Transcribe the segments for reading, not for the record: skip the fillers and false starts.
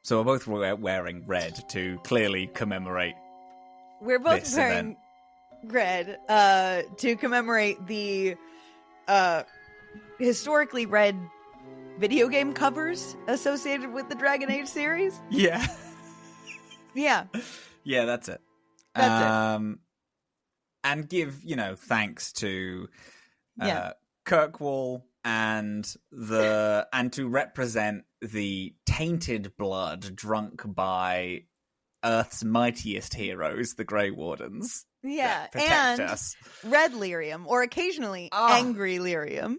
So we're both wearing red to clearly commemorate. We're both wearing red to commemorate the historically red video game covers associated with the Dragon Age series. Yeah. Yeah. Yeah, that's it. That's it. And give, thanks to Kirkwall and to represent the tainted blood drunk by Earth's mightiest heroes, the Grey Wardens. Yeah, protect and us. red lyrium, or occasionally angry lyrium.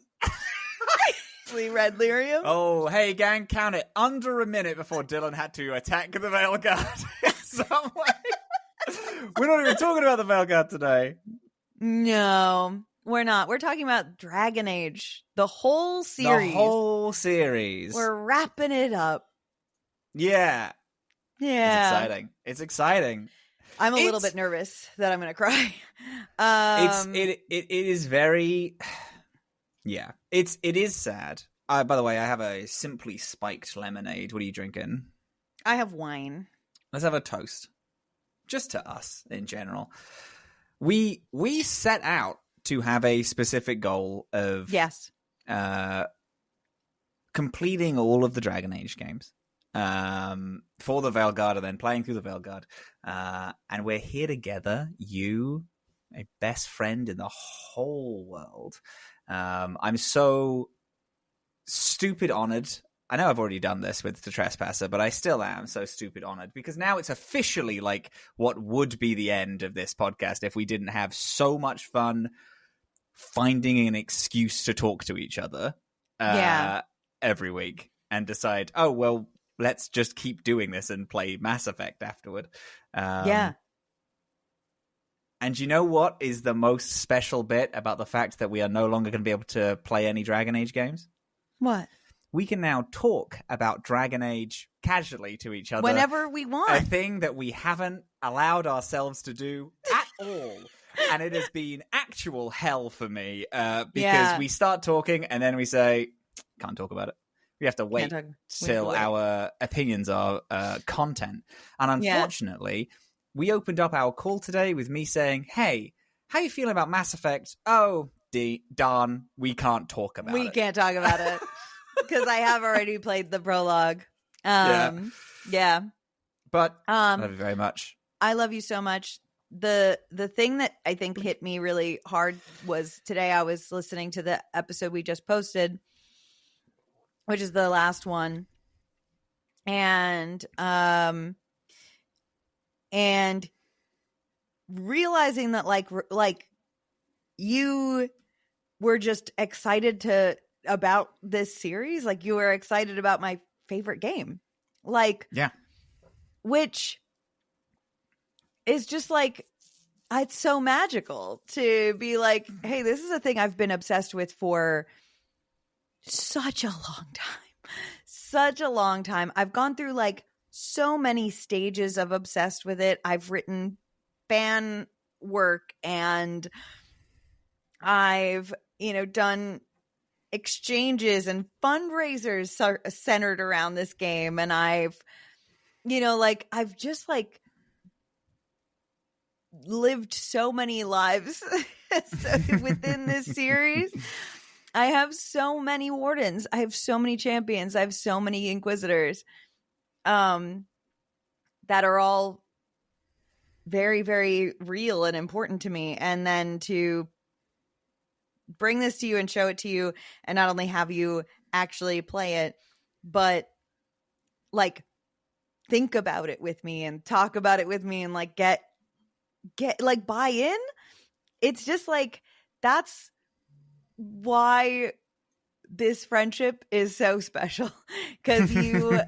Red lyrium. Oh, hey gang, count it. Under a minute before Dillin had to attack the Veilgaurd in some way. We're not even talking about the Veilgaurd today. No, we're not. We're talking about Dragon Age. The whole series. We're wrapping it up. Yeah. Yeah. It's exciting. I'm a little bit nervous that I'm going to cry. It is very... Yeah, it is sad. By the way, I have a simply spiked lemonade. What are you drinking? I have wine. Let's have a toast. Just to us, in general. We set out to have a specific goal of completing all of the Dragon Age games for the Veilgaurd and then playing through the Veilgaurd. And we're here together, you, a best friend in the whole world. I'm so stupid honored. I know I've already done this with the Trespasser, but I still am so stupid honored because now it's officially like what would be the end of this podcast if we didn't have so much fun finding an excuse to talk to each other every week and decide, oh, well, let's just keep doing this and play Mass Effect afterward. And you know what is the most special bit about the fact that we are no longer going to be able to play any Dragon Age games? What? We can now talk about Dragon Age casually to each other. Whenever we want. A thing that we haven't allowed ourselves to do at all. And it has been actual hell for me because we start talking and then we say, can't talk about it. We have to wait till our opinions are content. And unfortunately... We opened up our call today with me saying, hey, how you feeling about Mass Effect? Oh, darn, we can't talk about it. We can't talk about it because I have already played the prologue. Yeah. But I love you very much. I love you so much. The thing that I think hit me really hard was today I was listening to the episode we just posted, which is the last one. And realizing that like you were just excited about this series, like you were excited about my favorite game, which is just like, it's so magical to be like, hey, this is a thing I've been obsessed with for such a long time. I've gone through like so many stages of obsessed with it. I've written fan work and I've, done exchanges and fundraisers centered around this game. And I've just like lived so many lives within this series. I have so many wardens. I have so many champions. I have so many inquisitors. That are all very, very real and important to me. And then to bring this to you and show it to you and not only have you actually play it, but like think about it with me and talk about it with me and like get like buy in. It's just like, that's why this friendship is so special because you,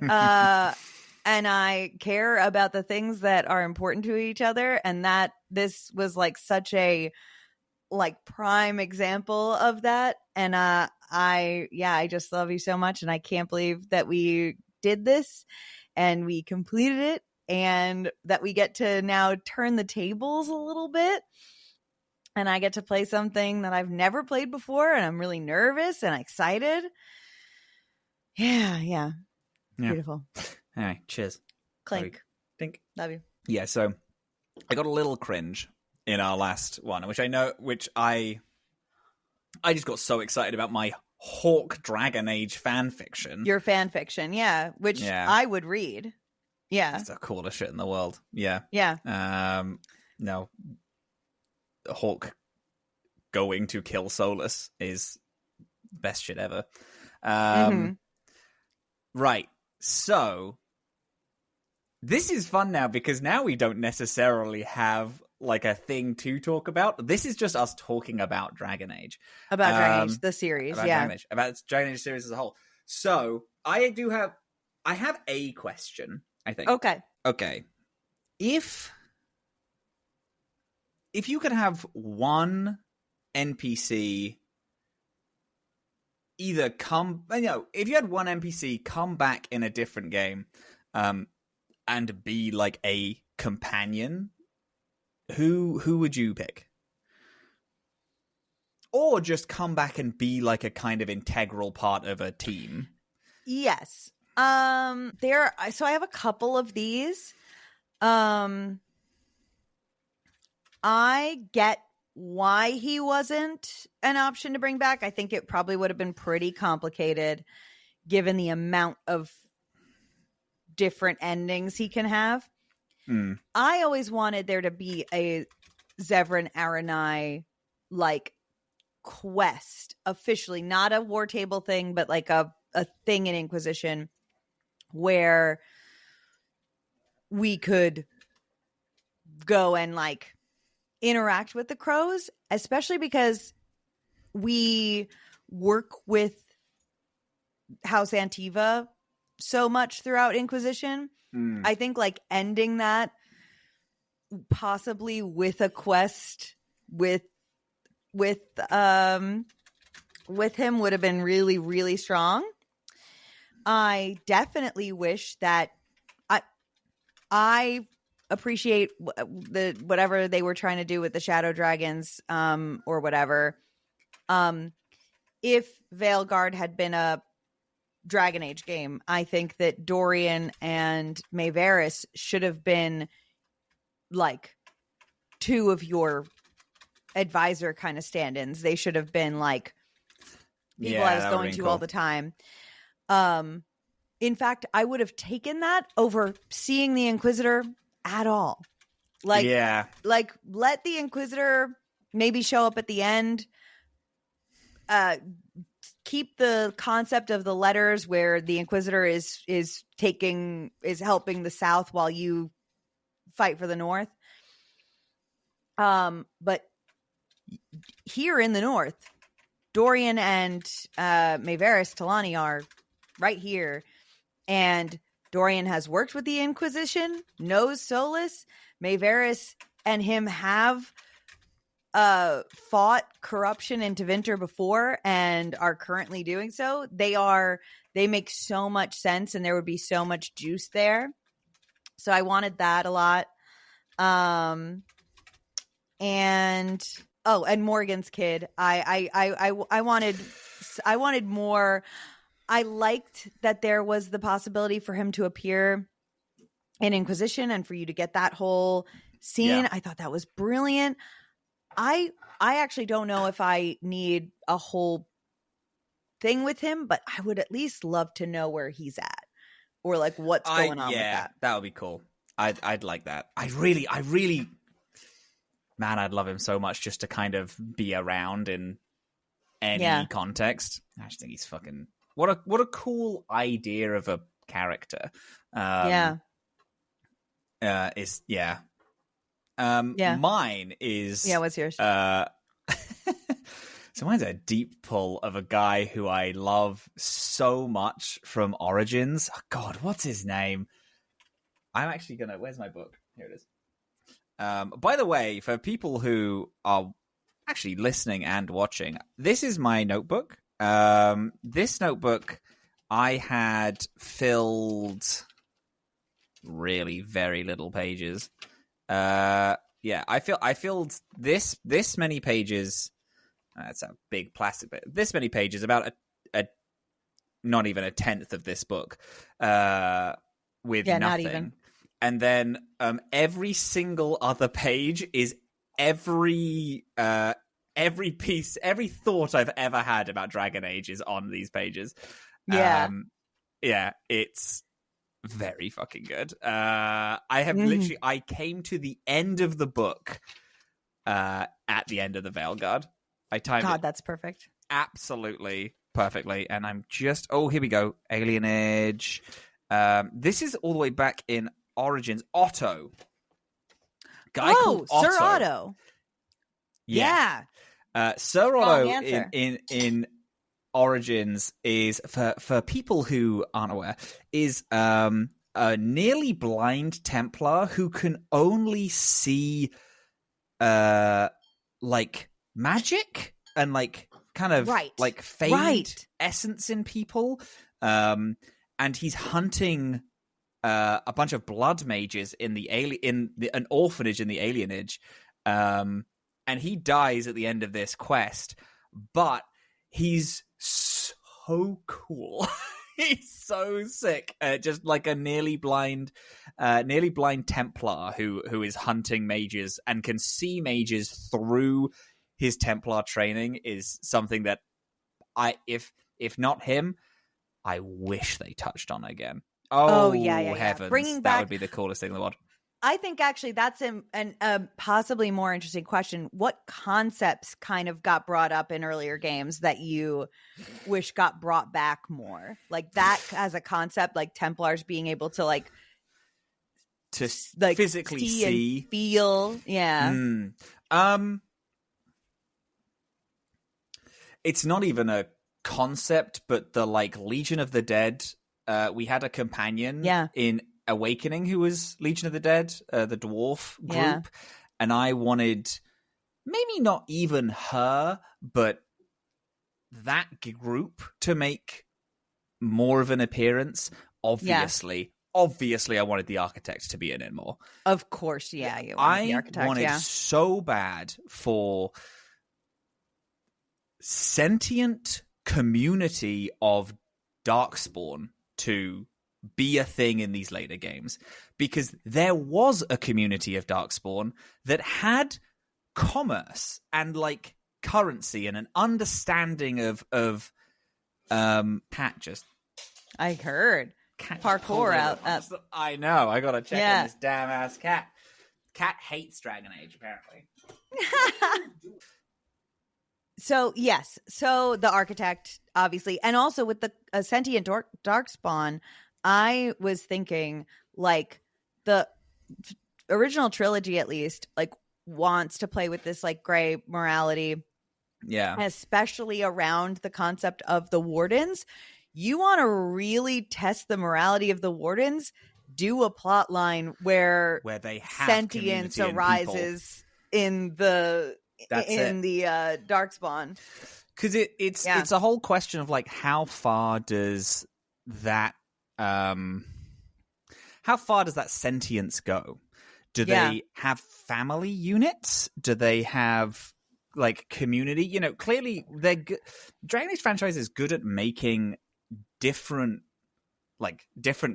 and I care about the things that are important to each other. And that this was like such a like prime example of that. And I just love you so much. And I can't believe that we did this and we completed it and that we get to now turn the tables a little bit. And I get to play something that I've never played before. And I'm really nervous and excited. Yeah. Beautiful. Anyway, cheers. Clink. Think. Love you. Yeah, so I got a little cringe in our last one, which I just got so excited about my Hawk Dragon Age fan fiction. Your fan fiction, yeah, which I would read. Yeah. It's the coolest shit in the world. Yeah. Yeah. No. Hawk going to kill Solus is best shit ever. Right. So this is fun now because now we don't necessarily have like a thing to talk about. This is just us talking about Dragon Age. About Dragon Age, the series, about Dragon Age series as a whole. So I have a question, I think. Okay. If you could have one NPC if you had one NPC come back in a different game, and be like a companion, who would you pick? Or just come back and be like a kind of integral part of a team? Yes. So I have a couple of these. I get why he wasn't an option to bring back. I think it probably would have been pretty complicated given the amount of different endings he can have. I always wanted there to be a Zevran Aranai like quest, officially, not a war table thing, but like a thing in Inquisition where we could go and like interact with the crows, especially because we work with House Antiva so much throughout Inquisition. I think like ending that possibly with a quest with him would have been really, really strong. I definitely wish that I appreciate whatever they were trying to do with the shadow dragons, or whatever. If Veilgaurd had been a Dragon Age game, I think that Dorian and Mayveris should have been like two of your advisor kind of stand-ins. They should have been like people I was going to all the time. In fact, I would have taken that over seeing the Inquisitor at all. Like let the Inquisitor maybe show up at the end. Keep the concept of the letters where the Inquisitor is helping the South while you fight for the North. But here in the North, Dorian and Mayveris Talani are right here, and Dorian has worked with the Inquisition, knows Solus. Mayveris and him have fought corruption in Tevinter before and are currently doing so. They make so much sense, and there would be so much juice there. So I wanted that a lot. And Morgan's kid. I wanted more. I liked that there was the possibility for him to appear in Inquisition and for you to get that whole scene. Yeah. I thought that was brilliant. I actually don't know if I need a whole thing with him, but I would at least love to know where he's at or like what's going on with that. That would be cool. I'd like that. I really, man, I'd love him so much just to kind of be around in any context. I just think he's fucking what a cool idea of a character. Mine is what's yours? So mine's a deep pull of a guy who I love so much from Origins. Oh God, what's his name? I'm actually gonna. Where's my book? Here it is. By the way, for people who are actually listening and watching, this is my notebook. This notebook I had filled really very little pages. I filled this many pages. That's a big plastic bit. This many pages, about a not even a tenth of this book, with Yeah, nothing. not even. And then every single other page is every piece, every thought I've ever had about Dragon Age is on these pages. Yeah. Yeah, it's very fucking good. I have literally, I came to the end of the book at the end of the Veilgaurd. I timed God, it that's perfect. absolutely perfectly, and I'm just, here we go, Alienage. This is all the way back in Origins. Otto. Guy called Otto. Sir Otto. Yeah. Sir Otto in Origins is, for people who aren't aware, is a nearly blind Templar who can only see like magic and like kind of like fade essence in people. And he's hunting a bunch of blood mages in an orphanage in the Alienage. And he dies at the end of this quest, but he's so cool. He's so sick. Just like a nearly blind Templar who is hunting mages and can see mages through his Templar training is something that if not him, I wish they touched on again. Yeah. Heavens. Bringing that would be the coolest thing in the world. I think actually that's a possibly more interesting question. What concepts kind of got brought up in earlier games that you wish got brought back more? Like that as a concept, like Templars being able to like physically see and feel. Yeah. It's not even a concept, but the like Legion of the Dead, we had a companion in Awakening who was Legion of the Dead, the dwarf group, and I wanted maybe not even her, but that group to make more of an appearance. Obviously I wanted the Architect to be in it more. Of course, yeah. You wanted the Architect, wanted so bad for sentient community of Darkspawn to be a thing in these later games, because there was a community of Darkspawn that had commerce and like currency and an understanding of I heard parkour out. I know. I gotta check on this damn ass cat. Cat hates Dragon Age apparently. So yes, so the Architect obviously, and also with the sentient Darkspawn, I was thinking like the original trilogy at least like wants to play with this like gray morality, especially around the concept of the Wardens. You want to really test the morality of the Wardens? Do a plot line where they have sentience arises in the Darkspawn, because it's a whole question of like how far does that sentience go? Do they have family units? Do they have like community? You know, clearly Dragon Age franchise is good at making different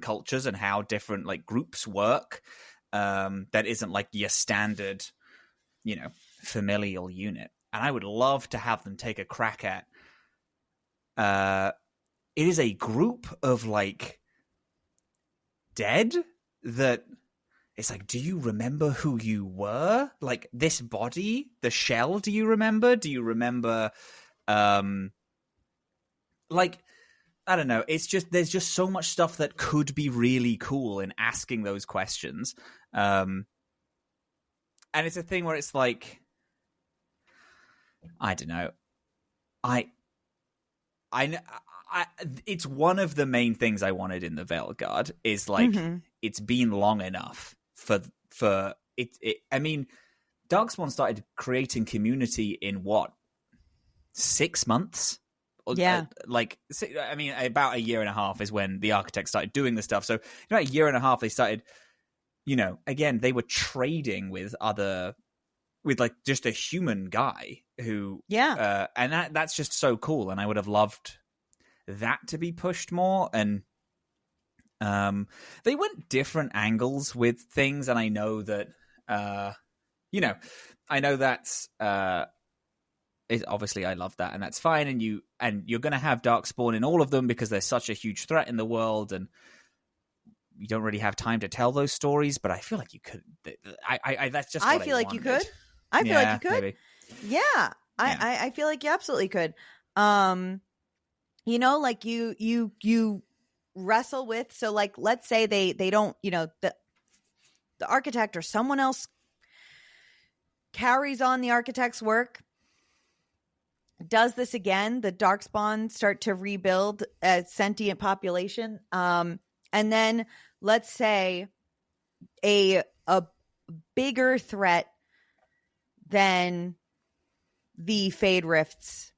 cultures and how different like groups work. That isn't like your standard, you know, familial unit. And I would love to have them take a crack at it is a group of like dead that it's like, do you remember who you were? Like this body, the shell, do you remember? Do you remember like I don't know, it's just there's just so much stuff that could be really cool in asking those questions. And it's a thing where it's like I don't know. I it's one of the main things I wanted in the Veilgaurd is like it's been long enough for it. I mean, Darkspawn started creating community in what 6 months? Yeah, I mean, about a year and a half is when the Architect started doing the stuff. So about a year and a half, they started. You know, again, they were trading with like just a human guy who, and that's just so cool. And I would have loved that to be pushed more. And They went different angles with things, and I know that, I know that's obviously I love that, and that's fine. And you're going to have Darkspawn in all of them because they're such a huge threat in the world, and you don't really have time to tell those stories. But I feel like you could. I that's just. What I feel like wanted. you could. I feel like you could. Maybe. Yeah. I feel like you absolutely could. Like you wrestle with, so like, let's say they don't, the architect or someone else carries on the architect's work, does this again, the Darkspawn start to rebuild a sentient population. And then let's say a bigger threat than the Fade Rifts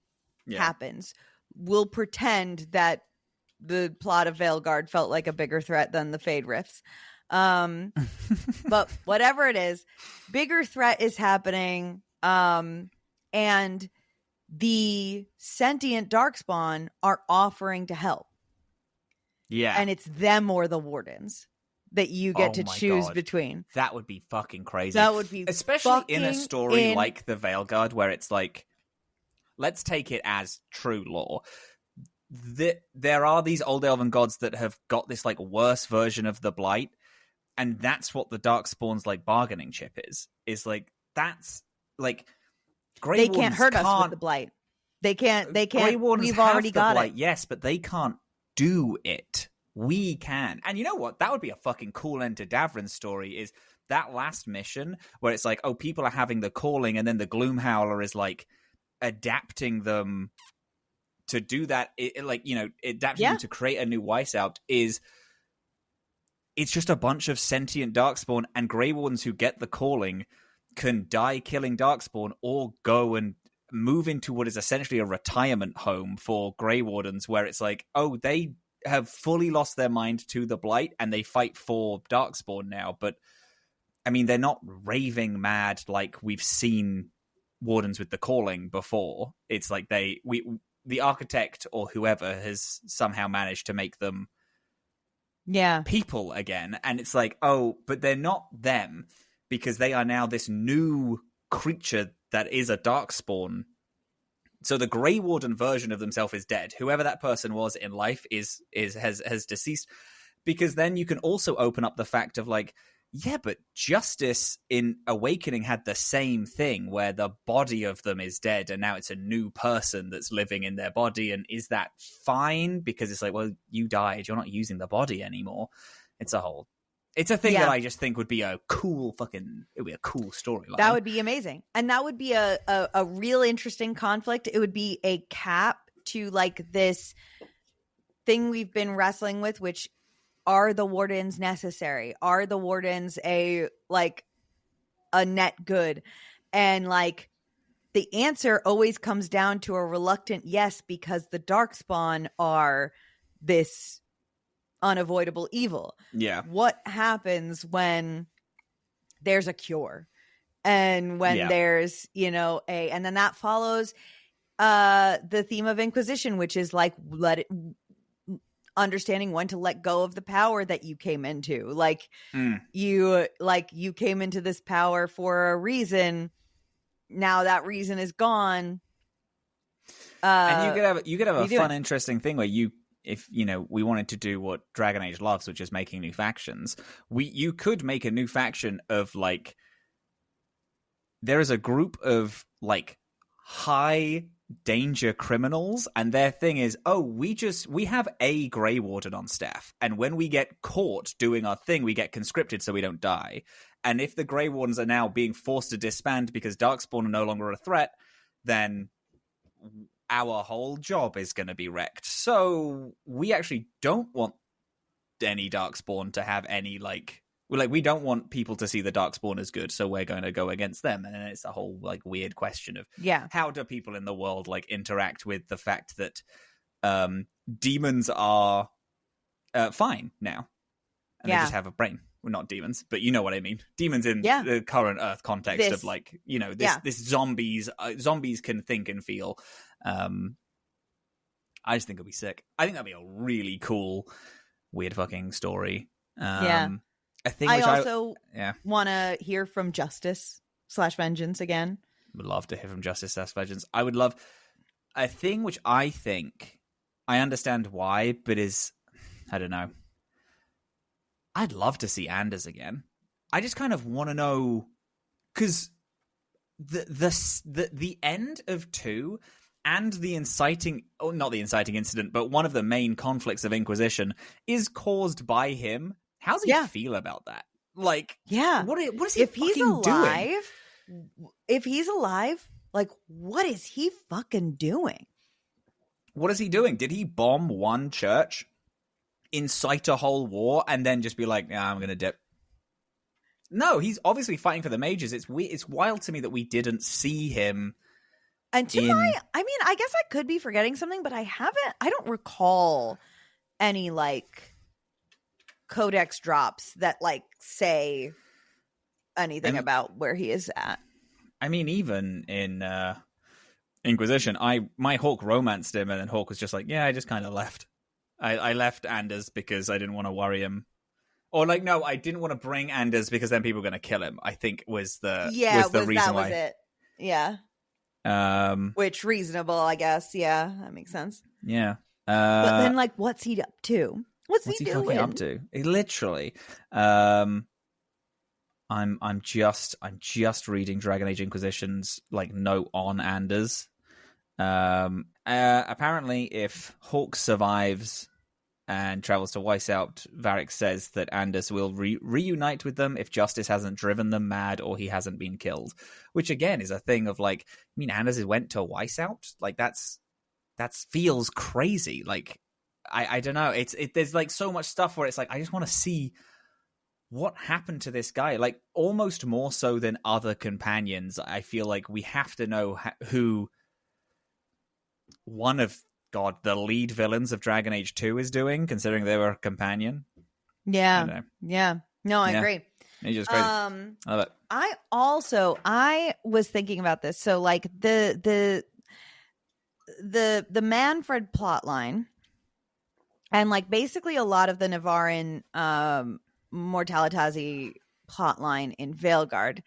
happens. We'll pretend that the plot of Veilgaurd felt like a bigger threat than the Fade Rifts. But whatever it is, bigger threat is happening. And the sentient Darkspawn are offering to help. Yeah. And it's them or the Wardens that you get to choose between. That would be fucking crazy. That would be especially in a story like the Veilgaurd, where it's like, let's take it as true lore. There are these old elven gods that have got this like worse version of the Blight, and that's what the Darkspawn's like bargaining chip is like, that's like, Grey they Wardens can't hurt us with the Blight. They can't. Grey Wardens we've already have the got Blight, it. yes, but they can't do it. We can. And you know what? That would be a fucking cool end to Davrin's story, is that last mission where it's like, oh, people are having the calling, and then the Gloomhowler is like adapting them to do that. Adapting them to create a new Weishaupt it's just a bunch of sentient Darkspawn, and Grey Wardens who get the calling can die killing Darkspawn or go and move into what is essentially a retirement home for Grey Wardens, where it's like, oh, they have fully lost their mind to the Blight and they fight for Darkspawn now. But I mean, they're not raving mad like we've seen Wardens with the calling before. It's like the architect or whoever has somehow managed to make them people again. And it's like, oh, but they're not them, because they are now this new creature that is a Darkspawn. So the Grey Warden version of themselves is dead. Whoever that person was in life has deceased. Because then you can also open up the fact of like, yeah, but Justice in Awakening had the same thing, where the body of them is dead and now it's a new person that's living in their body. And is that fine? Because it's like, well, you died. You're not using the body anymore. It's a thing that I just think would be a cool storyline. That would be amazing. And that would be a real interesting conflict. It would be a cap to like this thing we've been wrestling with, which are the Wardens necessary? Are the Wardens a net good? And like the answer always comes down to a reluctant yes, because the Darkspawn are this unavoidable evil. Yeah. What happens when there's a cure, and when there's, and then that follows the theme of Inquisition, which is like understanding when to let go of the power that you came into. Like you came into this power for a reason. Now that reason is gone. And you could have a fun, interesting thing where if we wanted to do what Dragon Age loves, which is making new factions, you could make a new faction of like, there is a group of like high danger criminals, and their thing is, oh, we have a Grey Warden on staff, and when we get caught doing our thing, we get conscripted so we don't die. And if the Grey Wardens are now being forced to disband because Darkspawn are no longer a threat, then our whole job is going to be wrecked. So we actually don't want any Darkspawn to have any we don't want people to see the Darkspawn as good, so we're going to go against them. And then it's a whole like weird question of how do people in the world like interact with the fact that demons are fine now, and they just have a brain. Well, not demons, but you know what I mean. Demons in the current Earth context of like, this zombies can think and feel. I just think it'll be sick. I think that'd be a really cool weird fucking story. Yeah. A thing I which also yeah, want to hear from Justice/Vengeance again. would love to hear from Justice Legends. I would love a thing which I think I understand why, but is, I don't know. I'd love to see Anders again. I just kind of want to know, because the end of 2 and the inciting, oh, not the inciting incident, but one of the main conflicts of Inquisition is caused by him. How does he feel about that? Like, what is he fucking doing? If he's alive, like, what is he fucking doing? What is he doing? Did he bomb one church, incite a whole war, and then just be like, "Yeah, I'm gonna dip"? No, he's obviously fighting for the mages. It's wild to me that we didn't see him. And I guess I could be forgetting something, but I don't recall any like codex drops that like say anything about where he is at. I mean, even in Inquisition, my Hawk romanced him, and then Hawk was just like, yeah, I just kind of left. I left Anders because I didn't want to worry him. Or like, no, I didn't want to bring Anders because then people were going to kill him, I think was the reason why. That was it. Yeah. Which reasonable, I guess. Yeah, that makes sense. Yeah. But then like, what's he up to? What's he doing? Fucking up to? Literally. I'm just reading Dragon Age Inquisition's like note on Anders. Apparently, if Hawk survives and travels to Weishaupt, Varric says that Anders will reunite with them if Justice hasn't driven them mad or he hasn't been killed. Which again is a thing of like, I mean, Anders went to Weishaupt. Like that feels crazy. Like I don't know. There's like so much stuff where it's like I just want to see what happened to this guy. Like almost more so than other companions. I feel like we have to know who one of the lead villains of Dragon Age 2 is doing, considering they were a companion. Yeah. Yeah. No, I agree. He's just crazy. I love it. I was thinking about this. So like the Manfred plotline and like basically a lot of the Navarin Mortalitazi plotline in Veilgaurd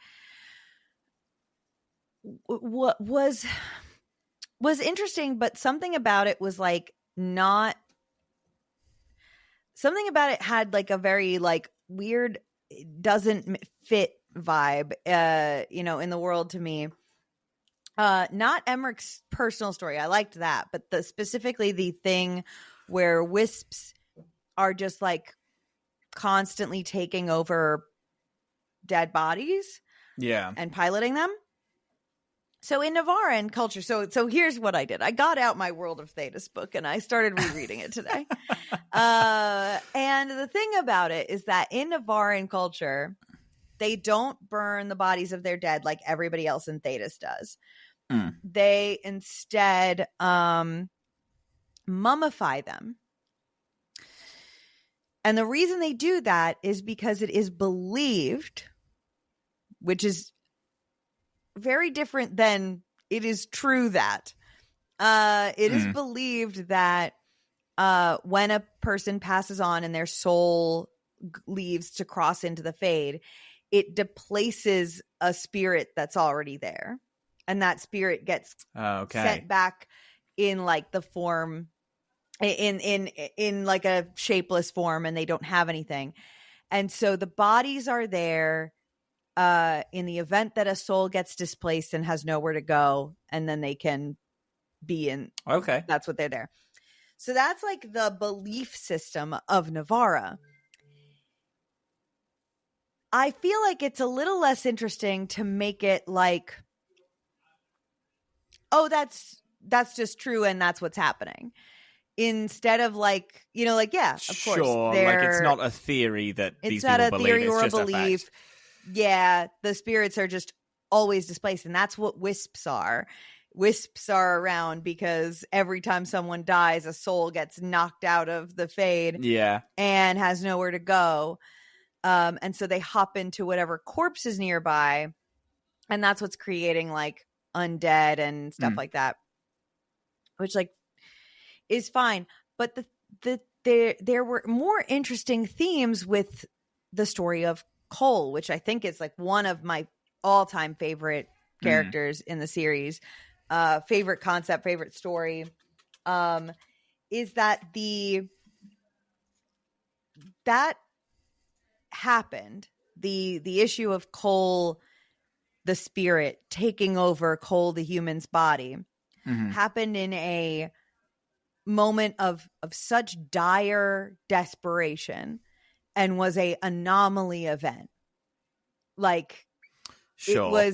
was interesting, but something about it was like not something about it had like a very like weird doesn't fit vibe in the world to me. Not Emmerich's personal story, I liked that, but specifically the thing where wisps are just like constantly taking over dead bodies and piloting them. So in Navarin culture, so here's what I did. I got out my World of Thetis book and I started rereading it today. And the thing about it is that in Navarin culture, they don't burn the bodies of their dead like everybody else in Thetis does. They instead mummify them. And the reason they do that is because it is believed, which is very different than it is true that it is believed that when a person passes on and their soul leaves to cross into the Fade, it displaces a spirit that's already there, and that spirit gets sent back in like the form in like a shapeless form, and they don't have anything. And so the bodies are there in the event that a soul gets displaced and has nowhere to go, and then they can be in. Okay. That's what they're there. So that's like the belief system of Navarra. I feel like it's a little less interesting to make it like, oh, that's just true and that's what's happening. Instead of like, like, yeah, of course. Sure, like it's not a theory that these people believe. It's not a theory or a belief. Yeah, the spirits are just always displaced, and that's what wisps are. Wisps are around because every time someone dies, a soul gets knocked out of the Fade and has nowhere to go. And so they hop into whatever corpse is nearby, and that's what's creating like undead and stuff like that, which like is fine. But the there were more interesting themes with the story of Cole, which I think is like one of my all-time favorite characters in the series. Favorite concept, favorite story. Is that that happened, the issue of Cole the spirit taking over Cole the human's body, happened in a moment of such dire desperation and was a anomaly event. Like, sure.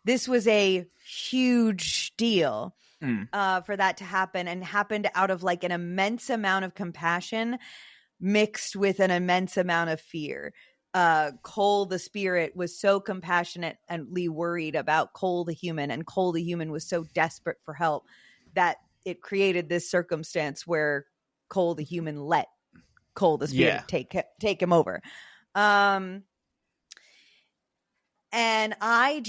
This was a huge deal for that to happen, and happened out of like an immense amount of compassion mixed with an immense amount of fear. Cole the spirit was so compassionately worried about Cole the human, and Cole the human was so desperate for help that it created this circumstance where Cole the human let Cole the spirit take him over. And I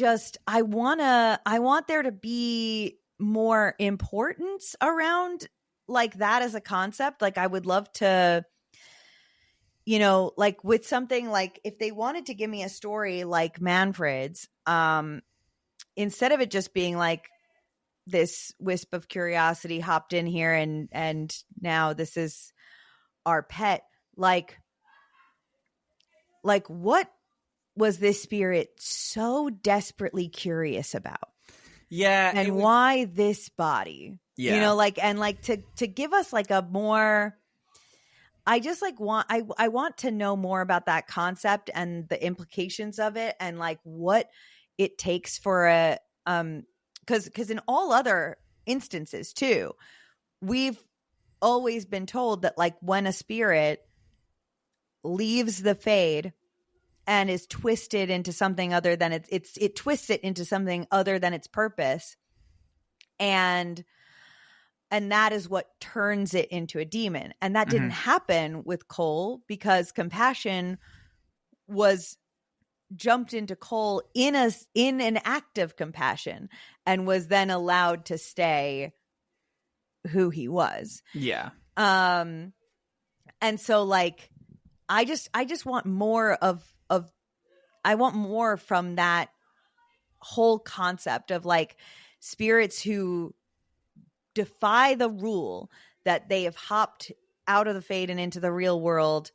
want there to be more importance around like that as a concept. Like, I would love to, like with something like, if they wanted to give me a story like Manfred's, instead of it just being like this wisp of curiosity hopped in here and now this is our pet, like what was this spirit so desperately curious about? Yeah. And why this body? Yeah. To give us like a more, I just like I want to know more about that concept and the implications of it, and like what it takes for a because in all other instances too, we've always been told that like when a spirit leaves the Fade and is twisted into something other than it twists it into something other than its purpose, and that is what turns it into a demon. And that didn't happen with Cole, because compassion was jumped into Cole in an act of compassion, and was then allowed to stay who he was. Yeah. And so like I just want more of I want more from that whole concept of like spirits who defy the rule that they have hopped out of the Fade and into the real world,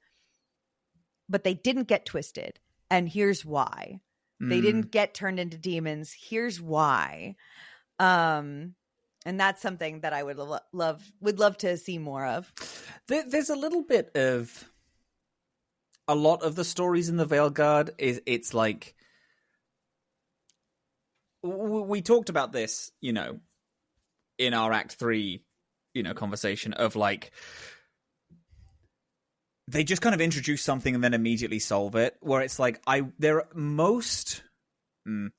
but they didn't get twisted. And here's why. They didn't get turned into demons. Here's why. And that's something that I would love to see more of. There's a little bit of a lot of the stories in the Veilgaurd it's like we talked about this, in our Act 3, conversation of like they just kind of introduce something and then immediately solve it, where it's like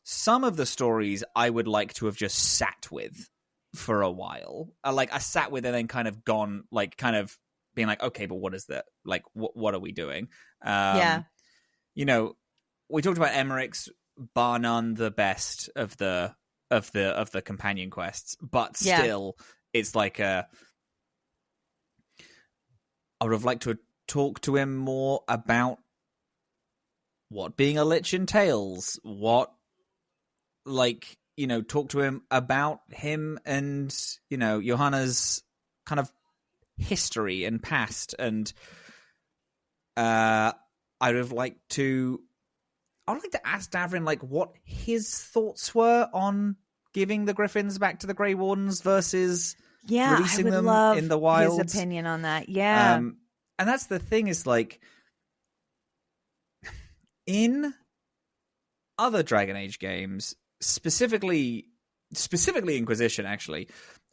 some of the stories I would like to have just sat with for a while. I sat with and then kind of gone, like kind of being like, okay, but what is that? Like, what are we doing? Yeah. We talked about Emmerich's, bar none the best of the companion quests, but still, it's like I would have liked to talk to him more about what being a lich entails, talk to him about him and, Johanna's kind of history and past. And I would like to ask Davrin, like, what his thoughts were on giving the Griffins back to the Grey Wardens versus releasing them in the wild. His opinion on that, yeah. And that's the thing, is like in other Dragon Age games, specifically Inquisition, actually,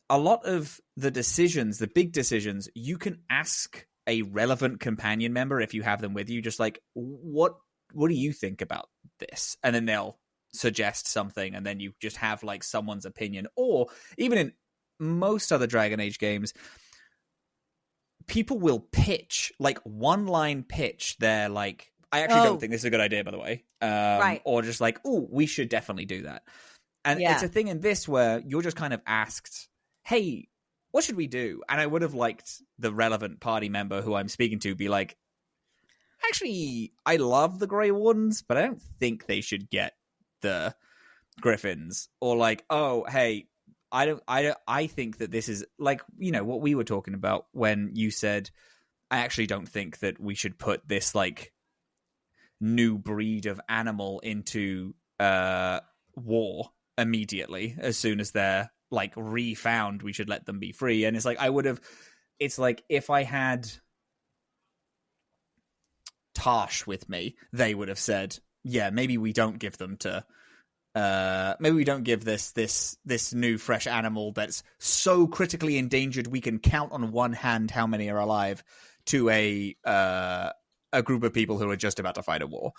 a lot of the decisions, the big decisions, you can ask a relevant companion member if you have them with you, just like, what do you think about this? And then they'll suggest something, and then you just have like someone's opinion. Or even in most other Dragon Age games, people will pitch, like one-line pitch their like, I actually don't think this is a good idea, by the way. Right. Or just like, oh, we should definitely do that. And it's a thing in this where you're just kind of asked, hey, what should we do? And I would have liked the relevant party member who I'm speaking to be like, actually, I love the Grey Wardens, but I don't think they should get the Griffins. Or like, oh, hey, I think that this is like, what we were talking about when you said, I actually don't think that we should put this like new breed of animal into war immediately. As soon as they're like refound, we should let them be free. And it's like, it's like if I had Tosh with me, they would have said, yeah, maybe we don't give them to maybe we don't give this new fresh animal that's so critically endangered we can count on one hand how many are alive to a group of people who are just about to fight a war.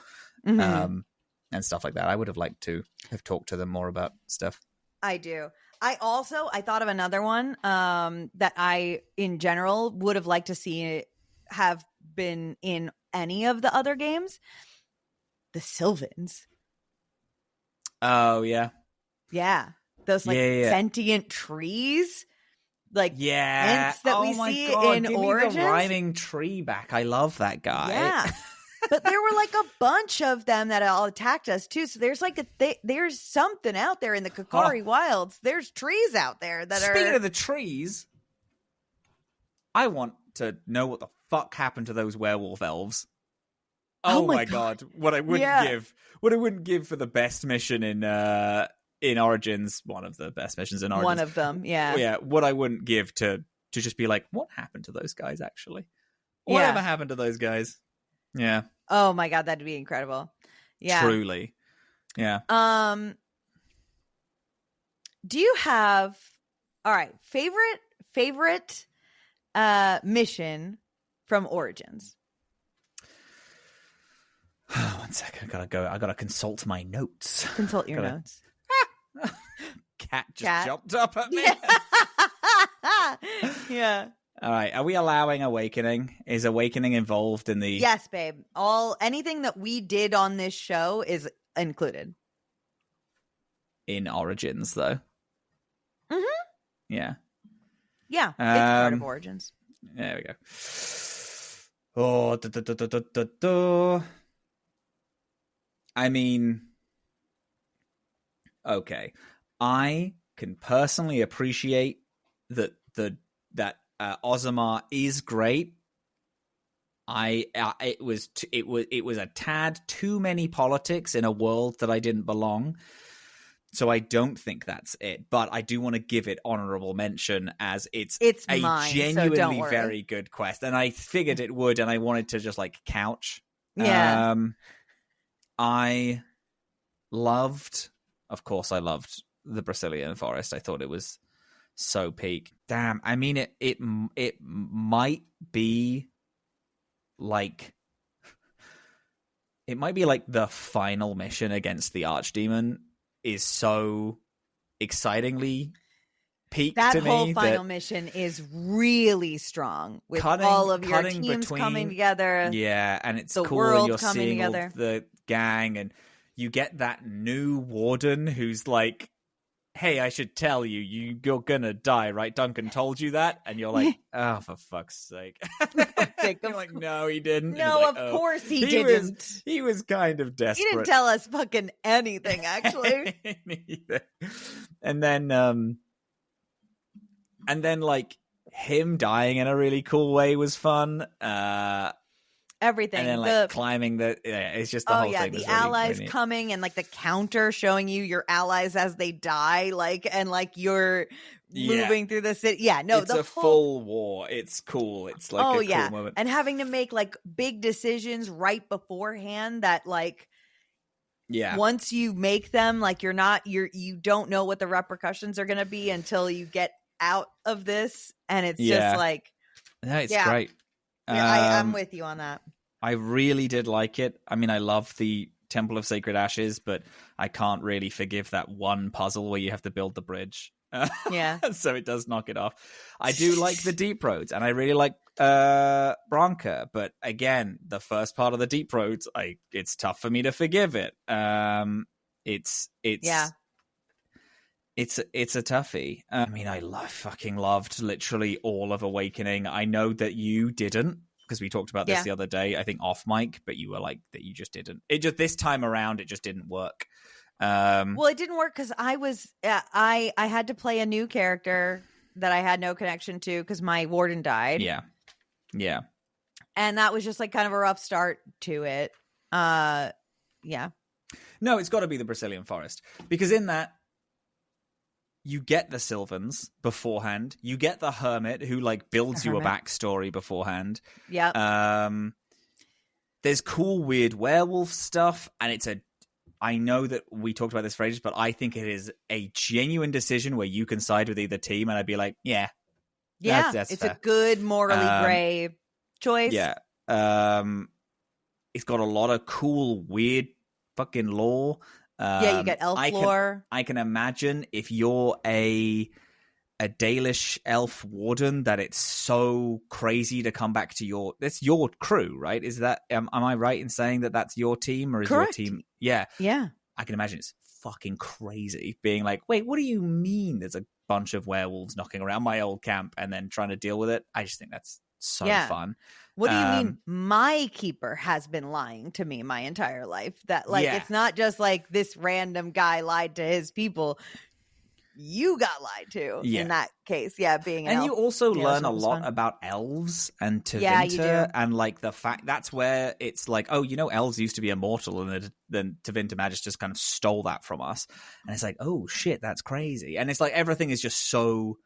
And stuff like that. I would have liked to have talked to them more about stuff. I do. I thought of another one that I, in general, would have liked to see have been in any of the other games. The Sylvans. Oh, yeah. Yeah. Those sentient trees. Like hints that we see in Origins. Me the rhyming tree back. I love that guy. Yeah. But there were like a bunch of them that all attacked us too. So there's like there's something out there in the Kakari wilds. There's trees out there that Speaking of the trees, I want to know what the fuck happened to those werewolf elves. Oh my god. What I wouldn't give for the best mission in Origins, one of the best missions in Origins. One of them, yeah. Yeah, what I wouldn't give to just be like, what happened to those guys actually? Whatever happened to those guys? Yeah. Oh my god, that'd be incredible. Yeah. Truly. Yeah. Do you have favorite mission from Origins? One second, I gotta consult my notes. Consult your notes. Cat jumped up at me. Yeah. All right. Are we allowing Awakening? Is Awakening involved in the... Yes, babe. Anything that we did on this show is included. In Origins, though? Mm-hmm. Yeah. Yeah, it's part of Origins. There we go. Oh, I mean... Okay. I can personally appreciate that Ozamar is great. It was a tad too many politics in a world that I didn't belong. So I don't think that's it, but I do want to give it honorable mention as it's a mine, genuinely so very good quest, and I figured it would, and I wanted to just like couch. Yeah. I loved the Brazilian forest. I thought it was so peak. Damn. I mean, it might be like the final mission against the Archdemon is so excitingly peak to me. That whole final mission is really strong with all of your teams coming together. Yeah, and it's the cool world when you're coming seeing together. all the gang, and you get that new warden who's like, hey, I should tell you, you're gonna die, right? Duncan told you that? And you're like, oh, for fuck's sake. You're like, no, he didn't. No, like, of course he didn't. He was kind of desperate. He didn't tell us fucking anything, actually. Neither. And then like him dying in a really cool way was fun. Everything. And then like climbing it's just the whole thing. The really allies coming and like the counter showing you your allies as they die, and you're moving through the city. Yeah, no, it's full war. It's cool. It's like a cool moment. And having to make like big decisions right beforehand that like once you make them, like you don't know what the repercussions are gonna be until you get out of this, and it's just like it's great. Yeah, I'm with you on that. I really did like it. I mean, I love the Temple of Sacred Ashes, but I can't really forgive that one puzzle where you have to build the bridge. Yeah. So it does knock it off. I do like the Deep Roads, and I really like Branca, but again, the first part of the Deep Roads, it's tough for me to forgive it. It's It's a toughie. I mean, I fucking loved literally all of Awakening. I know that you didn't, because we talked about this the other day, I think off mic, but you were like that you just didn't. It just, this time around, it just didn't work. Well, it didn't work because I had to play a new character that I had no connection to because my warden died. Yeah. And that was just like kind of a rough start to it. Yeah. No, it's got to be the Brazilian Forest, because in that you get the Sylvans beforehand. You get the Hermit who like builds you a backstory beforehand. Yeah. There's cool, weird werewolf stuff, and I know that we talked about this for ages, but I think it is a genuine decision where you can side with either team, and I'd be like, yeah, that's it's fair. a good morally gray choice. Yeah. It's got a lot of cool, weird fucking lore. You get elf lore. I can imagine if you're a Dalish elf warden, that it's so crazy to come back to that's your crew, right? Is that am I right in saying that that's your team, or is Correct. your team? Yeah. I can imagine it's fucking crazy being like, wait, what do you mean there's a bunch of werewolves knocking around my old camp and then trying to deal with it? I just think that's so fun. What do you mean my keeper has been lying to me my entire life? That like it's not just like this random guy lied to his people. You got lied to in that case. Yeah, being an and elf. you also learn a lot about elves and Tevinter, and like the fact that's where it's like, oh, elves used to be immortal, and then Tevinter Magus just kind of stole that from us, and it's like, oh shit, that's crazy. And it's like everything is just so.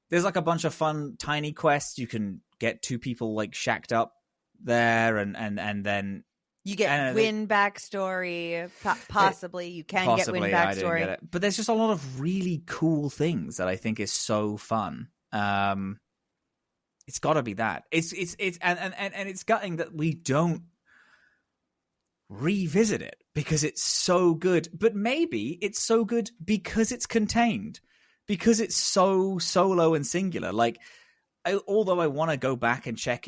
There's like a bunch of fun tiny quests. You can get two people like shacked up there, and then you get Win backstory. Possibly you can get Win backstory. I didn't get it. But there's just a lot of really cool things that I think is so fun. It's got to be that. It's and it's gutting that we don't revisit it because it's so good. But maybe it's so good because it's contained. Because it's so solo and singular. Like, although I want to go back and check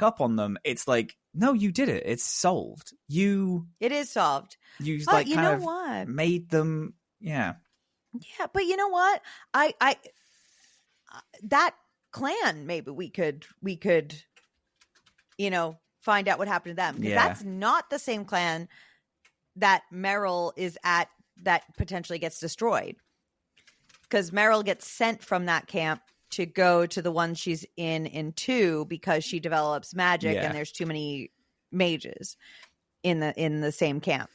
up on them, it's like, no, you did it. It's solved. It is solved. You like kind of what? Made them. Yeah. Yeah, but you know what? I that clan, maybe we could find out what happened to them, because that's not the same clan that Meryl is at that potentially gets destroyed. Because Meryl gets sent from that camp to go to the one she's in 2 because she develops magic and there's too many mages in the same camp.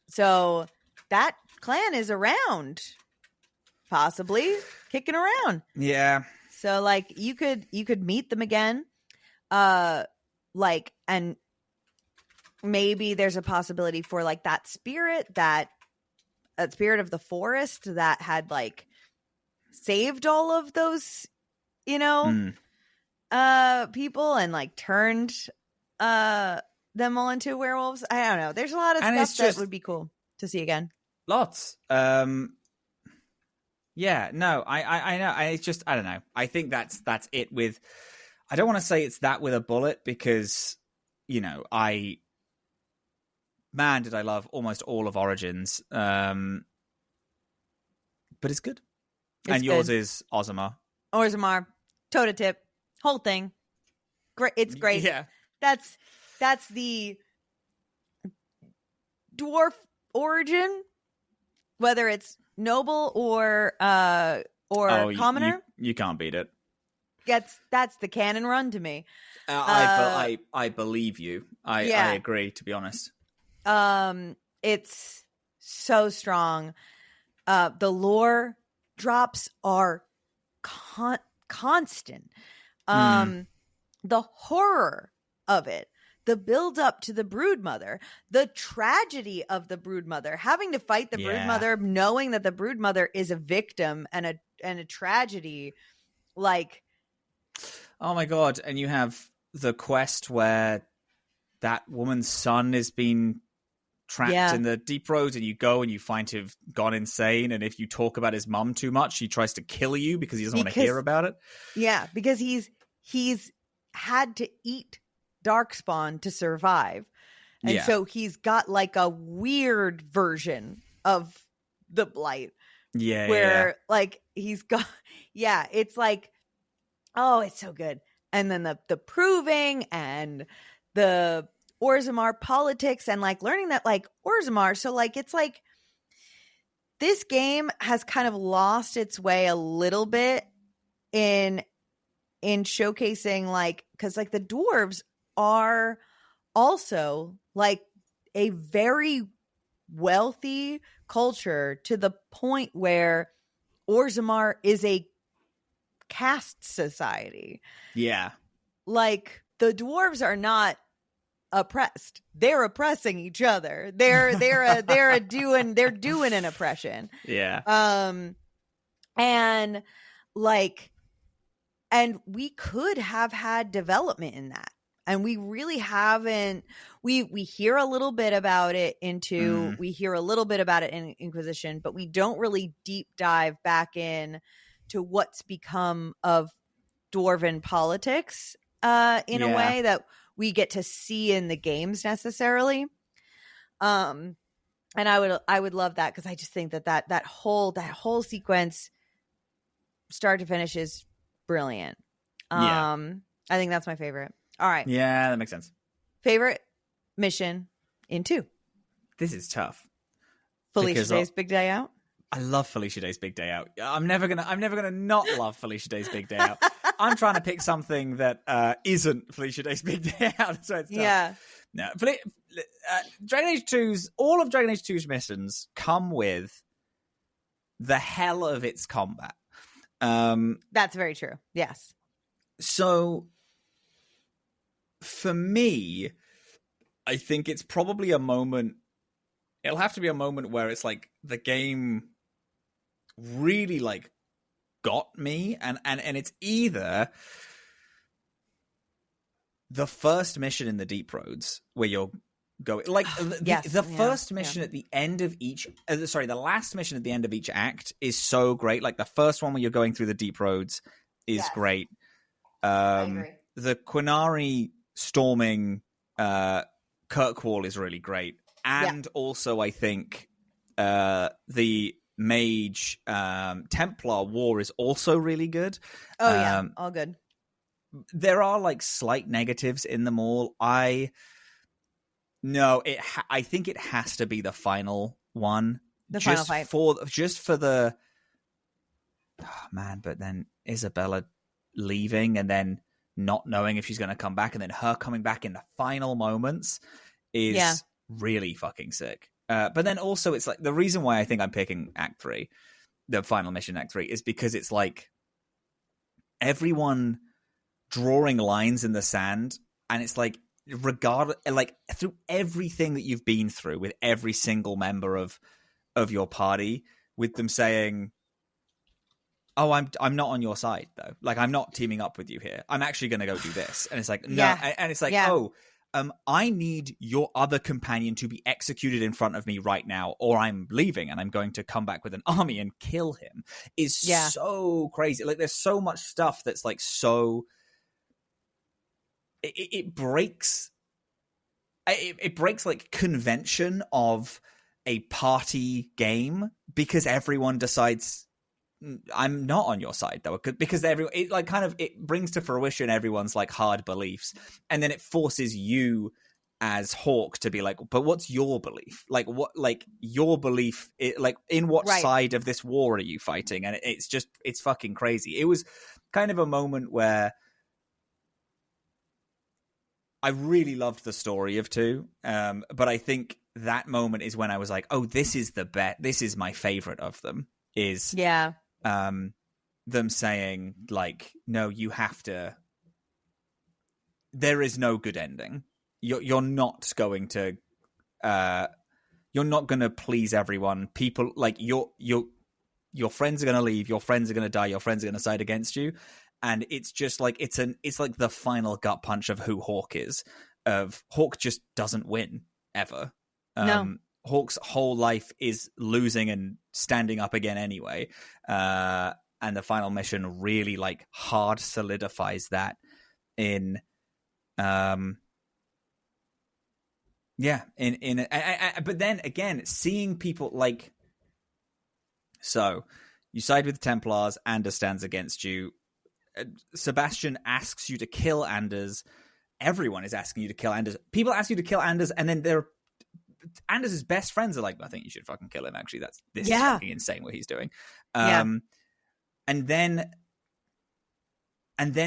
So that clan is around, possibly kicking around. Yeah. So like you could meet them again, and maybe there's a possibility for like that spirit of the forest that had like saved all of those, people and like turned them all into werewolves. I don't know. There's a lot of stuff that would be cool to see again. Lots. Yeah, no, I know. I don't know. I think that's it with, I don't want to say it's that with a bullet, because, man, did I love almost all of Origins. But it's good. Yours is Ozma. Toe to tip, whole thing. Great. It's great. Yeah. That's the dwarf origin, whether it's noble or commoner. You can't beat it. That's the canon run to me. I believe you. I agree, to be honest. It's so strong. The lore drops are constant. The horror of it, the build up to the broodmother, the tragedy of the broodmother, having to fight the broodmother, knowing that the broodmother is a victim and a tragedy, like, oh my god. And you have the quest where that woman's son is being trapped in the deep roads, and you go and you find to have gone insane, and if you talk about his mum too much, he tries to kill you because he doesn't want to hear about it. Yeah, because he's had to eat Darkspawn to survive. And so he's got like a weird version of the blight where like he's got it's like, oh, it's so good. And then the proving and the Orzammar politics and like learning that like Orzammar, so like it's like this game has kind of lost its way a little bit in showcasing, like, because like the dwarves are also like a very wealthy culture to the point where Orzammar is a caste society. Yeah. Like the dwarves are not oppressed. They're oppressing each other. They're doing an oppression. Yeah. And like, and we could have had development in that. And we really haven't. We hear a little bit about it we hear a little bit about it in Inquisition, but we don't really deep dive back in to what's become of dwarven politics in a way that we get to see in the games necessarily. And I would love that, because I just think that whole sequence, start to finish, is brilliant. I think that's my favorite. All right. Yeah, that makes sense. Favorite mission in 2? This is tough. Felicia Day's Big Day Out. I love Felicia Day's Big Day Out. I'm never gonna not love Felicia Day's Big Day Out. I'm trying to pick something that isn't Felicia Day's Big Day Out. So it's tough. Yeah. No, Dragon Age 2's all of Dragon Age 2's missions come with the hell of its combat. That's very true. Yes. So for me, I think it's probably a moment. It'll have to be a moment where it's like the game really like got me, and it's either the first mission in the Deep Roads where you're going like the first mission at the end of each the last mission at the end of each act is so great. Like the first one where you're going through the Deep Roads is great. I agree. The Quinari storming Kirkwall is really great, and also I think the Mage Templar War is also really good. Oh yeah, all good. There are like slight negatives in them all. I think it has to be the final one. The final fight. For the but then Isabella leaving and then not knowing if she's going to come back, and then her coming back in the final moments is really fucking sick. But then also it's like the reason why I think I'm picking Act 3, the final mission Act 3, is because it's like everyone drawing lines in the sand, and it's like like through everything that you've been through with every single member of your party, with them saying, oh, I'm not on your side though. Like I'm not teaming up with you here. I'm actually going to go do this. And it's like, no. And it's like, I need your other companion to be executed in front of me right now, or I'm leaving and I'm going to come back with an army and kill him. Is so crazy. Like there's so much stuff that's like so it breaks like convention of a party game, because everyone decides I'm not on your side though, because it brings to fruition everyone's like hard beliefs, and then it forces you as Hawk to be like, but what's your belief? Like what, like your belief, like in what side of this war are you fighting? And it's fucking crazy. It was kind of a moment where I really loved the story of 2, but I think that moment is when I was like, oh, this is the bet. This is my favorite of them. Is them saying like, no, you have to. There is no good ending. You're not going to. You're not going to please everyone. People like your friends are going to leave. Your friends are going to die. Your friends are going to side against you. And it's just like it's like the final gut punch of who Hawk is. Hawk just doesn't win ever. No. Hawk's whole life is losing and standing up again anyway. And the final mission really like hard solidifies that in but then again, seeing So you side with the Templars. Anders stands against you. Sebastian asks you to kill Anders. Everyone is asking you to kill Anders. People ask you to kill Anders, and then Anders' best friends are like, I think you should fucking kill him, actually. This is fucking insane what he's doing. And then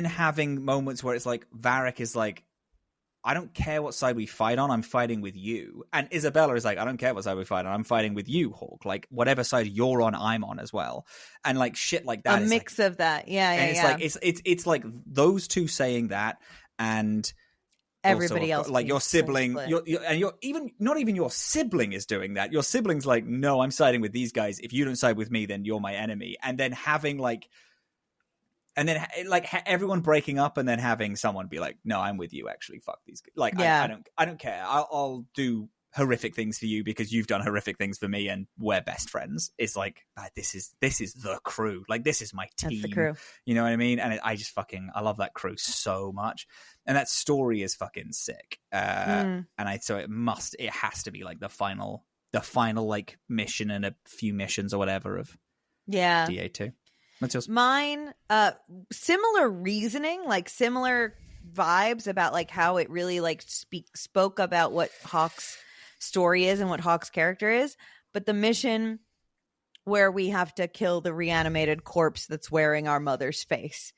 having moments where it's like, Varric is like, I don't care what side we fight on, I'm fighting with you. And Isabella is like, I don't care what side we fight on, I'm fighting with you, Hawk. Like, whatever side you're on, I'm on as well. And like shit like that. A mix of that. Yeah, yeah, and it's like it's like those two saying that, and everybody also, else, like your sibling, you're even not even your sibling is doing that. Your sibling's like, no, I'm siding with these guys. If you don't side with me, then you're my enemy. And then having like, everyone breaking up, and then having someone be like, no, I'm with you. Actually, fuck these guys. Like, I don't care. I'll do horrific things for you because you've done horrific things for me, and we're best friends. It's like, this is the crew. Like, this is my team. That's the crew. You know what I mean? And I love that crew so much. And that story is fucking sick. And it has to be like the final like mission and a few missions or whatever of DA2. What's yours? Mine, similar reasoning, like similar vibes about like how it really like spoke about what Hawk's story is and what Hawk's character is. But the mission where we have to kill the reanimated corpse that's wearing our mother's face.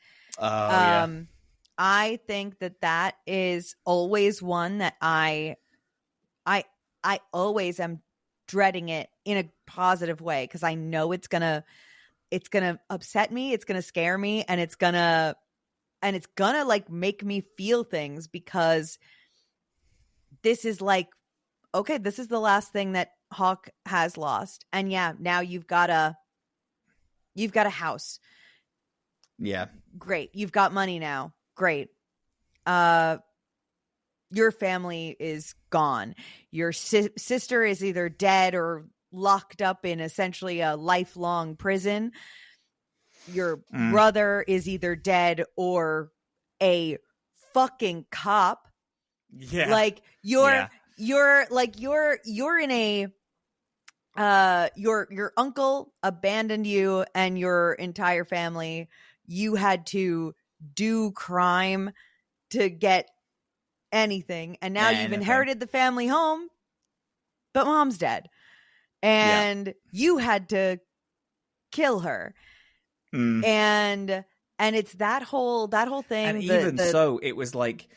I think that is always one that I always am dreading it in a positive way, because I know it's gonna upset me, it's gonna scare me, and it's gonna like make me feel things, because this is like, okay, this is the last thing that Hawk has lost. And now you've got a house. Yeah. Great. You've got money now. Great. Your family is gone. Your sister is either dead or locked up in essentially a lifelong prison. Your brother is either dead or a fucking cop. Yeah. Like you're in a your uncle abandoned you and your entire family. You had to do crime to get anything, and now you've inherited the family home, but mom's dead, and you had to kill her. And it's that whole thing. And so it was like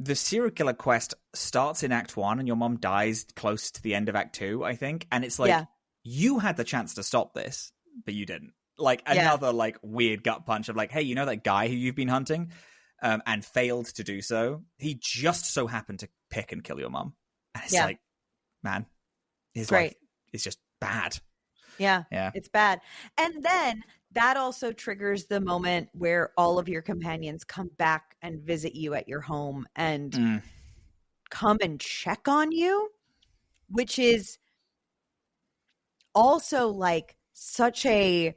the serial killer quest starts in Act 1 and your mom dies close to the end of Act 2, I think. And it's like, you had the chance to stop this, but you didn't. Like another like weird gut punch of like, hey, you know that guy who you've been hunting and failed to do so? He just so happened to pick and kill your mom. And it's like, man, his life is just bad. Yeah, it's bad. And then that also triggers the moment where all of your companions come back and visit you at your home and come and check on you, which is also like such a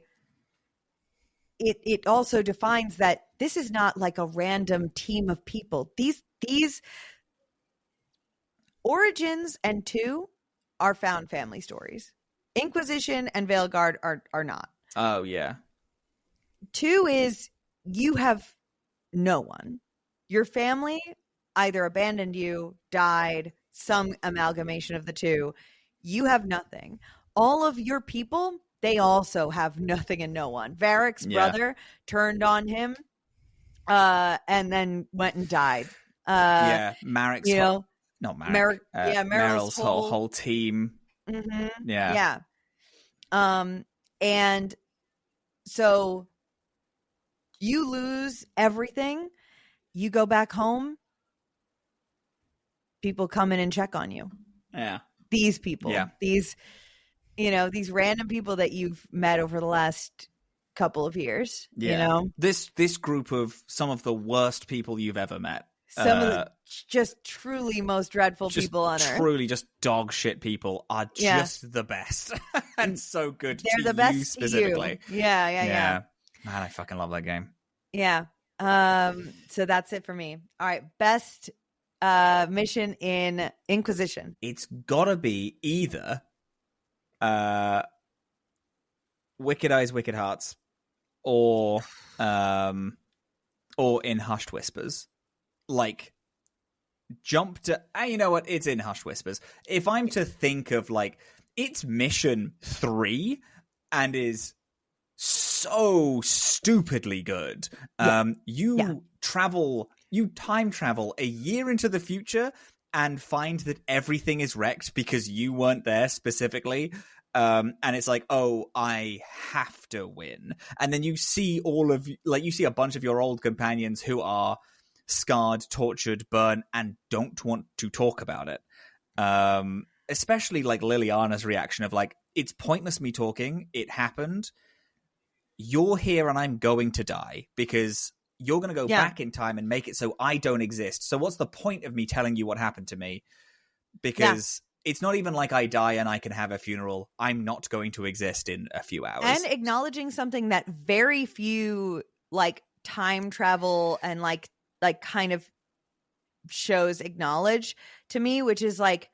it also defines that this is not like a random team of people. These Origins and 2 are found family stories. Inquisition and Veilgaurd are not. Oh, yeah. 2 is you have no one. Your family either abandoned you, died, some amalgamation of the two. You have nothing. All of your people, they also have nothing and no one. Varric's brother turned on him and then went and died. Marek's not Marek. Meryl's whole team. Mm-hmm. Yeah. And so you lose everything. You go back home. People come in and check on you. Yeah. These people. Yeah. These random people that you've met over the last couple of years. Yeah. You know? This group of some of the worst people you've ever met. Some of the just truly most dreadful people on earth. Truly just dog shit people are just the best. And so good They're to the best you specifically. To you. Yeah. Man, I fucking love that game. Yeah. So that's it for me. All right. Best mission in Inquisition. It's gotta be either Wicked Eyes, Wicked Hearts, or in Hushed Whispers, like, jump to, you know what, it's in Hushed Whispers. If I'm to think of, like, it's mission 3 and is so stupidly good. You time travel a year into the future and find that everything is wrecked because you weren't there specifically. And it's like, oh, I have to win. And then you see you see a bunch of your old companions who are scarred, tortured, burnt, and don't want to talk about it. Especially like Liliana's reaction of like, it's pointless me talking. It happened. You're here and I'm going to die because you're going to go back in time and make it so I don't exist. So what's the point of me telling you what happened to me? Because it's not even like I die and I can have a funeral. I'm not going to exist in a few hours. And acknowledging something that very few like time travel and like kind of shows acknowledge to me, which is like,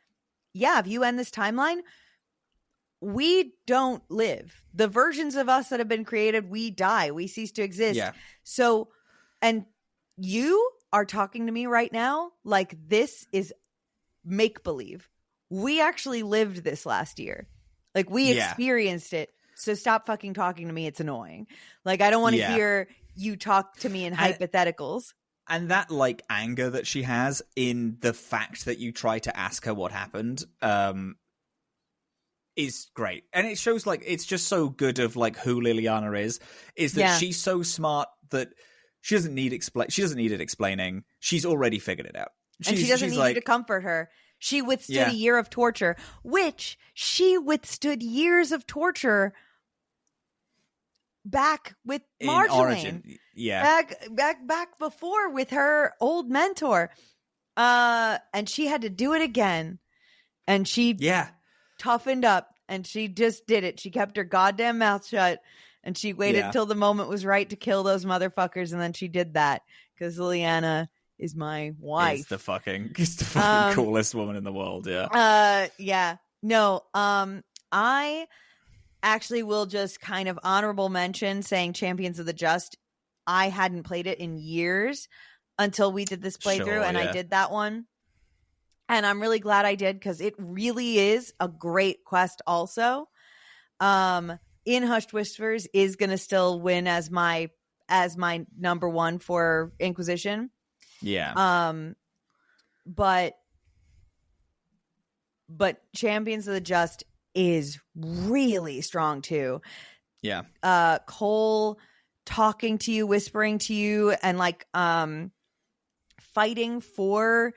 yeah, if you end this timeline, we don't live. The versions of us that have been created, we die. We cease to exist. Yeah. So, and you are talking to me right now like this is make-believe. We actually lived this last year. Like, we experienced it. So stop fucking talking to me. It's annoying. Like, I don't want to hear you talk to me in hypotheticals. And that, like, anger that she has in the fact that you try to ask her what happened, is great. And it shows, like, it's just so good of, like, who Liliana is that she's so smart that she doesn't need it explaining. She's already figured it out. And she doesn't need you to comfort her. She withstood a year of torture, which she withstood years of torture back with Marjolaine. Yeah. Back before with her old mentor. And she had to do it again. And she toughened up and she just did it. She kept her goddamn mouth shut and she waited till the moment was right to kill those motherfuckers. And then she did that because Liliana is my wife. It's the fucking coolest woman in the world. Yeah. No, I actually will just kind of honorable mention saying Champions of the Just. I hadn't played it in years until we did this playthrough and I did that one. And I'm really glad I did because it really is a great quest also. In Hushed Whispers is going to still win as my number one for Inquisition. Yeah. But Champions of the Just is really strong too. Yeah. Cole talking to you, whispering to you, and like fighting for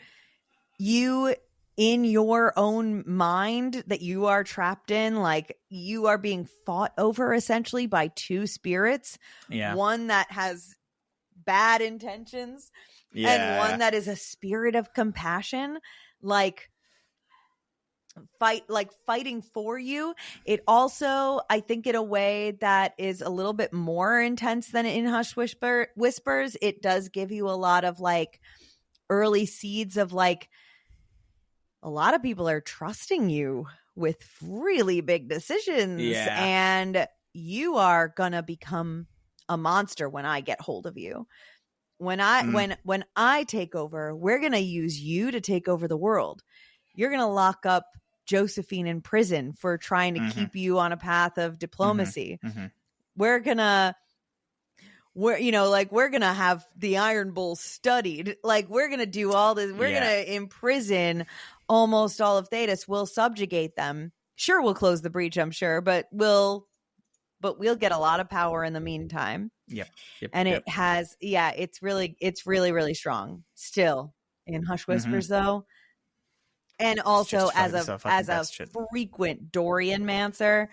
you in your own mind that you are trapped in. Like, you are being fought over essentially by two spirits. Yeah. One that has bad intentions and one that is a spirit of compassion. Fighting for you. It also, I think, in a way that is a little bit more intense than in Hushed Whispers, it does give you a lot of like early seeds of like, a lot of people are trusting you with really big decisions and you are gonna become a monster when I get hold of you. When I take over, we're gonna use you to take over the world. You're gonna lock up Josephine in prison for trying to keep you on a path of diplomacy. We're gonna have the Iron Bull studied. Like, we're gonna do all this. We're gonna imprison almost all of Thedas. We'll subjugate them. Sure, we'll close the breach, I'm sure, but we'll get a lot of power in the meantime. Yep. It has, it's really, really strong still in Hushed Whispers though. And also as a frequent Dorian Mancer,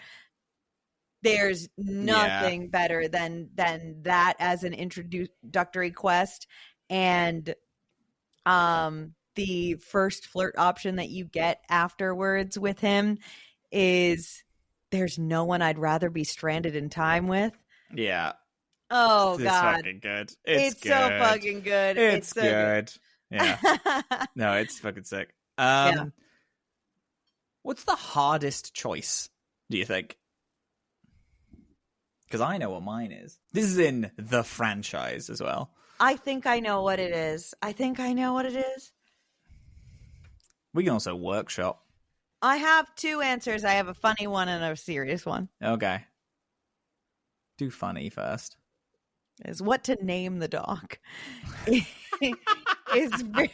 there's nothing better than that as an introductory quest. And the first flirt option that you get afterwards with him is, there's no one I'd rather be stranded in time with. Yeah. Oh, it's God. Fucking good. It's good. So fucking good. It's so good. Yeah. No, it's fucking sick. What's the hardest choice, do you think? Because I know what mine is. This is in the franchise as well. I think I know what it is. We can also workshop. I have two answers. I have a funny one and a serious one. Okay. Do funny first. Is what to name the dog. It's very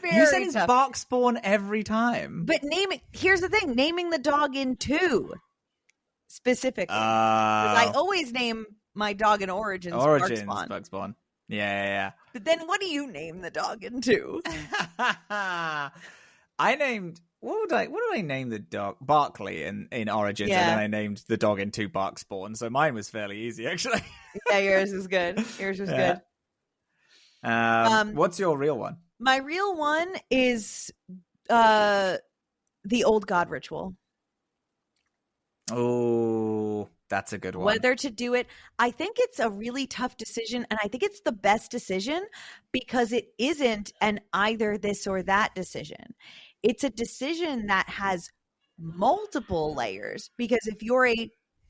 you said it's tough. Darkspawn every time. But here's the thing, naming the dog in 2 specifically. Because I always name my dog in Origins Darkspawn. Yeah. But then what do you name the dog in 2? I named what did I name the dog? Barkley in Origins, Yeah. and then I named the dog in 2 Darkspawn. So mine was fairly easy, actually. Yeah, yours was good. Good. What's your real one? My real one is the Old God Ritual. Oh, that's a good one. Whether to do it, I think it's a really tough decision, and I think it's the best decision because it isn't an either this or that decision. It's a decision that has multiple layers, because if you're a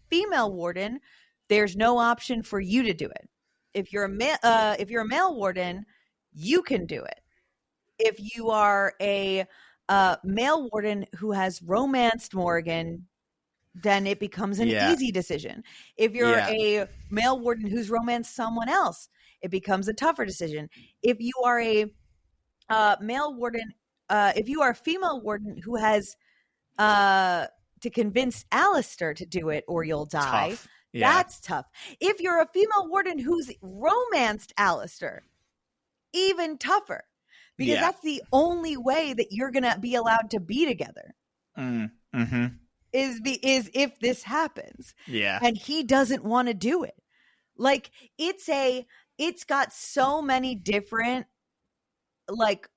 female warden, there's no option for you to do it. If you're a male warden, you can do it. If you are a male warden who has romanced Morgan, then it becomes an easy decision. If you're a male warden who's romanced someone else, it becomes a tougher decision. If you are a male warden, if you are a female warden who has to convince Alistair to do it or you'll die, that's tough. If you're a female warden who's romanced Alistair, even tougher, because that's the only way that you're going to be allowed to be together. Mm-hmm. Is if this happens. Yeah. And he doesn't want to do it. Like, it's got so many different like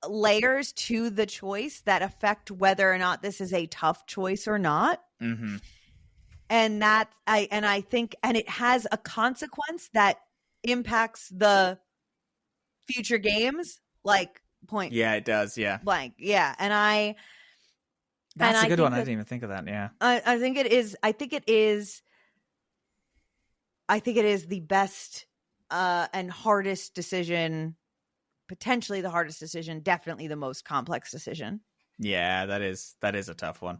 layers to the choice that affect whether or not this is a tough choice or not. Mm-hmm. And I think it has a consequence that impacts the future games, like point. Yeah, it does. Yeah. Blank. Yeah. And that's a good one. I didn't even think of that. Yeah. I think it is. I think it is the best and hardest decision, potentially the hardest decision, definitely the most complex decision. Yeah, that is a tough one.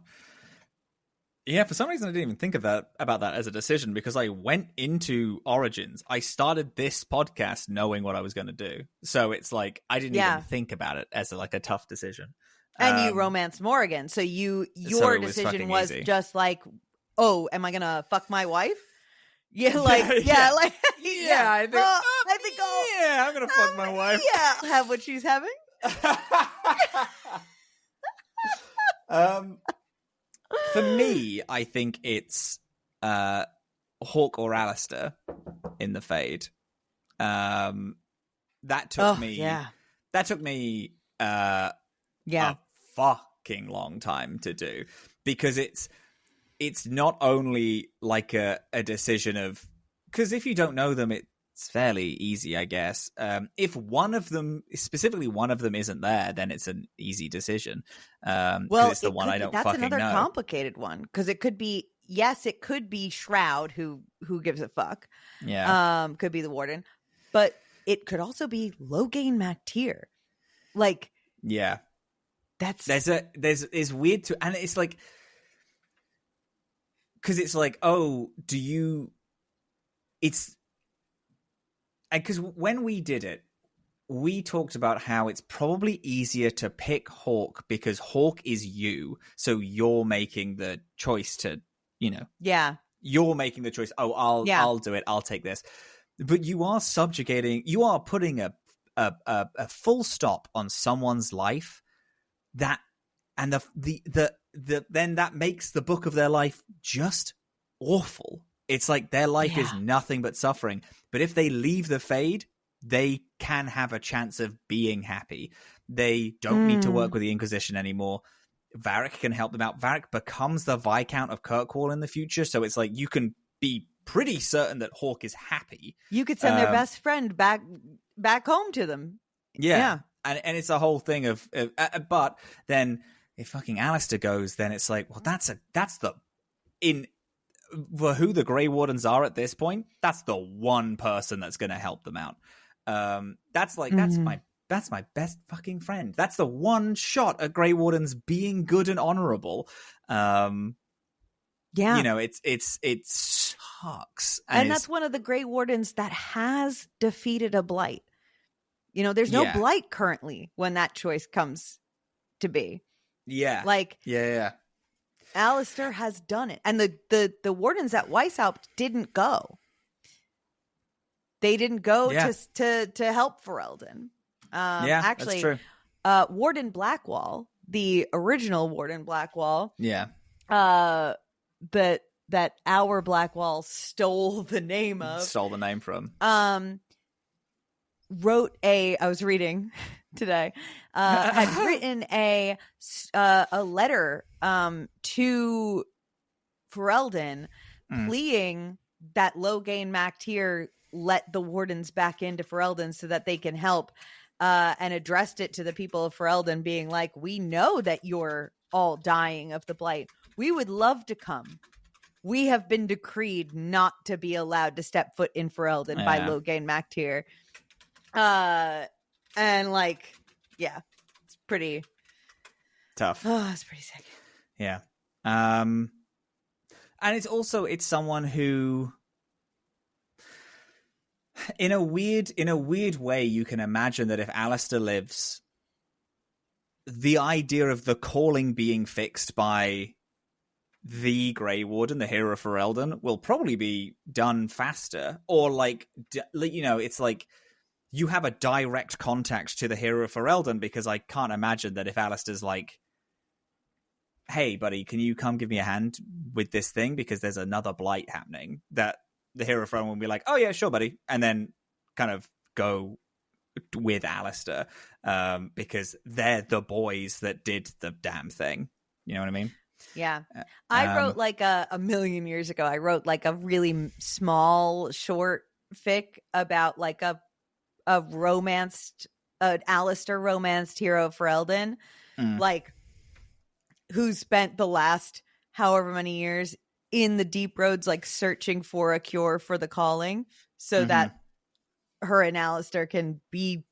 Yeah, for some reason I didn't even think about that as a decision, because I went into Origins. I started this podcast knowing what I was going to do. So it's like I didn't even think about it as a tough decision. And you romanced Morgan. So your decision was easy. Just like, oh, am I going to fuck my wife? Yeah, like, I think I'm going to fuck my wife. Yeah, I'll have what she's having. For me, I think it's Hawk or Alistair in the Fade. That took me a fucking long time to do, because it's not only like a decision of, because if you don't know them, it's fairly easy, I guess. If specifically one of them isn't there, then it's an easy decision. It's the one I don't fucking know. That's another complicated one, because it could be, it could be Shroud, who gives a fuck. Yeah. Could be the warden, but it could also be Logain MacTier. Like, yeah, that's there's weird to, and it's like, because it's like, oh, do you? It's. Because when we did it, we talked about how it's probably easier to pick Hawk because Hawk is you. So you're making the choice to, you're making the choice. Oh, I'll do it. I'll take this. But you are putting a full stop on someone's life then that makes the book of their life just awful. It's like their life is nothing but suffering. But if they leave the Fade, they can have a chance of being happy. They don't need to work with the Inquisition anymore. Varric can help them out. Varric becomes the Viscount of Kirkwall in the future. So it's like you can be pretty certain that Hawk is happy. You could send their best friend back home to them. Yeah. And it's a whole thing of but then if fucking Alistair goes, then it's like, well, for who the Grey Wardens are at this point, that's the one person that's going to help them out. That's my best fucking friend. That's the one shot at Grey Wardens being good and honorable. Yeah, it sucks, and that's one of the Grey Wardens that has defeated a blight. There's no blight currently when that choice comes to be. Yeah, Alistair has done it, and the wardens at Weishaupt didn't go. They didn't go to help Ferelden. Actually, that's true. Warden Blackwall, the original Warden Blackwall, that our Blackwall stole the name from. I was reading today, had written a letter to Ferelden pleading that Loghain Mactyr let the wardens back into Ferelden so that they can help, and addressed it to the people of Ferelden, being like, we know that you're all dying of the blight. We would love to come. We have been decreed not to be allowed to step foot in Ferelden by Loghain Mactyr. And it's pretty tough. Oh, it's pretty sick. Yeah. And it's someone who, in a weird way, you can imagine that if Alistair lives, the idea of the calling being fixed by the Grey Warden, the hero of Ferelden, will probably be done faster, or it's like you have a direct contact to the hero of Ferelden, because I can't imagine that if Alistair's like, hey, buddy, can you come give me a hand with this thing? Because there's another blight happening, that the hero of Ferelden will be like, oh, yeah, sure, buddy. And then kind of go with Alistair, because they're the boys that did the damn thing. You know what I mean? Yeah. I wrote a million years ago, I wrote a really small short fic about a romanced, Alistair romanced hero of Ferelden, who spent the last however many years in the deep roads, searching for a cure for the calling, so that her and Alistair can be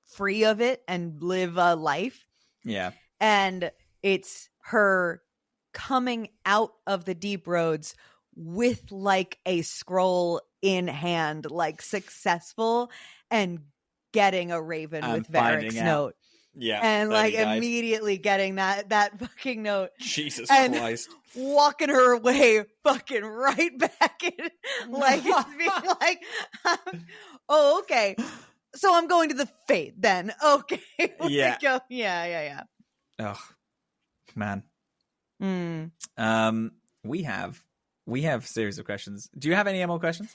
free of it and live a life. Yeah. And it's her coming out of the deep roads with a scroll in hand, successful, and getting a raven with Varric's note. Yeah. And immediately getting that fucking note. Jesus and Christ. Walking her away fucking right back in. It's being oh, okay. So I'm going to the Fate then. Okay. Yeah. Go. Yeah. Oh, man. We have a series of questions. Do you have any more questions?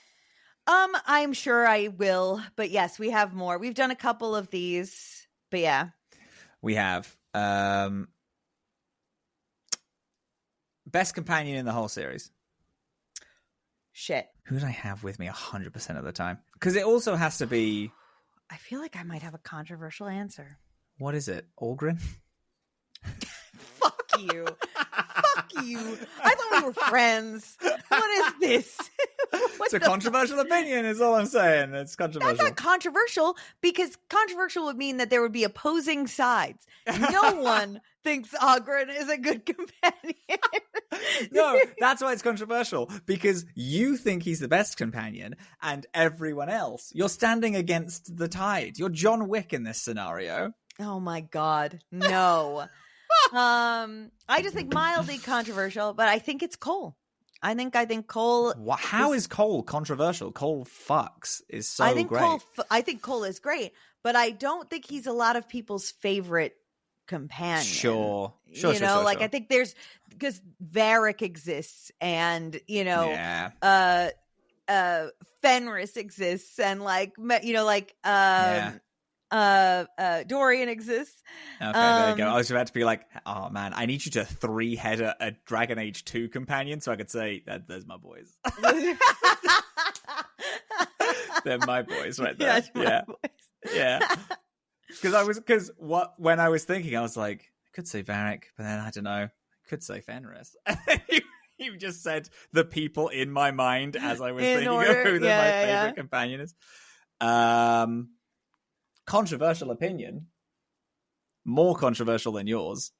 I'm sure I will, but yes, we have more. We've done a couple of these, but yeah. We have best companion in the whole series. Shit. Who did I have with me 100% of the time? Because it also has to be... I feel like I might have a controversial answer. What is it? Algren? Fuck you. Fuck you. I thought we were friends. What is this? It's a controversial opinion is all I'm saying. It's controversial. That's not controversial, because controversial would mean that there would be opposing sides. No one thinks Ogren is a good companion. No, that's why it's controversial, because you think he's the best companion and everyone else. You're standing against the tide. You're John Wick in this scenario. Oh my God. No. I just think mildly controversial, but I think it's Cole. I think Cole. How is Cole controversial? Cole fucks is so great. I think Cole is great, but I don't think he's a lot of people's favorite companion. Sure. I think there's, because Varric exists, and Fenris exists, and Dorian exists. Okay, there you go. I was about to be like, oh man, I need you to 3-head a Dragon Age 2 companion so I could say that there's my boys. They're my boys right there. Yeah. When I was thinking, I was like, I could say Varric, but then I don't know, I could say Fenris. You just said the people in my mind as I was In thinking order. of who my Yeah, favorite yeah. companion is. Controversial opinion. More controversial than yours.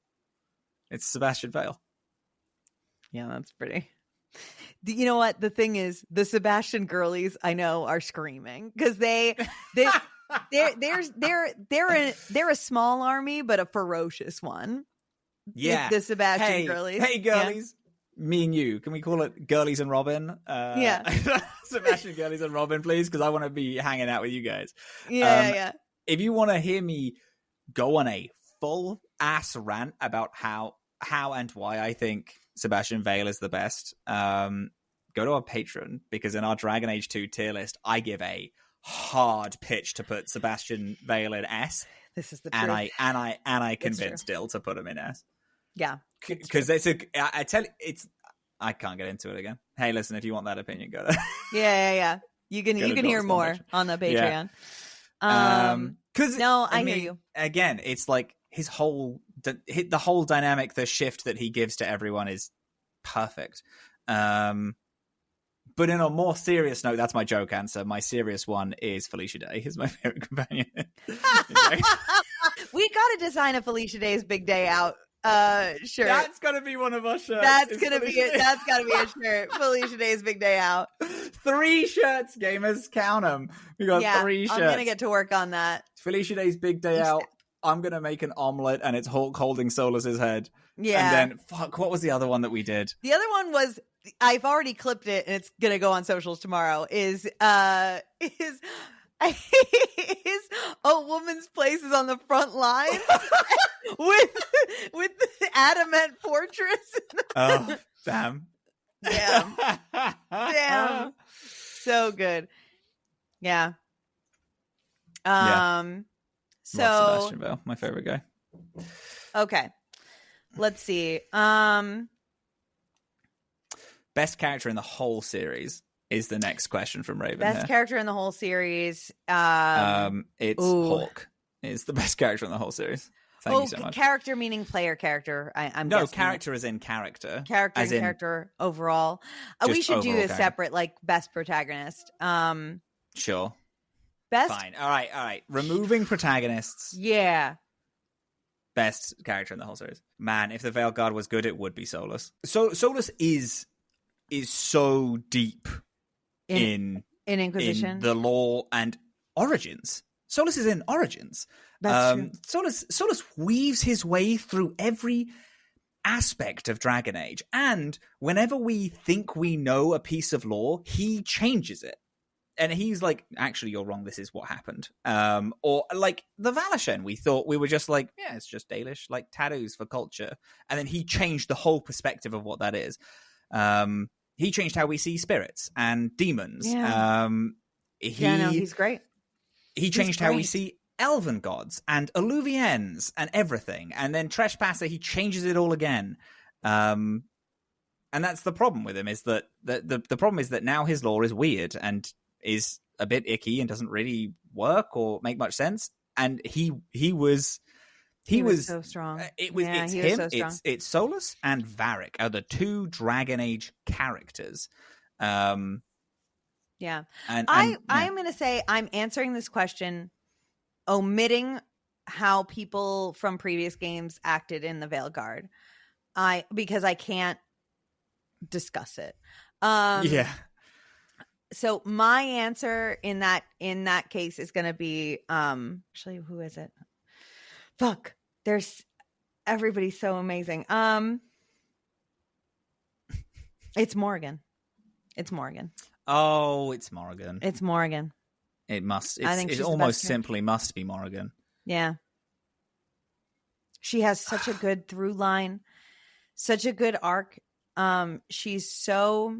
It's Sebastian Vale. Yeah, that's pretty. You know what? The thing is, the Sebastian girlies I know are screaming because they're a small army, but a ferocious one. Yeah. The Sebastian girlies. Hey, girlies. Yeah. Me and you. Can we call it Girlies and Robin? Yeah. Sebastian Girlies and Robin, please, because I want to be hanging out with you guys. Yeah. If you want to hear me go on a full ass rant about how and why I think Sebastian Vale is the best, go to our Patreon, because in our Dragon Age 2 tier list, I give a hard pitch to put Sebastian Vale in S. This is the truth. And I convinced Dill to put him in S. Yeah, because I tell you, I can't get into it again. Hey, listen, if you want that opinion, go there. Yeah. You can hear more on the Patreon. Because I hear you. Again, it's like the whole dynamic, the shift that he gives to everyone is perfect. But in a more serious note, that's my joke answer. My serious one is Felicia Day is my favorite companion. We got to design a Felicia Day's Big Day Out shirt. That's got to be one of our shirts. That's got to be a shirt. Felicia Day's Big Day Out. 3 shirts, gamers. Count them. We got 3 shirts. I'm going to get to work on that. Felicia Day's Big Day Out. I'm going to make an omelet and it's Hulk holding Solus's head. Yeah. And then, what was the other one that we did? The other one was, I've already clipped it and it's going to go on socials tomorrow, is a woman's place is on the front line with the adamant fortress. Oh, damn. Damn. So good. Yeah. So Sebastian Vale, my favorite guy. Okay. Let's see. Best character in the whole series is the next question from Raven. Best character in the whole series. It's Hawk is the best character in the whole series. Thank you so much. Character meaning player character. I'm no guessing. Character as in character. Character overall. We should do a separate best protagonist. Sure. Best. Fine. All right. Removing protagonists. Yeah. Best character in the whole series. Man, if the Veilguard was good, it would be Solus. So Solus is so deep in Inquisition, in the lore and Origins. Solus is in Origins. That's true. Solus weaves his way through every aspect of Dragon Age, and whenever we think we know a piece of lore, he changes it. And he's like, actually, you're wrong. This is what happened. Or like the Valashen, we thought we were just like, yeah, it's just Dalish, like tattoos for culture. And then he changed the whole perspective of what that is. He changed how we see spirits and demons. Yeah. He's great. He changed how we see elven gods and Alluvians and everything. And then Trespasser, he changes it all again. And that's the problem with him, is that the problem is that now his lore is weird and is a bit icky and doesn't really work or make much sense. And he was so strong. It's him. So strong. It's Solus and Varric are the 2 Dragon Age characters. Yeah. I'm going to say I'm answering this question omitting how people from previous games acted in the Veilguard. Because I can't discuss it. Yeah. So my answer in that case is going to be actually, who is it? Fuck. There's everybody's so amazing. It's Morrigan. Oh, it's Morrigan. It's Morrigan. It must. It almost simply must be Morrigan. Yeah. She has such a good through line, such a good arc. She's so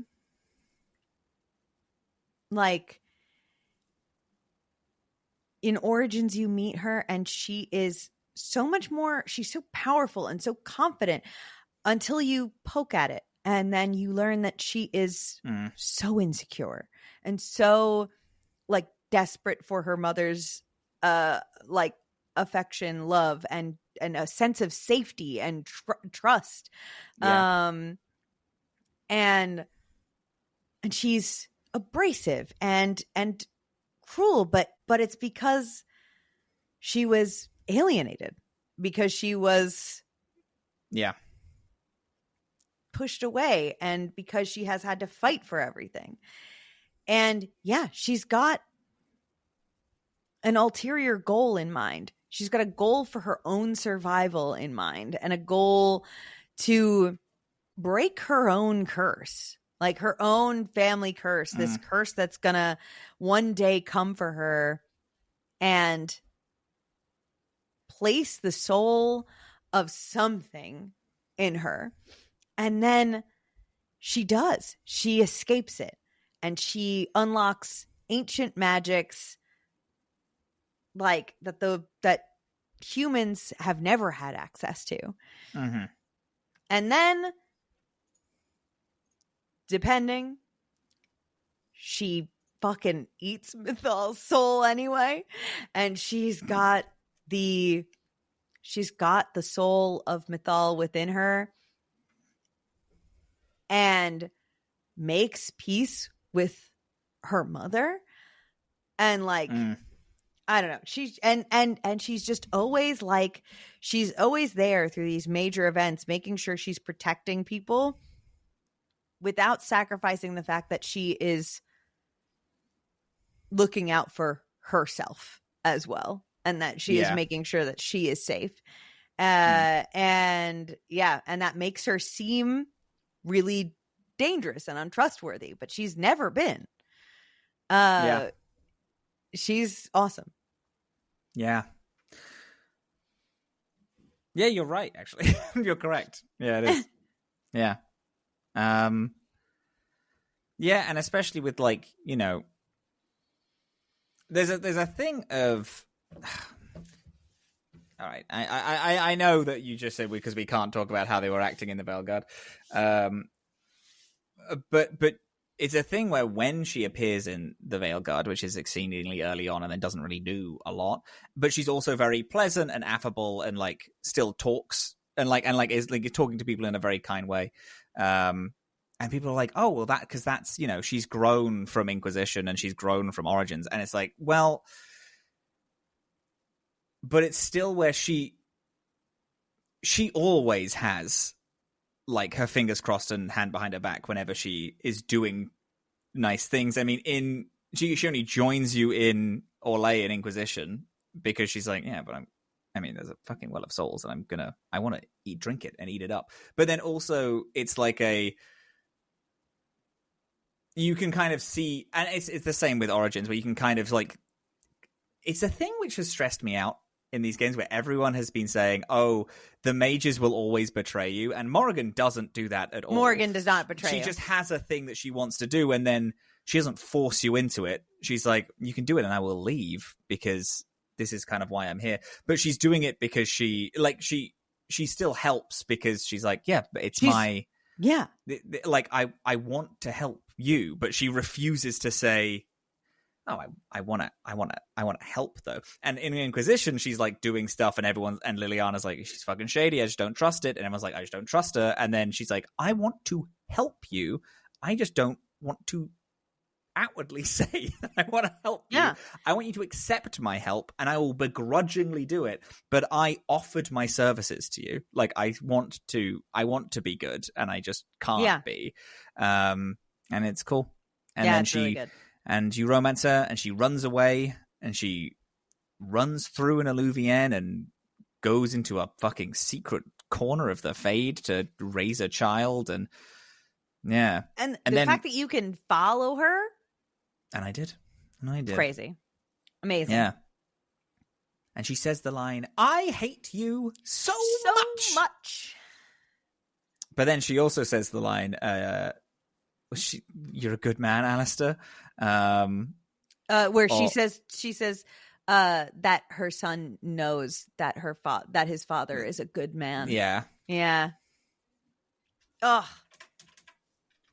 in Origins you meet her and she is so much more, she's so powerful and so confident until you poke at it. And then you learn that she is so insecure and so desperate for her mother's affection, love, and a sense of safety and trust. Yeah. and she's abrasive and cruel, but it's because she was alienated, because she was pushed away, and because she has had to fight for everything. And she's got an ulterior goal in mind. She's got a goal for her own survival in mind, and a goal to break her own curse, like her own family curse, this curse that's gonna one day come for her and place the soul of something in her. And then she does. She escapes it, and she unlocks ancient magics like that humans have never had access to. Mm-hmm. And then, depending, she fucking eats Mythal's soul anyway, and she's got the soul of Mythal within her, and makes peace with her mother, and I don't know. She's and she's just always she's always there through these major events, making sure she's protecting people without sacrificing the fact that she is looking out for herself as well, and that she is making sure that she is safe. And that makes her seem really dangerous and untrustworthy, but she's never been. She's awesome. Yeah, you're right, actually. You're correct. Yeah, it is. Yeah. And especially with there's a thing of all right, I know that you just said because we can't talk about how they were acting in the Veilgaurd, but it's a thing where when she appears in the Veilgaurd, which is exceedingly early on and then doesn't really do a lot, but she's also very pleasant and affable and still talks and is talking to people in a very kind way. And people are like, oh, well, because that's, she's grown from Inquisition and she's grown from Origins. And it's like, well, but it's still where she always has her fingers crossed and hand behind her back whenever she is doing nice things. I mean, she only joins you in Orlais in Inquisition because she's like, yeah, but there's a fucking well of souls and I want to drink it and eat it up. But then also it's you can kind of see, and it's the same with Origins, where you can kind of it's a thing which has stressed me out in these games where everyone has been saying, oh, the mages will always betray you. And Morrigan doesn't do that at all. Morrigan does not betray you. She just has a thing that she wants to do, and then she doesn't force you into it. She's like, you can do it and I will leave because this is kind of why I'm here. But she's doing it because she still helps because she's like, yeah, but it's my... Yeah. I want to help you, but she refuses to say, oh, I want to help though. And in Inquisition, she's doing stuff, and Liliana's like, she's fucking shady. I just don't trust it. And everyone's like, I just don't trust her. And then she's like, I want to help you. I just don't want to outwardly say that I want to help you. I want you to accept my help, and I will begrudgingly do it. But I offered my services to you. I want to be good, and I just can't be. And it's cool. And then it's really good. And you romance her, and she runs away, and she runs through an Alluvienne and goes into a fucking secret corner of the Fade to raise a child, and the fact that you can follow her, and I did, crazy, amazing, yeah. And she says the line, "I hate you so much." But then she also says the line, "You're a good man, Alistair." Where she says that her son knows that that his father is a good man. Yeah. Oh,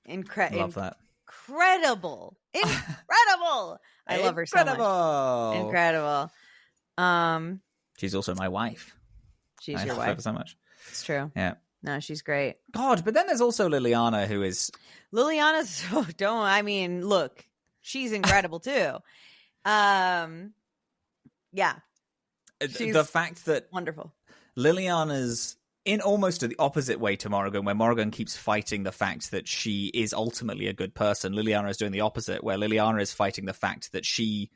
love that. Incredible. I love her so much. Incredible. She's also my wife. She's your wife. I love her so much. It's true. Yeah. No, she's great. God, but then there's also Liliana, who is... Liliana's so look, she's incredible too. Yeah. She's the fact that wonderful. Liliana's in almost the opposite way to Morrigan, where Morrigan keeps fighting the fact that she is ultimately a good person. Liliana is doing the opposite, where Liliana is fighting the fact that she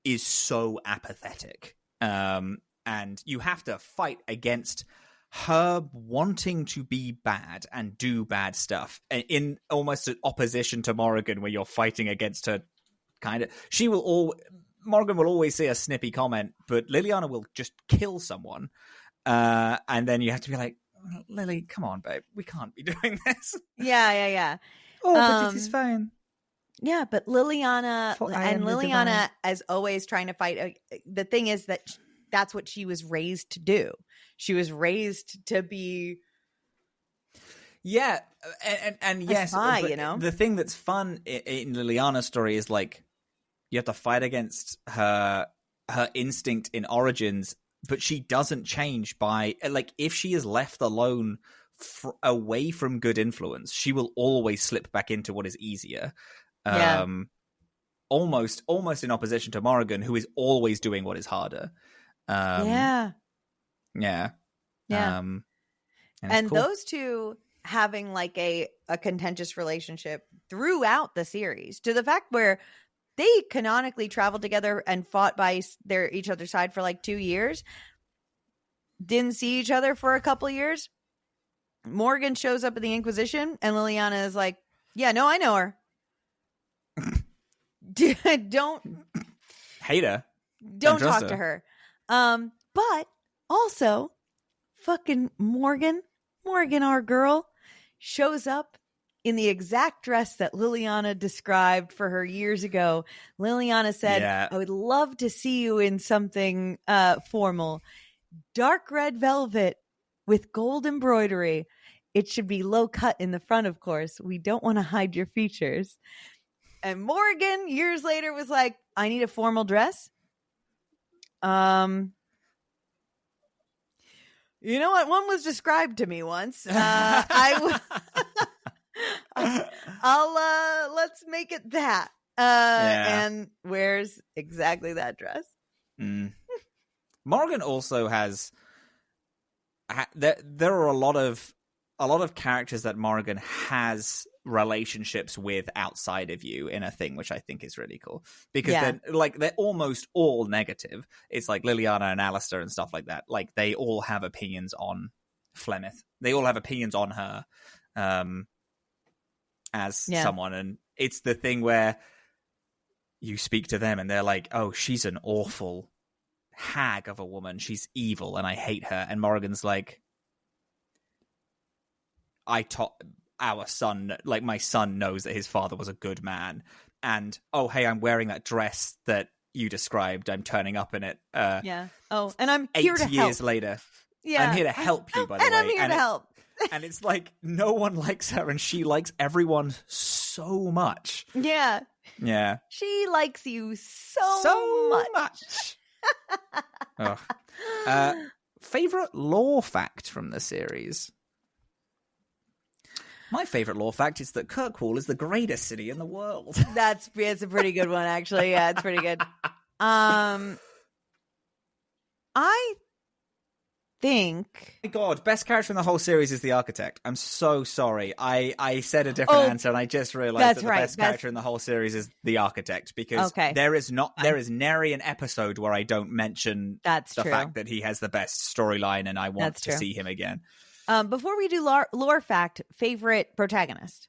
is so apathetic. And you have to fight against her wanting to be bad and do bad stuff in almost an opposition to Morrigan, where you're fighting against her. Kind of, Morrigan will always say a snippy comment, but Liliana will just kill someone, and then you have to be like, Lily, come on, babe, we can't be doing this. Yeah. Oh, but it is fine. Yeah, but Liliana as always trying to fight. The thing is that that's what she was raised to do. She was raised to be. Yeah, and yes, spy, you know. The thing that's fun in Liliana's story is like you have to fight against her instinct in Origins, but she doesn't change by like if she is left alone away from good influence, she will always slip back into what is easier. Almost in opposition to Morrigan, who is always doing what is harder. Yeah. And cool. Those two having like a contentious relationship throughout the series, to the fact where they canonically traveled together and fought by each other's side for like 2 years, didn't see each other for a couple years. Morgan shows up at the Inquisition and Liliana is like, yeah, no, I know her. Don't hate her. Don't talk to her. But also fucking Morgan, our girl, shows up in the exact dress that Liliana described for her years ago. Liliana said, I would love to see you in something formal. Dark red velvet with gold embroidery. It should be low cut in the front, of course. We don't want to hide your features. And Morgan, years later, was like, I need a formal dress. You know what? One was described to me once. Let's make it that. And wears exactly that dress. Morgan also has there are a lot of characters that Morgan has relationships with outside of you in a thing, which I think is really cool, because they're almost all negative. It's like Liliana and Alistair and stuff like that. Like they all have opinions on Flemeth. They all have opinions on her as someone, and it's the thing where you speak to them and they're like, oh, she's an awful hag of a woman, she's evil and I hate her. And Morrigan's like, our son, like my son knows that his father was a good man, and oh hey, I'm wearing that dress that you described, I'm turning up in it. And I'm here to help. 8 years later, I'm here to help you, by the way. And I'm here to help. And it's like no one likes her, and she likes everyone so much. Yeah. She likes you so much. Favorite lore fact from the series? My favorite lore fact is that Kirkwall is the greatest city in the world. It's a pretty good one, actually. Yeah, it's pretty good. I think... Oh my God, best character in the whole series is the Architect. I'm so sorry. I said a different answer, and I just realized that the best character in the whole series is the Architect, because there is nary an episode where I don't mention the fact that he has the best storyline, and I want to see him again. Before we do lore fact, favorite protagonist?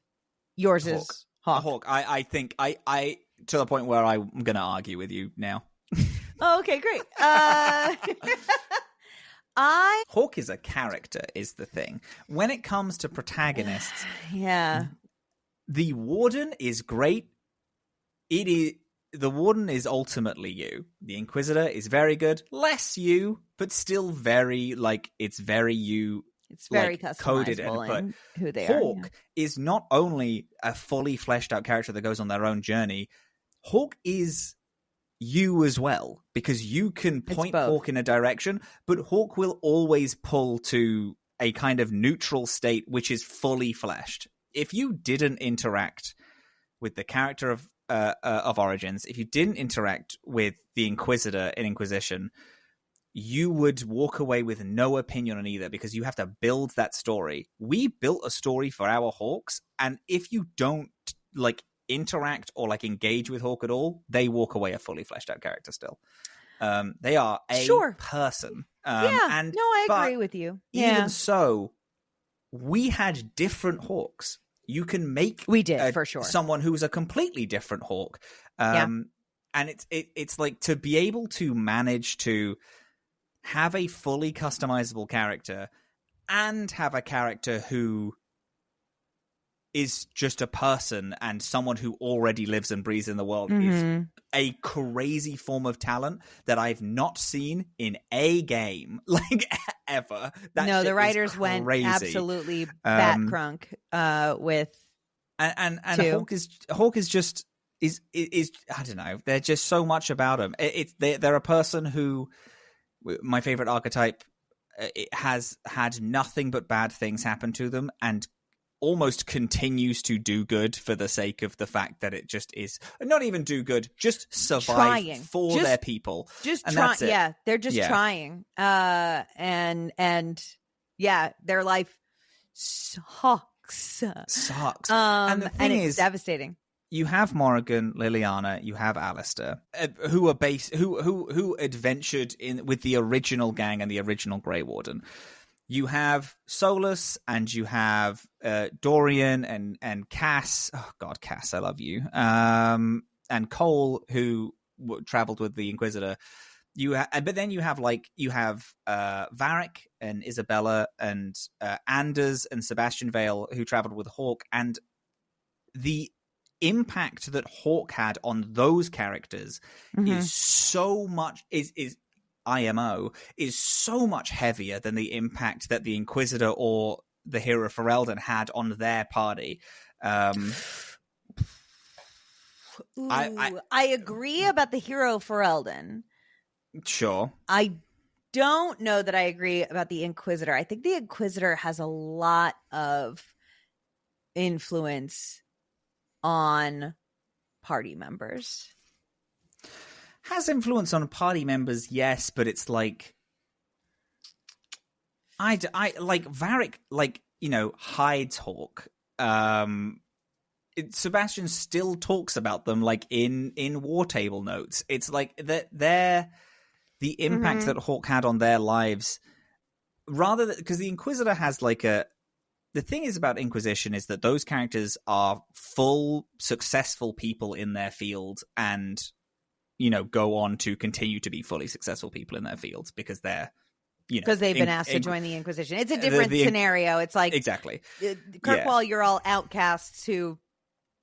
Yours is Hawk. Hawk. I think I to the point where I'm going to argue with you now. Oh, okay, great. Hawk is a character, is the thing. When it comes to protagonists, the Warden is great. The Warden is ultimately you. The Inquisitor is very good. Less you, but still very, it's very you. It's very coded and put. Who they Hawk is not only a fully fleshed out character that goes on their own journey. Hawk is you as well, because you can point Hawk in a direction, but Hawk will always pull to a kind of neutral state which is fully fleshed. If you didn't interact with the character of Origins, if you didn't interact with the Inquisitor in Inquisition, you would walk away with no opinion on either, because you have to build that story. We built a story for our Hawks, and if you don't like interact or like engage with Hawk at all, they walk away a fully fleshed out character still. They are a person. I agree with you. Even so, we had different Hawks. You can make for sure someone who's a completely different Hawk. And it's like, to be able to manage to have a fully customizable character and have a character who is just a person and someone who already lives and breathes in the world is a crazy form of talent that I've not seen in a game, like, ever. The writers went absolutely bat crunk with and Hawk is just I don't know. There's just so much about him. They're a person who, my favorite archetype, it has had nothing but bad things happen to them and almost continues to do good for the sake of the fact that it just is not even do good, just survive their people. Just trying. Yeah, they're just trying. And their life sucks. And the thing is devastating. You have Morrigan, Liliana, you have Alistair, who are who adventured in with the original gang and the original Grey Warden. You have Solus, and you have Dorian and Cass. Oh God, Cass, I love you. And Cole, who traveled with the Inquisitor. But then you have Varric and Isabella and Anders and Sebastian Vale, who traveled with Hawk, and the impact that Hawk had on those characters is so much IMO is so much heavier than the impact that the Inquisitor or the Hero Ferelden had on their party. I agree about the Hero Ferelden. Sure. I don't know that I agree about the Inquisitor. I think the Inquisitor has a lot of influence on party members. Has influence on party members, yes, but it's like I like Varric, like, you know, hides Hawk. Sebastian still talks about them like in war table notes. It's like that the impact that Hawk had on their lives, rather because the Inquisitor has like the thing is about Inquisition is that those characters are full successful people in their field and, you know, go on to continue to be fully successful people in their fields because they're, you know, because they've been asked to join the Inquisition. It's a different scenario. It's like exactly Kirkwall, you're all outcasts who,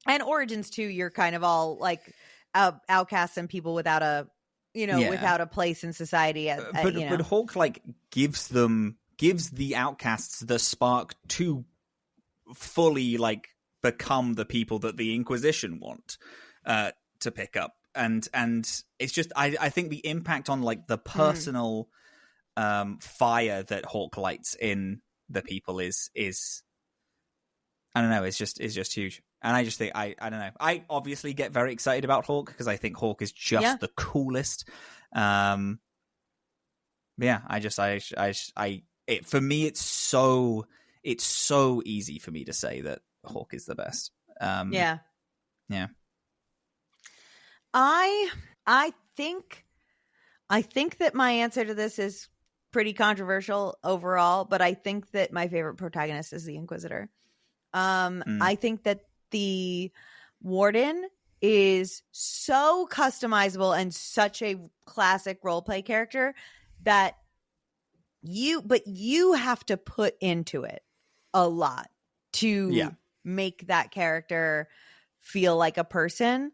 and Origins too, you're kind of all like outcasts and people without a, you know, without a place in society. But Hawk like gives the outcasts the spark to fully like become the people that the Inquisition want to pick up. And it's just I think the impact on like the personal fire that Hawk lights in the people is I don't know, it's just huge. And I just think I don't know. I obviously get very excited about Hawk because I think Hawk is just the coolest. Yeah, for me it's so easy for me to say that Hawk is the best. Yeah. I think that my answer to this is pretty controversial overall, but I think that my favorite protagonist is the Inquisitor. I think that the Warden is so customizable and such a classic roleplay character that you have to put into it a lot to make that character feel like a person.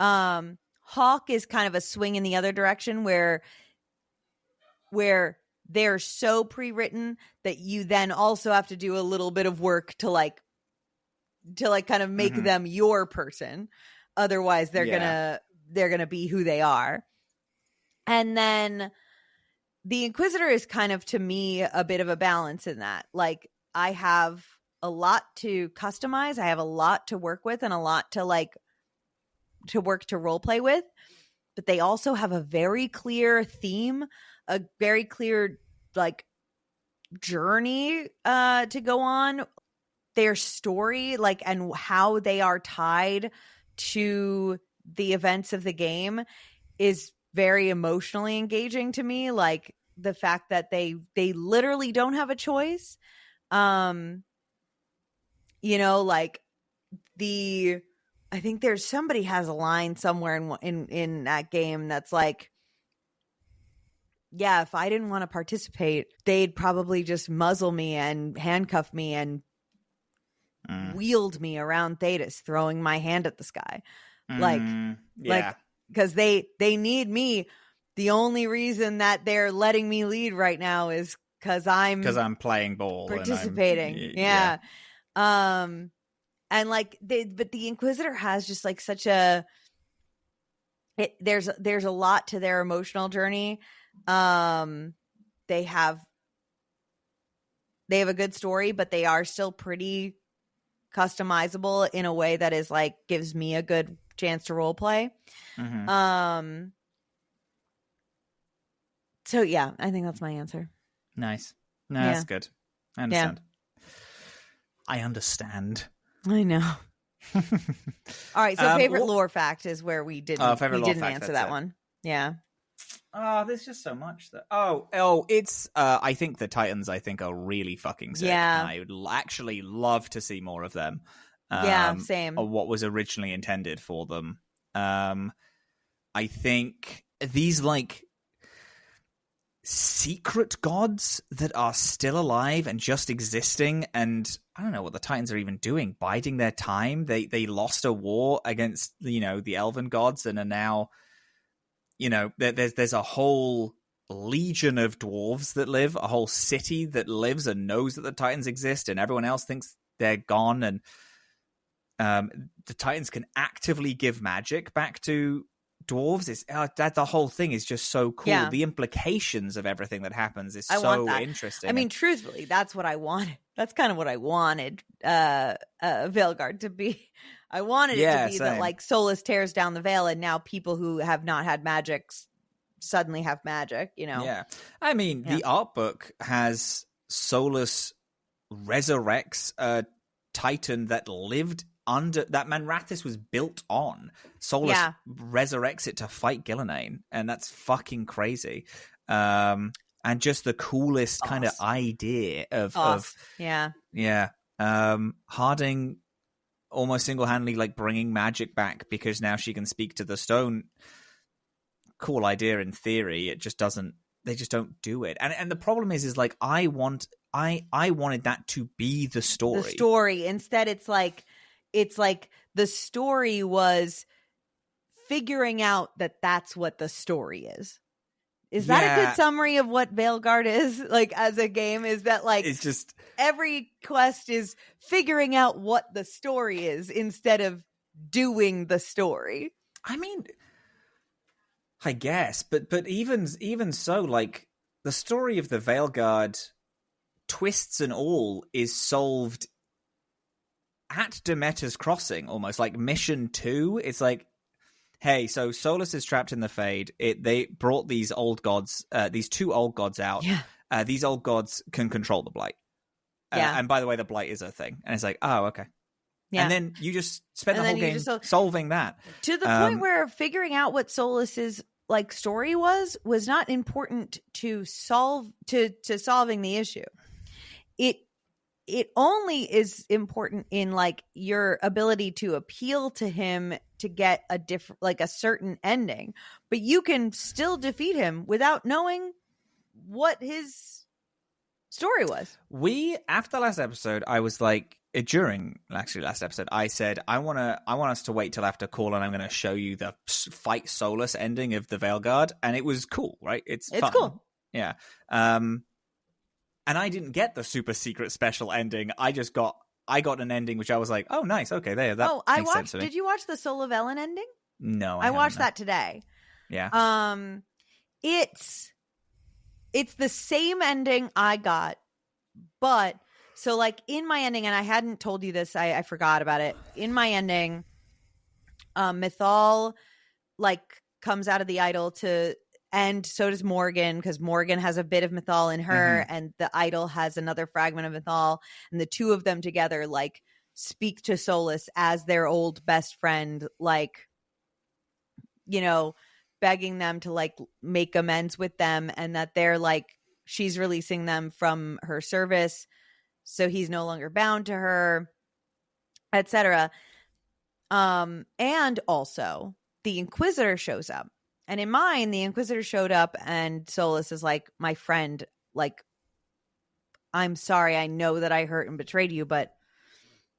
Hawk is kind of a swing in the other direction where they're so pre-written that you then also have to do a little bit of work to kind of make them your person. Otherwise they're gonna be who they are. And then the Inquisitor is kind of, to me, a bit of a balance in that. Like, I have a lot to customize. I have a lot to work with and a lot to work to role play with. But they also have a very clear theme, a very clear like journey to go on. Their story, like, and how they are tied to the events of the game is very emotionally engaging to me. Like, the fact that they literally don't have a choice. You know, like, I think there's somebody has a line somewhere in that game that's like, yeah, if I didn't want to participate, they'd probably just muzzle me and handcuff me and wield me around Thetis, throwing my hand at the sky. Like, because they need me. The only reason that they're letting me lead right now is because I'm playing ball, participating. Yeah. And like but the Inquisitor has just like such a there's a lot to their emotional journey. They have a good story, but they are still pretty customizable in a way that is like gives me a good chance to role play. So yeah, I think that's my answer. Nice. No, that's good. I understand. Yeah. I understand. I know. All right, so favorite lore fact is where we didn't answer that one. Yeah. Oh, there's just so much that. It's. I think the Titans, are really fucking sick. Yeah. And I would actually love to see more of them. Same. Or what was originally intended for them. I think these like secret gods that are still alive and just existing, and I don't know what the Titans are even doing, biding their time. They lost a war against the elven gods and are now there's a whole legion of dwarves that live, a whole city that lives and knows that the Titans exist, and everyone else thinks they're gone. And the Titans can actively give magic back to dwarves. That the whole thing is just so cool. Yeah. The implications of everything that happens is so interesting. I mean, truthfully, that's what I wanted. That's kind of what I wanted Veilgaurd to be. I wanted it to be that like Solus tears down the veil and now people who have not had magic suddenly have magic, Yeah. I mean, the art book has Solus resurrects a Titan that lived under that Manrathis was built on. Solus resurrects it to fight Gillenane, and that's fucking crazy. And just the coolest kind of idea of Harding almost single-handedly like bringing magic back because now she can speak to the stone. Cool idea in theory. It just doesn't. They just don't do it. And the problem is like I wanted that to be the story. The story. Instead, it's like the story was figuring out that that's what the story is. Is that a good summary of what Veilgaurd is like as a game? Is that like it's just every quest is figuring out what the story is instead of doing the story? I mean, I guess, but even so, like the story of the Veilgaurd, twists and all, is solved at Demeter's Crossing, almost like mission 2. It's like, hey, so Solus is trapped in the Fade. They brought these old gods, these two old gods out. Yeah. These old gods can control the Blight. And by the way, the Blight is a thing. And it's like, oh, okay. Yeah. And then you just spend the whole game solving that. To the point where figuring out what Solus's like story was not important to solving the issue. It only is important in like your ability to appeal to him to get a different, like a certain ending, but you can still defeat him without knowing what his story was. After last episode, I was like, during actually last episode, I said, I want us to wait till after call and I'm going to show you the fight Solus ending of the Veilgaurd. And it was cool, right? It's fun. Cool. Yeah. And I didn't get the super secret special ending. I got an ending which I was like, oh, nice. Okay, there. That makes sense to me. Did you watch the Soul of Ellen ending? No, I watched that today. Yeah. It's the same ending I got, but so like in my ending, and I hadn't told you this, I forgot about it. In my ending, Mythal like comes out of the idol and so does Morgan, because Morgan has a bit of Mythal in her, and the idol has another fragment of Mythal, and the two of them together like speak to Solus as their old best friend, like, you know, begging them to like make amends with them, and that they're like, she's releasing them from her service, so he's no longer bound to her, etc. And also the Inquisitor shows up. And in mine, the Inquisitor showed up and Solus is like, my friend, like, I'm sorry, I know that I hurt and betrayed you, but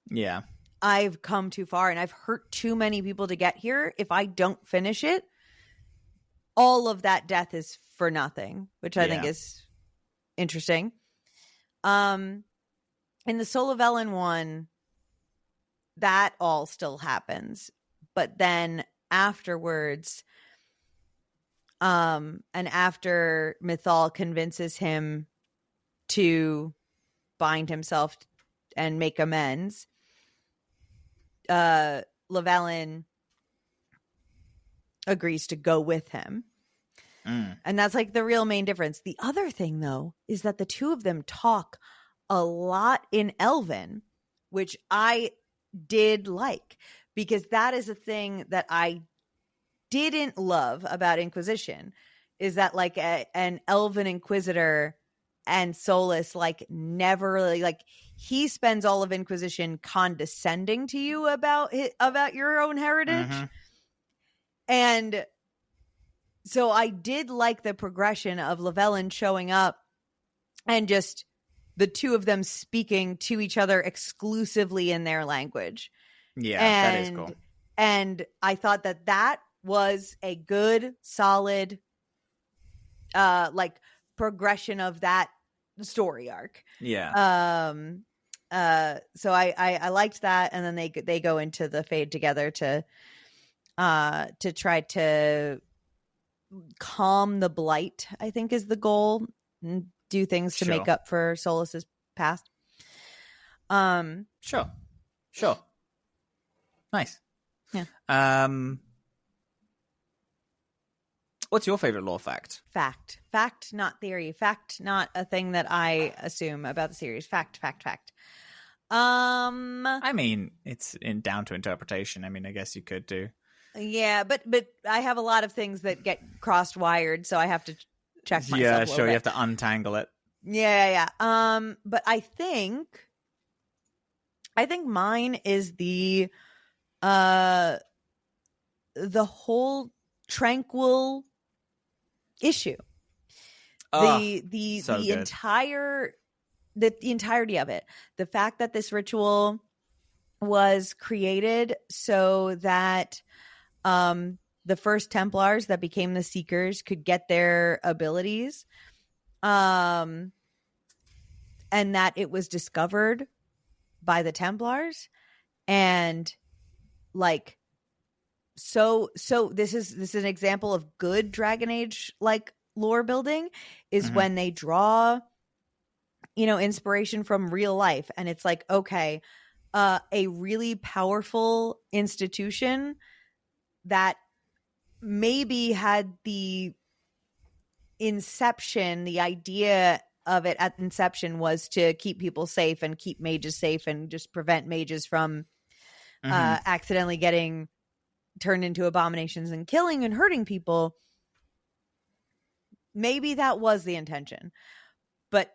yeah, I've come too far and I've hurt too many people to get here. If I don't finish it, all of that death is for nothing, which I think is interesting. In the Soul of Ellen one, that all still happens, but then afterwards, and after Mythal convinces him to bind himself and make amends, Llewellyn agrees to go with him. And that's like the real main difference. The other thing, though, is that the two of them talk a lot in Elven, which I did like, because that is a thing that I didn't love about Inquisition, is that like an Elven Inquisitor and Solus like never really, like, he spends all of Inquisition condescending to you about your own heritage. And so I did like the progression of Llewellyn showing up and just the two of them speaking to each other exclusively in their language. Yeah, that is cool. And I thought that was a good, solid, like progression of that story arc. Yeah. So I liked that, and then they go into the Fade together to try to calm the blight, I think is the goal, and do things to make up for Solus's past. Sure. Nice. Yeah. What's your favorite lore fact? Fact, not theory. Fact, not a thing that I assume about the series. Fact. I mean, it's down to interpretation. I mean, I guess you could do. Yeah, but I have a lot of things that get crossed wired, so I have to check myself. Yeah, sure. You have to untangle it. Yeah. But I think mine is the whole tranquil issue. The entirety of it. The fact that this ritual was created so that the first Templars that became the Seekers could get their abilities, and that it was discovered by the Templars, and like so this is an example of good Dragon Age like lore building, is when they draw, you know, inspiration from real life, and it's like, okay, a really powerful institution that maybe had the inception, the idea of it at inception was to keep people safe and keep mages safe and just prevent mages from accidentally getting turned into abominations and killing and hurting people. Maybe that was the intention, but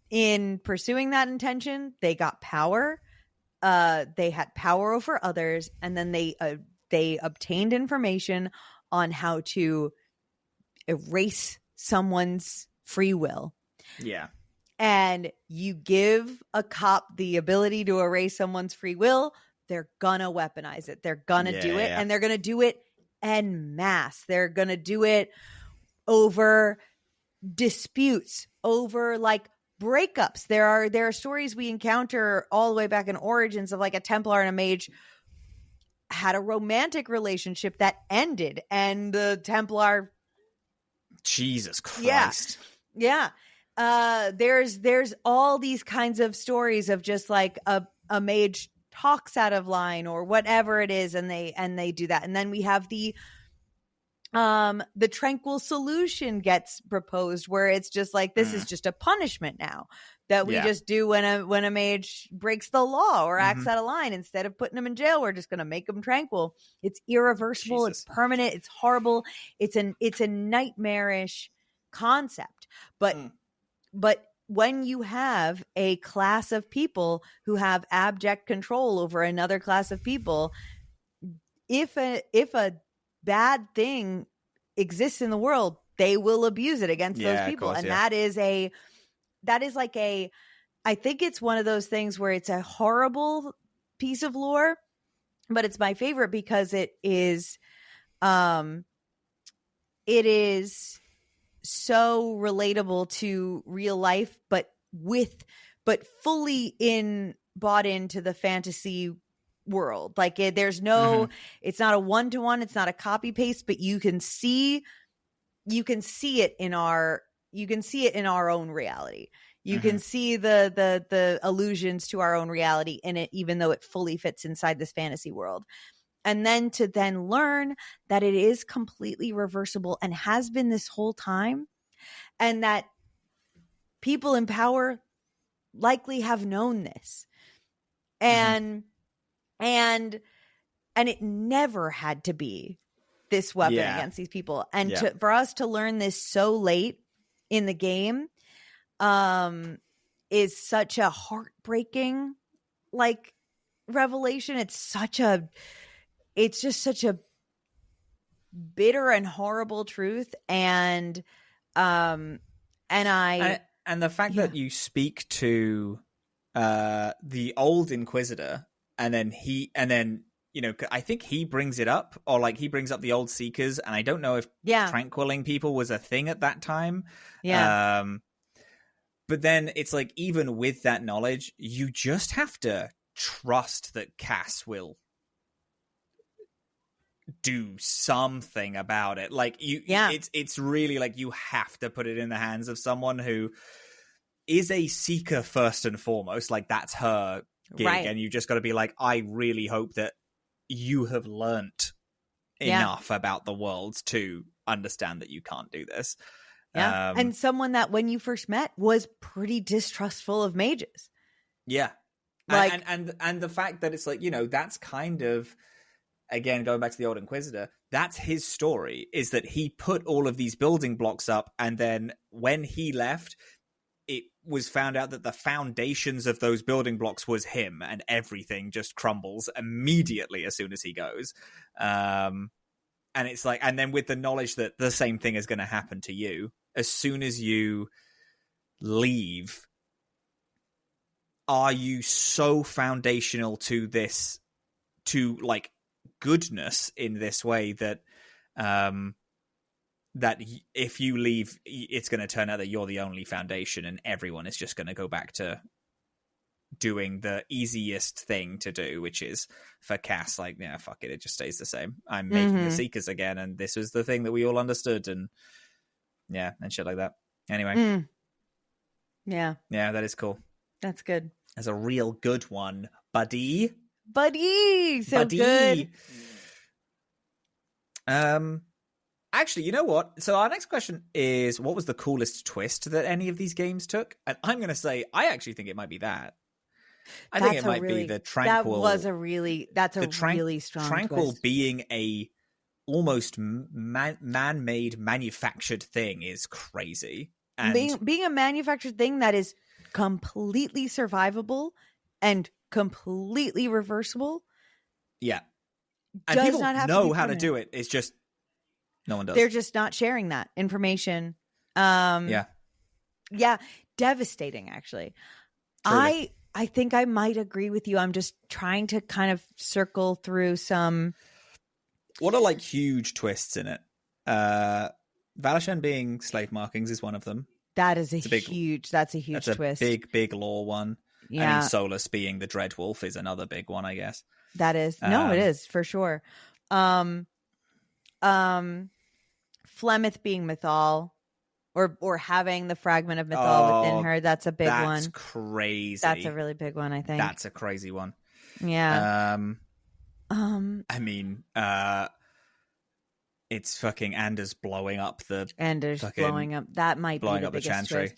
in pursuing that intention, they got power. They had power over others, and then they obtained information on how to erase someone's free will. Yeah. And you give a cop the ability to erase someone's free will, they're gonna weaponize it. They're gonna do it, and they're gonna do it en masse. They're gonna do it over disputes, over like breakups. There are stories we encounter all the way back in Origins of like a Templar and a mage had a romantic relationship that ended, and the Templar, Jesus Christ, Yeah. There's all these kinds of stories of just like a mage talks out of line or whatever it is, and they do that. And then we have the tranquil solution gets proposed, where it's just like, this is just a punishment now that we just do when a mage breaks the law or acts out of line. Instead of putting them in jail, we're just going to make them tranquil. It's irreversible. Jesus. It's permanent. It's horrible. It's a nightmarish concept. But when you have a class of people who have abject control over another class of people, if a bad thing exists in the world, they will abuse it against those people. Course, and that is like I think it's one of those things where it's a horrible piece of lore, but it's my favorite because it is so relatable to real life, but fully bought into the fantasy world. Like there's no it's not a one-to-one, it's not a copy paste, but you can see it in our own reality. You can see the allusions to our own reality in it, even though it fully fits inside this fantasy world. And then to learn that it is completely reversible and has been this whole time, and that people in power likely have known this. And it never had to be this weapon against these people. And for us to learn this so late in the game is such a heartbreaking revelation. It's just such a bitter and horrible truth. And the fact that you speak to the old Inquisitor, and then I think he brings it up, or he brings up the old Seekers, and I don't know if tranquiling people was a thing at that time. But then it's like, even with that knowledge, you just have to trust that Cass will do something about it. It's really you have to put it in the hands of someone who is a Seeker first and foremost. That's her gig, right. And you just got to be I really hope that you have learnt enough about the world to understand that you can't do this. And someone that when you first met was pretty distrustful of mages. Yeah. And the fact that it's that's kind of, again, going back to the old Inquisitor, that's his story, is that he put all of these building blocks up, and then when he left, it was found out that the foundations of those building blocks was him, and everything just crumbles immediately as soon as he goes. And it's and then with the knowledge that the same thing is going to happen to you, as soon as you leave, are you so foundational to this, to goodness in this way, that that if you leave, it's going to turn out that you're the only foundation, and everyone is just going to go back to doing the easiest thing to do, which is, for Cass, fuck it just stays the same. I'm making the Seekers again, and this was the thing that we all understood, and shit like that. Anyway. Yeah, that is cool. That's good. That's a real good one, buddy. So good. Actually, you know what? So our next question is, what was the coolest twist that any of these games took? And I'm going to say, I actually think it might be that. I think it might be the Tranquil. That's a really strong Tranquil twist. Being a almost man-made, manufactured thing is crazy. And being a manufactured thing that is completely survivable and completely reversible. Yeah. And does people not have know to how to do it. It's just no one does. They're just not sharing that information. Yeah, devastating, actually. Truly. I think I might agree with you. I'm just trying to kind of circle through some. What are huge twists in it? Valashen being slave markings is one of them. That is a huge twist. That's a big lore one. Yeah. I mean, Solus being the Dreadwolf is another big one, I guess. That is. No, it is, for sure. Flemeth being Mythal. or having the fragment of Mythal within her. That's a big one. That's crazy. That's a really big one, I think. That's a crazy one. Yeah. I mean, it's fucking Anders blowing up the blowing up. That might be the biggest Chantry. twist.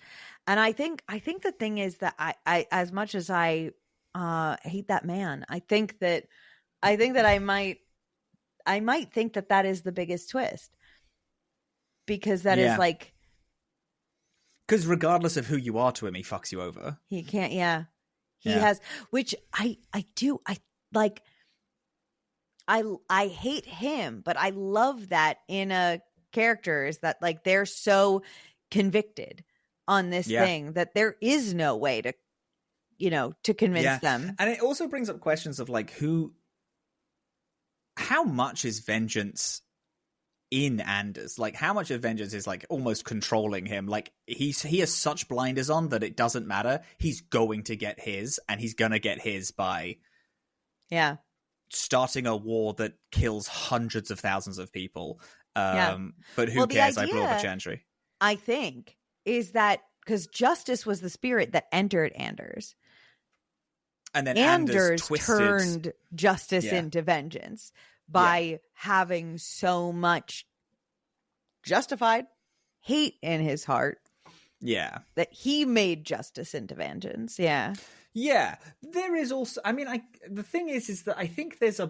And I think the thing is that I as much as I hate that man, I think that I might think that is the biggest twist, because that is like, because regardless of who you are to him, he fucks you over. He can't. Yeah, he has. Which I do. I like. I hate him, but I love that in a character, is that like they're so convicted on this thing that there is no way to, to convince them. And it also brings up questions of like how much is vengeance in Anders? Like how much of vengeance is like almost controlling him? Like he has such blinders on that it doesn't matter. He's going to get his, and he's gonna get his by starting a war that kills hundreds of thousands of people. But who cares? I blew up a Chantry. I think is that because justice was the spirit that entered Anders. And then Anders turned justice into vengeance by having so much justified hate in his heart. Yeah. That he made justice into vengeance. Yeah. Yeah. There is also, I mean, the thing is that I think there's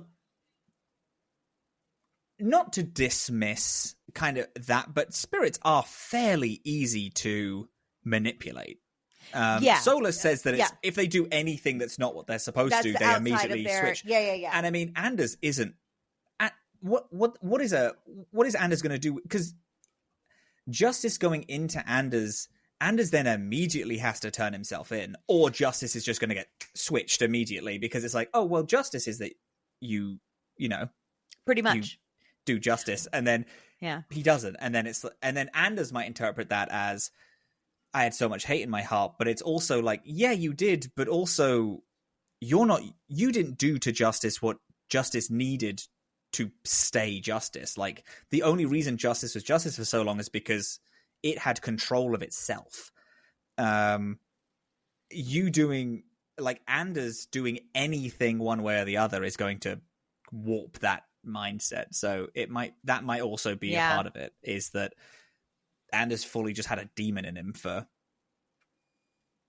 not to dismiss kind of that, but spirits are fairly easy to manipulate. Solus says that it's, if they do anything that's not what they're supposed to, they immediately switch. Yeah. And I mean, Anders isn't. What is Anders going to do? Because Justice going into Anders then immediately has to turn himself in, or Justice is just going to get switched immediately because it's like, oh well, Justice is that you know, pretty much you do justice, and then he doesn't, and then Anders might interpret that as, I had so much hate in my heart, but it's also like, yeah, you did, but also you didn't do to Justice what Justice needed to stay Justice. Like the only reason Justice was Justice for so long is because it had control of itself. You doing, like, Anders doing anything one way or the other is going to warp that mindset. So that might also be a part of it, is that Anders fully just had a demon in him for,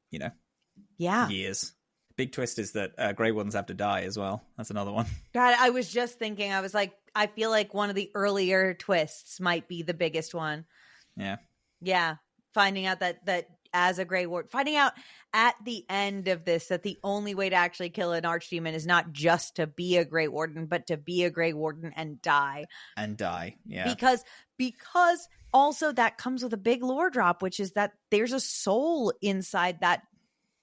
years. Big twist is that Grey Wardens have to die as well. That's another one. God, I was just thinking, I was like, I feel like one of the earlier twists might be the biggest one. Yeah. Finding out that as a Grey Ward, finding out at the end of this that the only way to actually kill an archdemon is not just to be a Grey Warden, but to be a Grey Warden and die. Yeah. Because also that comes with a big lore drop, which is that there's a soul inside that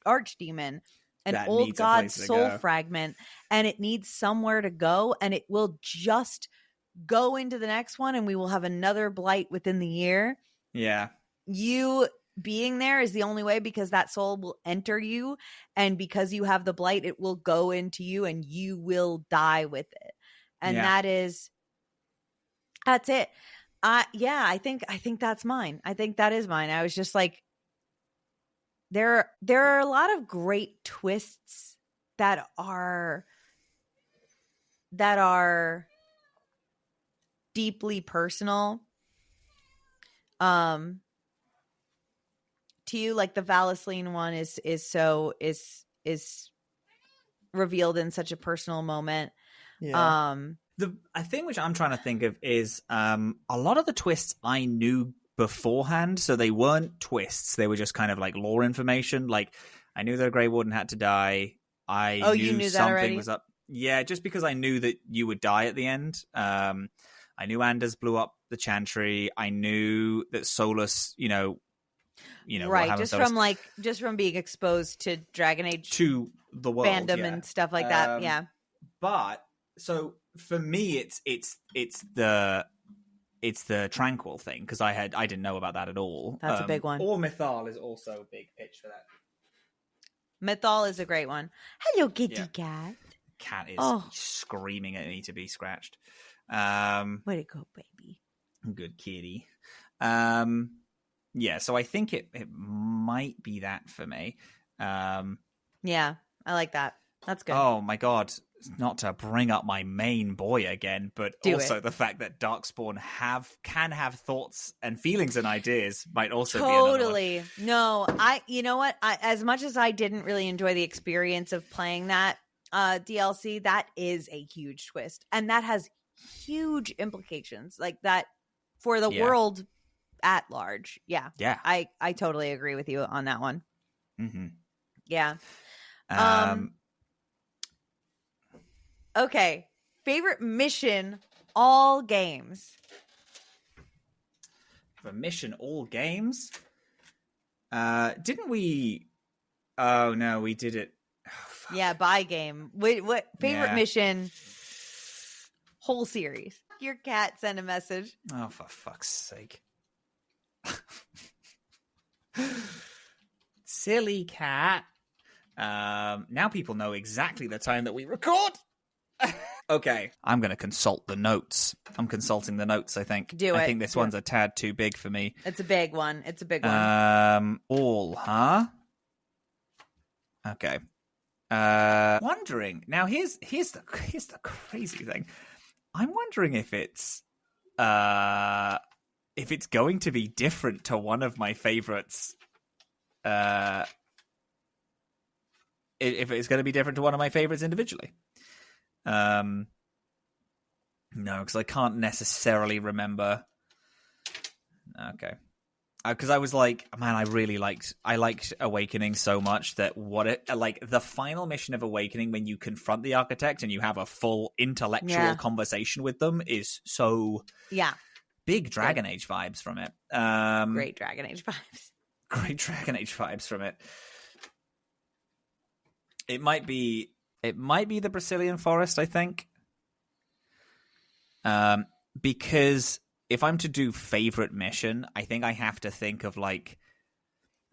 archdemon, an old god soul fragment, and it needs somewhere to go, and it will just go into the next one, and we will have another blight within the year. Yeah. You being there is the only way, because that soul will enter you, and because you have the blight, it will go into you and you will die with it. And that's it. I think that's mine. I think that is mine. I was just like, there are a lot of great twists that are deeply personal to you. Like the Valisline one is revealed in such a personal moment. The thing which I'm trying to think of is a lot of the twists I knew beforehand, so they weren't twists, they were just kind of like lore information. Like I knew that a Grey Warden had to die. You knew something was up. Yeah, just because I knew that you would die at the end. I knew Anders blew up the Chantry. I knew that Solus, right, just from being exposed to Dragon Age, to the world, fandom and stuff like that. Yeah, but so for me, it's the Tranquil thing, because I didn't know about that at all. That's a big one. Or Mythal is also a big pitch for that. Mythal is a great one. Hello, kitty cat. Cat is screaming at me to be scratched. Way to go, baby. Good kitty. Yeah, so I think it might be that for me. Yeah, I like that. That's good. Oh my god, not to bring up my main boy again, but Do also it. the fact that Darkspawn can have thoughts and feelings and ideas might also be Totally. No, you know what? As much as I didn't really enjoy the experience of playing that DLC, that is a huge twist. And that has huge implications like that for the world at large. Yeah. Yeah. I totally agree with you on that one. Mm-hmm. Yeah. Okay. Favorite mission, all games. For mission, all games? Didn't we? Oh, no, we did it. Oh, yeah, by game. What favorite mission, whole series? Your cat sent a message. Oh, for fuck's sake. Silly cat. Now people know exactly the time that we record. Okay, I'm going to consult the notes. I'm consulting the notes, I think. I think this one's a tad too big for me. It's a big one. It's a big one. All, huh? Okay. Wondering. Now, here's the crazy thing. I'm wondering if it's going to be different to one of my favorites. If it's going to be different to one of my favorites individually. No, because I can't necessarily remember. Okay. Because I was like, man, I liked Awakening so much that the final mission of Awakening, when you confront the architect and you have a full intellectual conversation with them, is so big Dragon Age vibes from it. Great Dragon Age vibes. Great Dragon Age vibes from it. It might be the Brazilian Forest, I think. Because if I'm to do favorite mission, I think I have to think of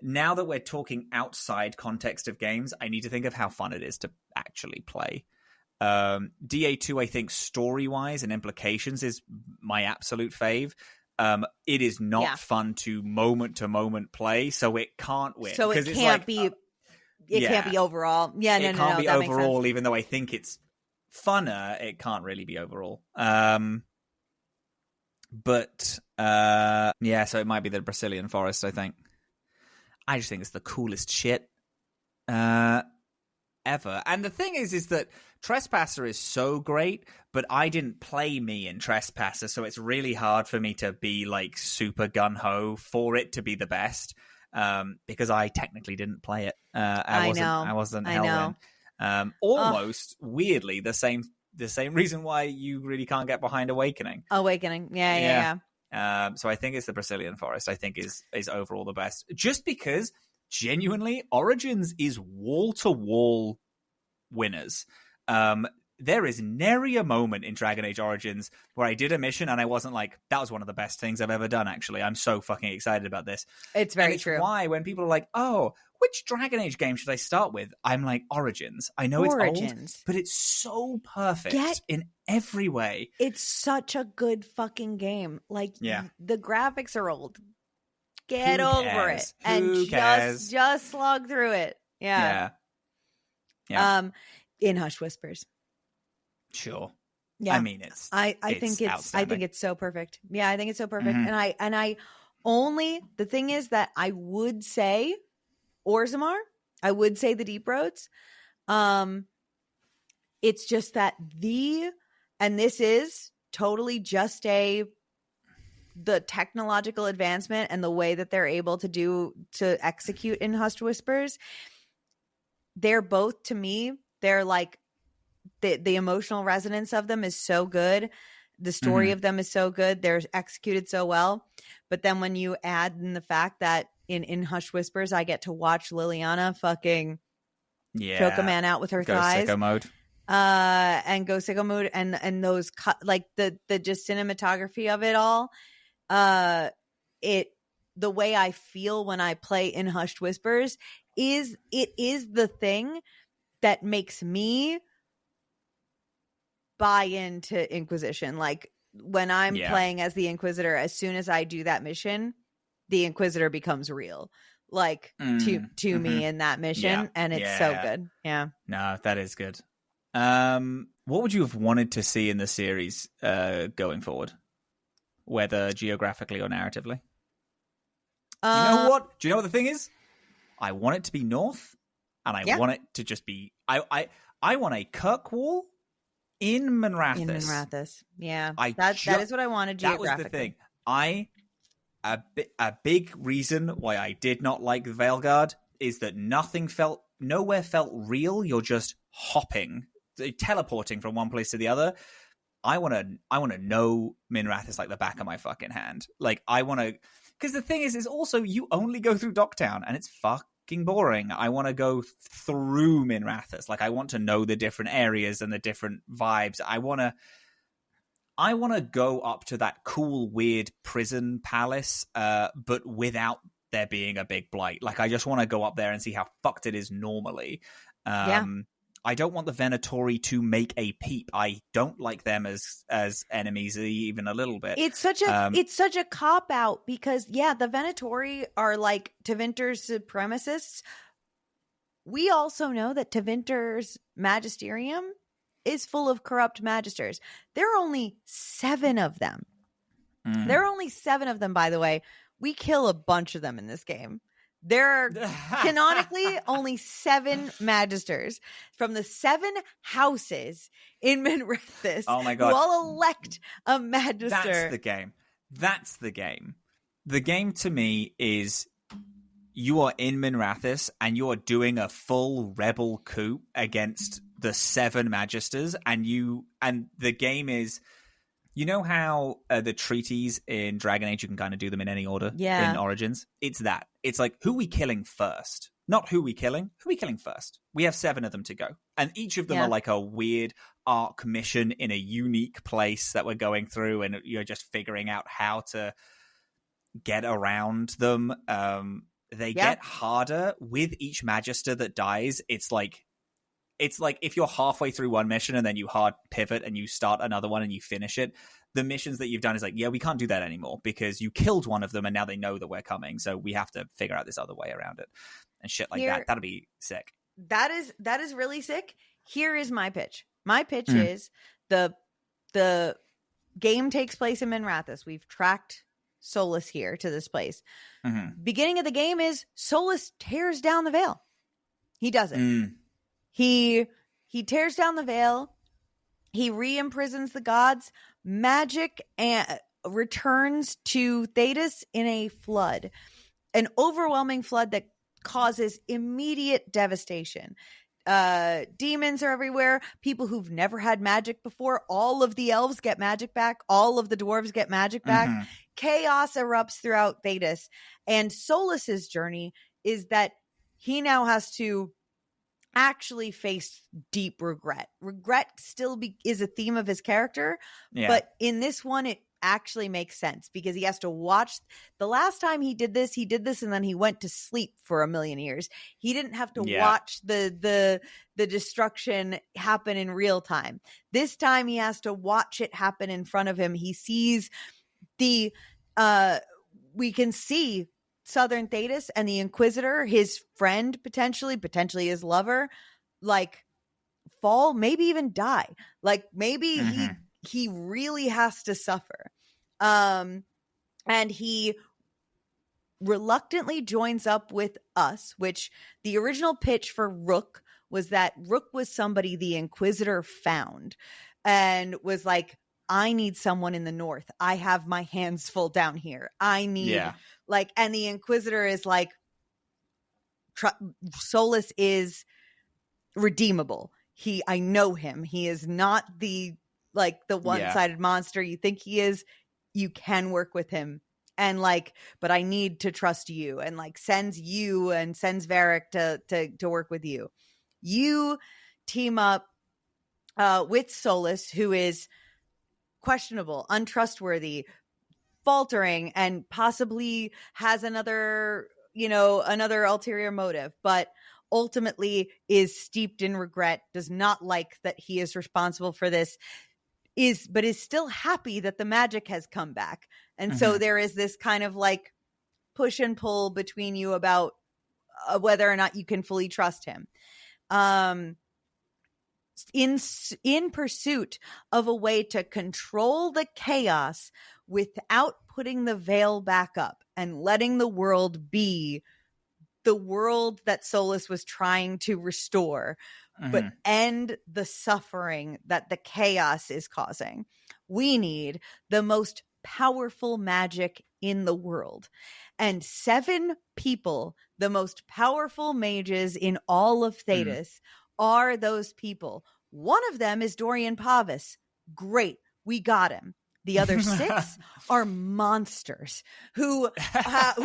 now that we're talking outside context of games, I need to think of how fun it is to actually play. DA2, I think story-wise and implications is my absolute fave. It is not fun to moment play, so it can't win. So it can't be... It can't be overall. Yeah, no, it can't be overall, even though I think it's funner. It can't really be overall. But so it might be the Brazilian Forest, I think. I just think it's the coolest shit ever. And the thing is that Trespasser is so great, but I didn't play me in Trespasser, so it's really hard for me to be super gun-ho for it to be the best. Because I technically didn't play it. I wasn't held in. Almost weirdly the same reason why you really can't get behind Awakening. Yeah. So I think it's the Brazilian Forest. I think is overall the best, just because genuinely Origins is wall to wall winners. There is nary a moment in Dragon Age Origins where I did a mission and I wasn't like, that was one of the best things I've ever done, actually. I'm so fucking excited about this. It's very true. Why, when people are like, oh, which Dragon Age game should I start with? I'm like, Origins. I know it's old, but it's so perfect in every way. It's such a good fucking game. The graphics are old. Get over it. Who cares? Just slog through it. Yeah. In Hush Whispers. Sure. Yeah. I mean, I think it's so perfect. Yeah, I think it's so perfect. Mm-hmm. And I only, the thing is that I would say Orzammar, I would say the Deep Roads. It's just that and this is totally just the technological advancement and the way that they're able to execute in Hush Whispers. They're both, to me, they're like, the emotional resonance of them is so good. The story of them is so good. They're executed so well. But then when you add in the fact that in Hush Whispers, I get to watch Liliana fucking choke a man out with her thighs. Sicko mode. And go sicko mode. And those the just cinematography of it all. The way I feel when I play in Hushed Whispers is the thing that makes me buy into Inquisition. Like when I'm playing as the Inquisitor, as soon as I do that mission, the Inquisitor becomes real, like to me in that mission, and it's so good. Yeah, no, that is good. What would you have wanted to see in the series going forward, whether geographically or narratively? You know what? Do you know what the thing is? I want it to be north, and I want it to just be. I want a Kirkwall in Minrathous. In Minrathous, yeah. That is what I wanted geographically. That was the thing. A big reason why I did not like Veilgaurd is that nowhere felt real. You're just hopping, teleporting from one place to the other. I want to know Minrathous like the back of my fucking hand. Like, I want to, because the thing is also you only go through Docktown and it's fucking boring. I want to go through Minrathous. Like, I want to know the different areas and the different vibes. I want to go up to that cool, weird prison palace, but without there being a big blight. Like, I just want to go up there and see how fucked it is normally. I don't want the Venatori to make a peep. I don't like them as enemies even a little bit. It's such a cop out because the Venatori are like Tevinter's supremacists. We also know that Tevinter's magisterium is full of corrupt magisters. There are only 7 of them. There are only 7 of them, by the way. We kill a bunch of them in this game. There are canonically only 7 magisters from the 7 houses in Minrathous. Oh my god! Who all elect a magister. That's the game. The game to me is you are in Minrathous and you are doing a full rebel coup against the 7 magisters, and the game is. You know how the treaties in Dragon Age, you can kind of do them in any order in Origins? It's that. It's like, who are we killing first? Not who are we killing first? We have 7 of them to go. And each of them are like a weird arc mission in a unique place that we're going through, and you're just figuring out how to get around them. They get harder with each Magister that dies. It's like if you're halfway through one mission and then you hard pivot and you start another one and you finish it, the missions that you've done is like, we can't do that anymore because you killed one of them and now they know that we're coming. So we have to figure out this other way around it and shit like that. That'll be sick. That is really sick. Here is my pitch. My pitch is the game takes place in Minrathous. We've tracked Solus here to this place. Beginning of the game is Solus tears down the veil. He does it. He tears down the veil. He re-imprisons the gods. Magic returns to Thedas in a flood, an overwhelming flood that causes immediate devastation. Demons are everywhere. People who've never had magic before. All of the elves get magic back. All of the dwarves get magic back. Chaos erupts throughout Thedas. And Solus's journey is that he now has to actually face deep regret. Regret still is a theme of his character, but in this one it actually makes sense because he has to watch. The last time he did this and then he went to sleep for a million years. He didn't have to watch the destruction happen in real time. This time he has to watch it happen in front of him. He sees we can see Southern Thedas and the Inquisitor, his friend, potentially his lover, like fall, maybe even die. Like maybe he really has to suffer. And he reluctantly joins up with us, which the original pitch for Rook was that Rook was somebody the Inquisitor found and was like, I need someone in the north. I have my hands full down here. I need and the Inquisitor is like, Solus is redeemable. I know him. He is not the one-sided monster you think he is. You can work with him. And but I need to trust you, and sends you and sends Varric to work with you. You team up with Solus, who is questionable, untrustworthy, faltering, and possibly has another ulterior motive, but ultimately is steeped in regret, does not like that he is responsible for this, but is still happy that the magic has come back. And so there is this kind of push and pull between you about whether or not you can fully trust him. In pursuit of a way to control the chaos without putting the veil back up and letting the world be the world that Solus was trying to restore, but end the suffering that the chaos is causing. We need the most powerful magic in the world. And 7 people, the most powerful mages in all of Thedas, are those people. One of them is Dorian Pavis. Great. We got him. The other 6 are monsters who have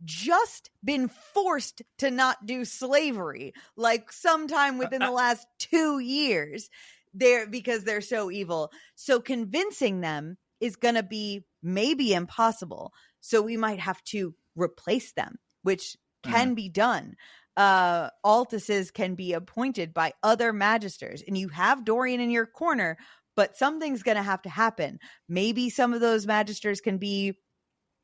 just been forced to not do slavery, like sometime within the last 2 years, because they're so evil. So convincing them is going to be maybe impossible. So we might have to replace them, which can be done. Altuses can be appointed by other magisters, and you have Dorian in your corner, but something's going to have to happen. Maybe some of those magisters can be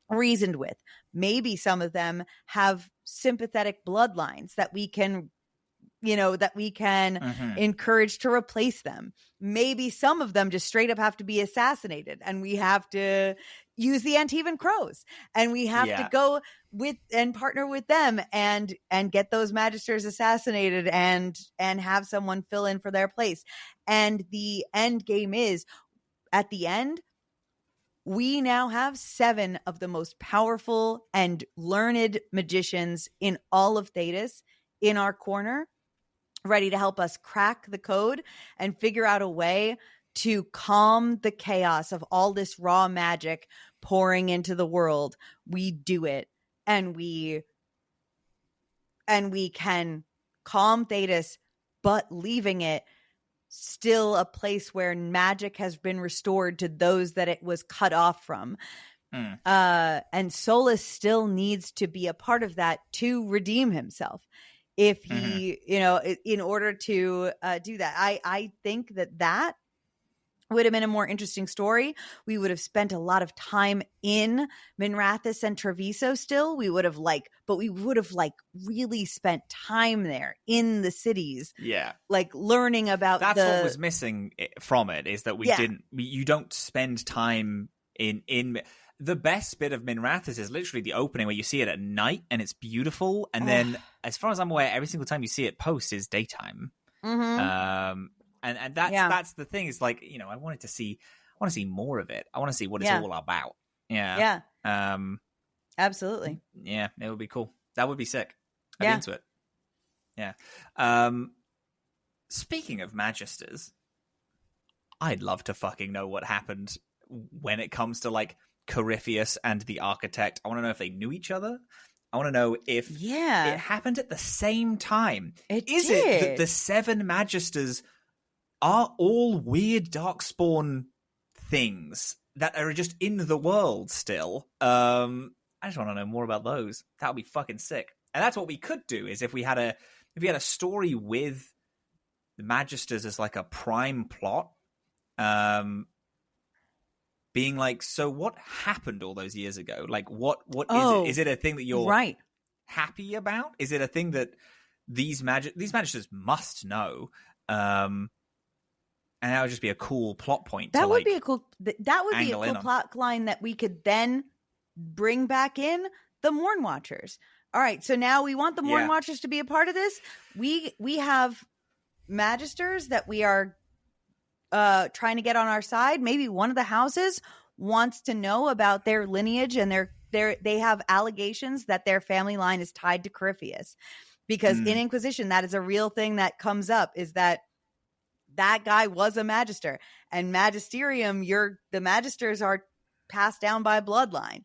reasoned with. Maybe some of them have sympathetic bloodlines that we can, encourage to replace them. Maybe some of them just straight up have to be assassinated, and we have to use the Antivan Crows, and we have to go with and partner with them and get those magisters assassinated and have someone fill in for their place. And the end game is, at the end, we now have 7 of the most powerful and learned magicians in all of Thedas in our corner, ready to help us crack the code and figure out a way to calm the chaos of all this raw magic pouring into the world. We do it, and we can calm Thedas, but leaving it still a place where magic has been restored to those that it was cut off from. And Solus still needs to be a part of that to redeem himself. If he, in order to do that, I think that would have been a more interesting story. We would have spent a lot of time in Minrathous and Treviso still. We would have really spent time there in the cities. Yeah. Like learning about what was missing from it, is that you don't spend time in the best bit of Minrathous is literally the opening where you see it at night and it's beautiful. And then as far as I'm aware, every single time you see it post is daytime. And that's the thing, is like, I want to see more of it. I want to see what it's all about. Yeah. Absolutely. Yeah, it would be cool. That would be sick. I'd be into it. Yeah. Speaking of magisters, I'd love to fucking know what happened when it comes to like Corypheus and the Architect. I want to know if they knew each other. I want to know if it happened at the same time. It that the 7 magisters are all weird Darkspawn things that are just in the world still? I just want to know more about those. That would be fucking sick. And that's what we could do, is if we had a story with the magisters as like a prime plot, being like, so what happened all those years ago? Like, what is it? Is it a thing that you're happy about? Is it a thing that these magisters must know? And that would just be a cool plot point. That would be a cool plot line that we could then bring back in the Morn Watchers. All right, so now we want the Morn Watchers to be a part of this. We have magisters that we are trying to get on our side. Maybe one of the houses wants to know about their lineage, and they have allegations that their family line is tied to Corypheus, because in Inquisition, that is a real thing that comes up, is that guy was a magister, and magisterium, the magisters are passed down by bloodline.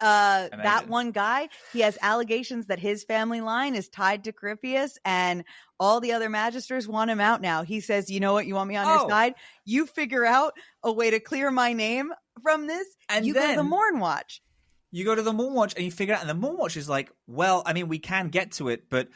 That one guy, he has allegations that his family line is tied to Corypheus, and all the other magisters want him out now. He says, you know what? You want me on your side? You figure out a way to clear my name from this, and you go to the Morn Watch. You go to the Morn Watch and you figure out, and the Morn Watch is like, well, I mean, we can get to it, but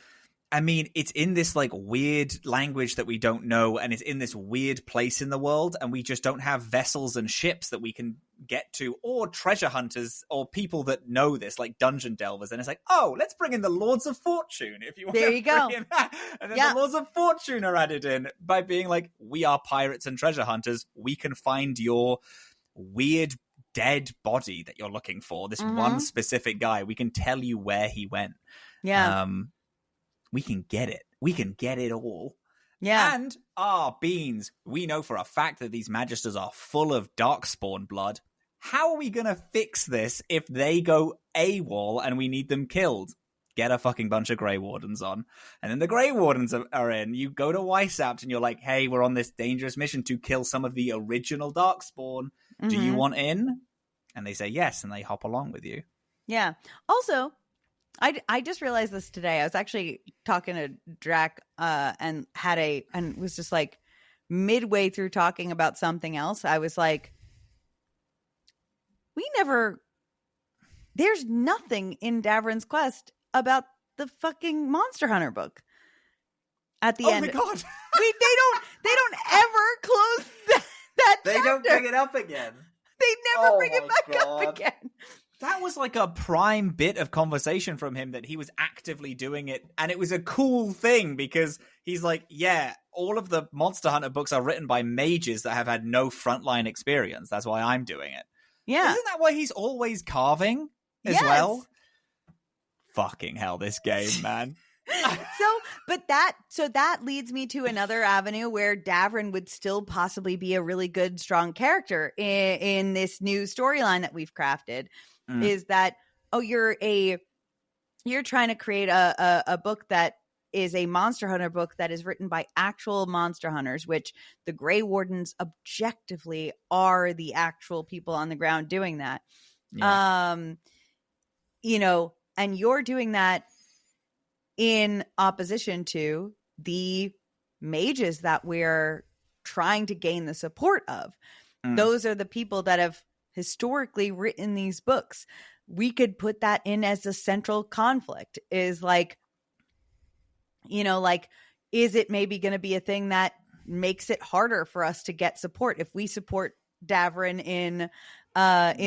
I mean, it's in this like weird language that we don't know, and it's in this weird place in the world, and we just don't have vessels and ships that we can get to, or treasure hunters, or people that know this, like dungeon delvers. And it's like, oh, let's bring in the Lords of Fortune if you want There to you go. bring in that. And then the Lords of Fortune are added in by being like, we are pirates and treasure hunters. We can find your weird dead body that you're looking for. This one specific guy. We can tell you where he went. Yeah. We can get it. We can get it all. Yeah. And, beans, we know for a fact that these Magisters are full of Darkspawn blood. How are we going to fix this if they go AWOL and we need them killed? Get a fucking bunch of Grey Wardens on. And then the Grey Wardens are in. You go to Weissapt and you're like, hey, we're on this dangerous mission to kill some of the original Darkspawn. Do you want in? And they say yes, and they hop along with you. Yeah. Also, I just realized this today. I was actually talking to Drac and was just like midway through talking about something else. I was like, there's nothing in Davrin's quest about the fucking Monster Hunter book at the end. Oh my god. They don't ever close that They chapter. don't bring it up again. They never bring it back up again. That was like a prime bit of conversation from him, that he was actively doing it. And it was a cool thing because he's like, yeah, all of the Monster Hunter books are written by mages that have had no frontline experience. That's why I'm doing it. Yeah. Isn't that why he's always carving as well? Fucking hell, this game, man. So that leads me to another avenue where Davrin would still possibly be a really good, strong character in this new storyline that we've crafted. Is that, you're trying to create a book that is a Monster Hunter book that is written by actual monster hunters, which the Grey Wardens objectively are the actual people on the ground doing that. Yeah. And you're doing that in opposition to the mages that we're trying to gain the support of. Those are the people that have historically written these books. We could put that in as a central conflict, is like, is it maybe going to be a thing that makes it harder for us to get support if we support Davrin in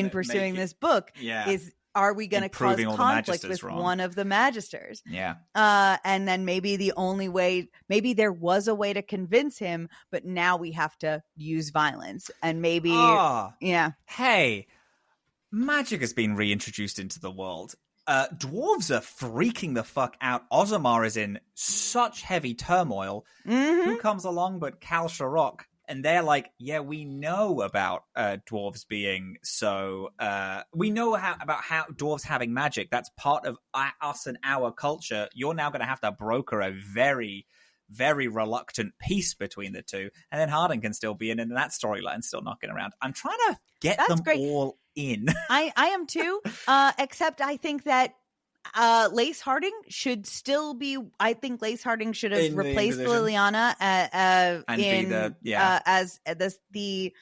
pursuing this book? Yeah. Are we going to cause conflict with one of the Magisters? Yeah. And then maybe there was a way to convince him, but now we have to use violence. And maybe, yeah. Hey, magic has been reintroduced into the world. Dwarves are freaking the fuck out. Ozamar is in such heavy turmoil. Who comes along but Kal Sharok? And they're like, yeah, we know about dwarves being so... we know about how dwarves having magic. That's part of us and our culture. You're now going to have to broker a very, very reluctant peace between the two. And then Harding can still be in, and that storyline's still knocking around. I'm trying to get them all in. I am too, except I think that Lace Harding should still be. I think Lace Harding should have replaced Liliana as the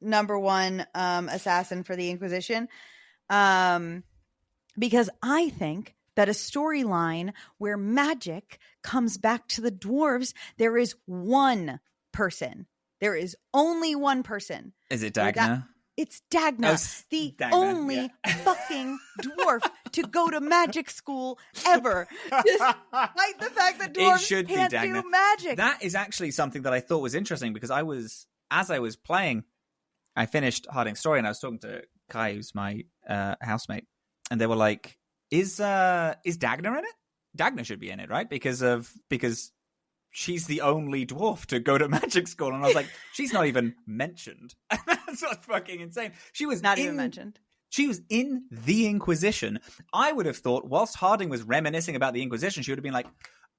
number one assassin for the Inquisition, because I think that a storyline where magic comes back to the dwarves, there is one person. There is only one person. Is it Dagna? It's Dagna, only fucking dwarf to go to magic school ever. Despite the fact that dwarves can't do magic. That is actually something that I thought was interesting, because as I was playing, I finished Harding's story and I was talking to Kai, who's my housemate, and they were like, is Dagna in it? Dagna should be in it, right? Because she's the only dwarf to go to magic school. And I was like, she's not even mentioned. That's what's fucking insane. She was not even mentioned. She was in the Inquisition. I would have thought, whilst Harding was reminiscing about the Inquisition, she would have been like,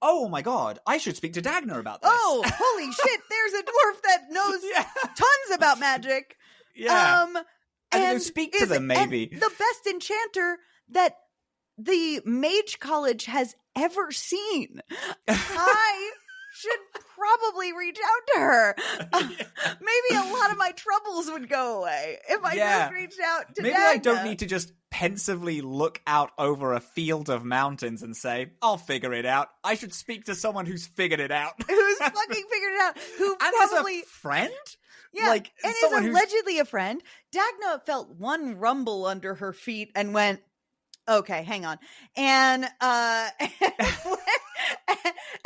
oh my god, I should speak to Dagna about this. Oh, holy shit, there's a dwarf that knows tons about magic. Yeah. And speak to them, maybe. The best enchanter that the Mage College has ever seen. I should probably reach out to her. Maybe a lot of my troubles would go away if I just reached out to Maybe Dagna. I don't need to just pensively look out over a field of mountains and say, I'll figure it out. I should speak to someone who's figured it out. Who's fucking figured it out. Who and probably... as a friend? Yeah, like, and is allegedly a friend. Dagna felt one rumble under her feet and went, okay, hang on. And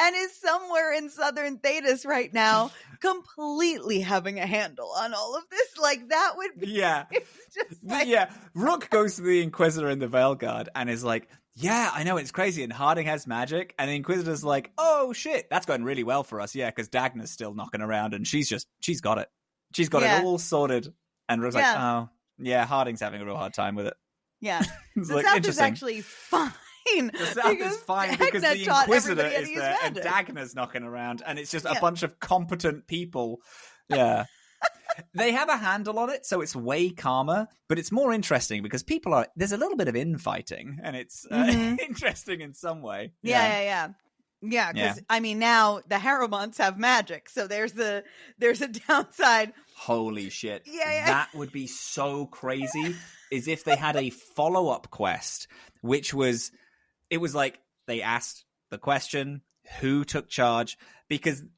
and is somewhere in southern Thetis right now, completely having a handle on all of this. Like, that would be... Yeah. Just like... Yeah. Rook goes to the Inquisitor in the Veilgaurd and is like, yeah, I know, it's crazy, and Harding has magic. And the Inquisitor's like, oh, shit, that's going really well for us. Yeah, because Dagna's still knocking around, and she's got it. She's got it all sorted. And Rook's like, oh, yeah, Harding's having a real hard time with it. Yeah. It's the like, South is actually fine. The South is fine because the Inquisitor is there and Dagna's knocking around, and it's just a bunch of competent people. Yeah. They have a handle on it, so it's way calmer, but it's more interesting because there's a little bit of infighting, and it's interesting in some way. Yeah, because I mean, now the Harrowmonts have magic, so there's a downside. Holy shit. Yeah. That would be so crazy, is if they had a follow-up quest, which was, it was like, they asked the question, who took charge?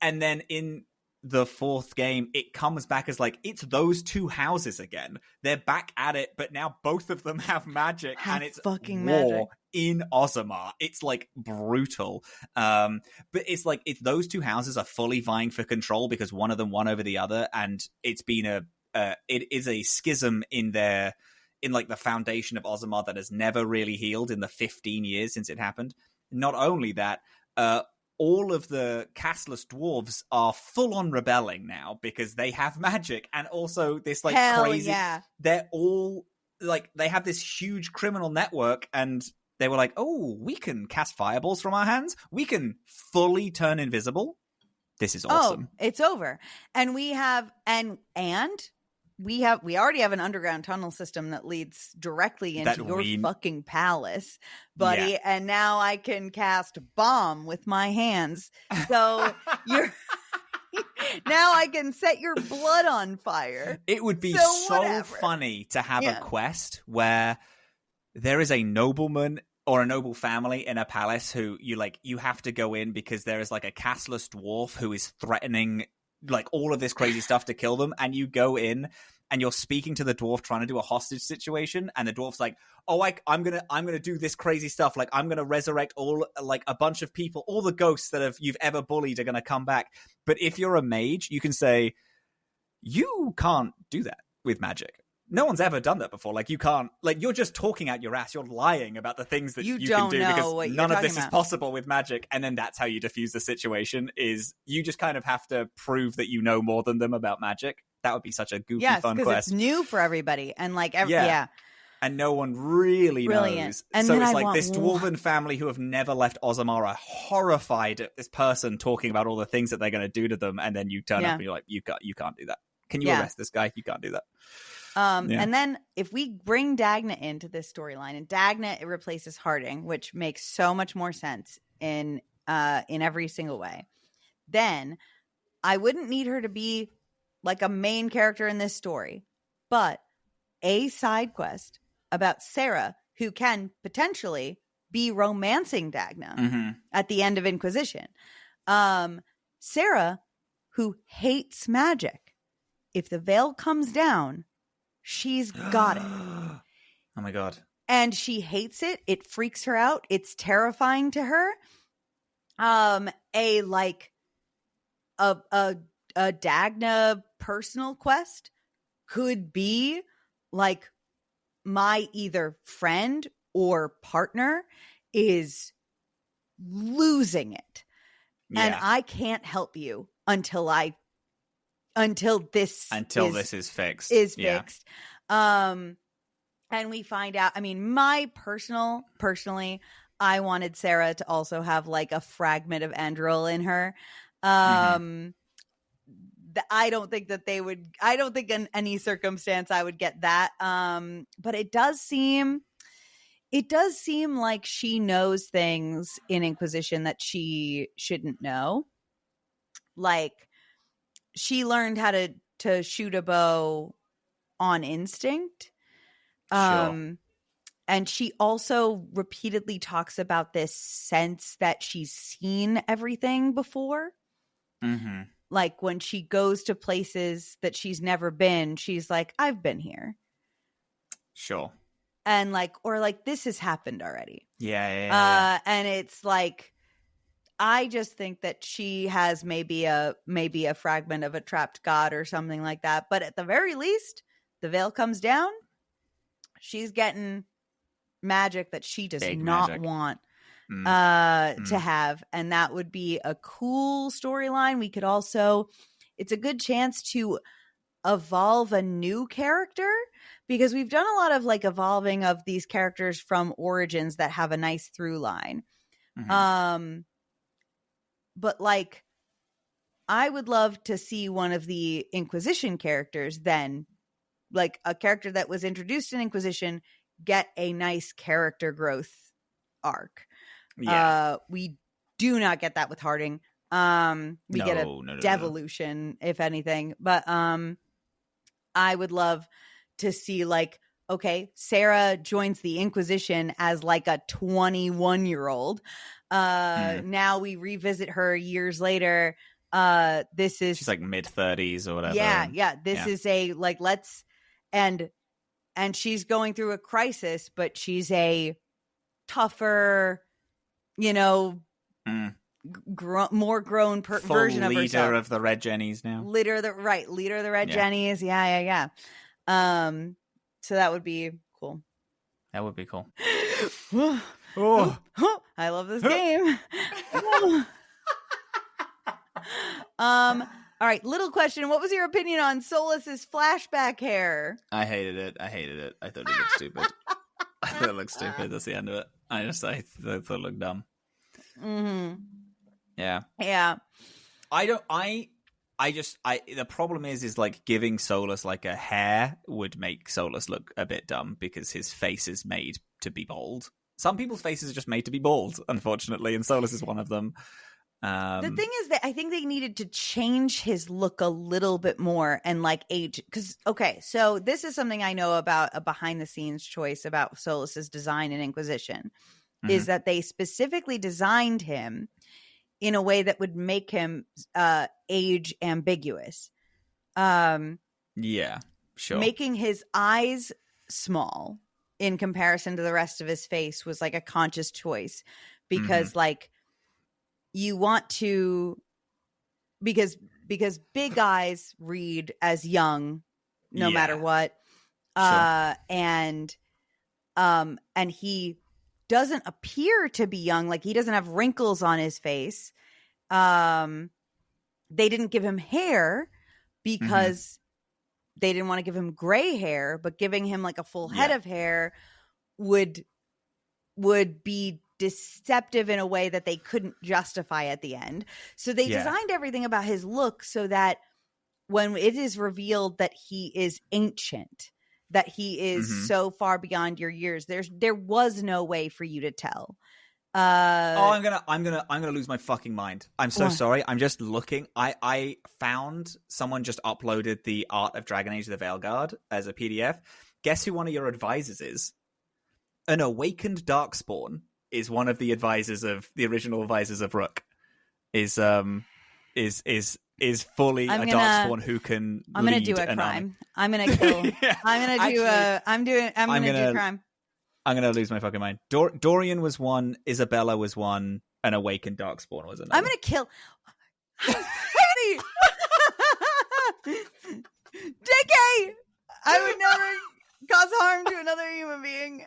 And then in the fourth game, it comes back as like, it's those two houses again. They're back at it, but now both of them have magic, and it's fucking war magic in Ozamar. It's like brutal. But it's like, it's those two houses are fully vying for control because one of them won over the other, and it's been it is a schism in like the foundation of Ozamar that has never really healed in the 15 years since it happened. Not only that, all of the castless dwarves are full on rebelling now because they have magic, and also this like crazy. Yeah. They're all like, they have this huge criminal network, and they were like, "Oh, we can cast fireballs from our hands. We can fully turn invisible. This is awesome. Oh, it's over." And we have we already have an underground tunnel system that leads directly into your fucking palace, buddy. Yeah. And now I can cast bomb with my hands. So now I can set your blood on fire. It would be so funny to have a quest where there is a nobleman or a noble family in a palace who you have to go in because there is like a castless dwarf who is threatening like all of this crazy stuff to kill them, and you go in and you're speaking to the dwarf trying to do a hostage situation, and the dwarf's like, "Oh, I'm gonna do this crazy stuff. Like, I'm gonna resurrect all like a bunch of people, all the ghosts that you've ever bullied are gonna come back." But if you're a mage, you can say, "You can't do that with magic. No one's ever done that before. Like, you can't. Like, you're just talking out your ass. You're lying about the things that you can do because none of this is possible with magic." And then that's how you diffuse the situation. Is you just kind of have to prove that you know more than them about magic. That would be such a goofy, fun quest. Because it's new for everybody, and like and no one really knows. And so it's like this dwarven family who have never left Ozamar are horrified at this person talking about all the things that they're going to do to them, and then you turn up and you're like, you can't do that. Can you arrest this guy? You can't do that. And then if we bring Dagna into this storyline, and Dagna, it replaces Harding, which makes so much more sense in every single way, then I wouldn't need her to be like a main character in this story, but a side quest about Sarah, who can potentially be romancing Dagna at the end of Inquisition. Sarah, who hates magic. If the veil comes down, she's got it. Oh my God. And she hates it. It freaks her out. It's terrifying to her. A Dagna personal quest could be like, my either friend or partner is losing it. Yeah. And I can't help you until this is fixed. And we find out, I mean, personally, I wanted Sarah to also have like a fragment of Andril in her. I don't think in any circumstance I would get that. But it does seem like she knows things in Inquisition that she shouldn't know. like she learned how to shoot a bow on instinct. Sure. And she also repeatedly talks about this sense that she's seen everything before. Mm-hmm. Like when she goes to places that she's never been, she's like, I've been here. Sure. And like, or like, this has happened already. Yeah. And it's like, I just think that she has maybe a fragment of a trapped god or something like that. But at the very least, the veil comes down. She's getting magic that she does Big not magic. want to have. And that would be a cool storyline. We could also, it's a good chance to evolve a new character, because we've done a lot of like evolving of these characters from origins that have a nice through line. Mm-hmm. But like, I would love to see one of the Inquisition characters then, like a character that was introduced in Inquisition, get a nice character growth arc. Yeah. We do not get that with Harding. We get a devolution, if anything. But I would love to see like, okay, Sarah joins the Inquisition as like a 21-year-old. Now we revisit her years later. She's like mid-30s or whatever. Yeah. This is a like, let's, and she's going through a crisis, but she's a tougher, more grown version of herself. Leader of the Red Jennies now. Leader of the Red Jennies. Yeah. So that would be cool. That would be cool. Oh, I love this game. All right, little question. What was your opinion on Solas's flashback hair? I hated it. I thought it looked stupid. I thought it looked stupid. That's the end of it. I thought it looked dumb. Mm-hmm. Yeah. The problem is like giving Solus like a hair would make Solus look a bit dumb, because his face is made to be bald. Some people's faces are just made to be bald, unfortunately, and Solus is one of them. The thing is that I think they needed to change his look a little bit more and like age. Because, okay, so this is something I know about a behind the scenes choice about Solus's design in Inquisition, is that they specifically designed him in a way that would make him age ambiguous. Yeah, sure. Making his eyes small in comparison to the rest of his face was like a conscious choice, because like you want to, because big eyes read as young no matter what. Sure. And he doesn't appear to be young. Like he doesn't have wrinkles on his face. They didn't give him hair because they didn't want to give him gray hair, but giving him like a full head of hair would be deceptive in a way that they couldn't justify at the end. So they designed everything about his look so that when it is revealed that he is ancient, that he is so far beyond your years, there was no way for you to tell. I'm gonna lose my fucking mind. I'm so sorry. I'm just looking. I found someone just uploaded the art of Dragon Age: The Veilgaurd as a PDF. Guess who one of your advisors is? An awakened Darkspawn is one of the advisors of the original advisors of Rook. Is fully a Darkspawn who can. I'm gonna do a crime. I'm gonna kill. I'm gonna do a crime. I'm gonna lose my fucking mind. Dorian was one. Isabella was one. An awakened Darkspawn was another. I'm gonna kill. JK! I would never cause harm to another human being.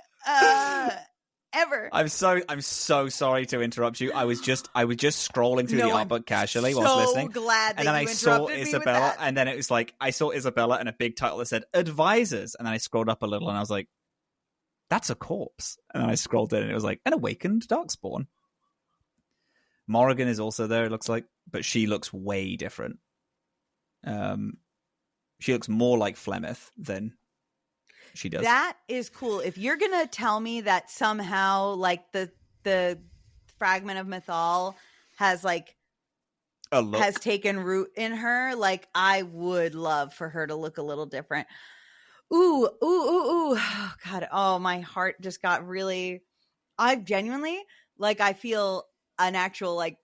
Ever. I'm so sorry to interrupt you. I was just scrolling through the art book casually whilst listening. Glad that and then you I saw interrupted me with Isabella, that. and then it was like I saw Isabella and a big title that said advisors, and then I scrolled up a little and I was like, that's a corpse. And then I scrolled in and it was like an awakened Darkspawn. Morrigan is also there, it looks like, but she looks way different. She looks more like Flemeth than she does. That is cool. If you're gonna tell me that somehow like the fragment of Mythal has like A look. has taken root in her. Like, I would love for her to look a little different. Ooh. Oh, God. Oh, my heart just got really, I genuinely, like, I feel an actual, like,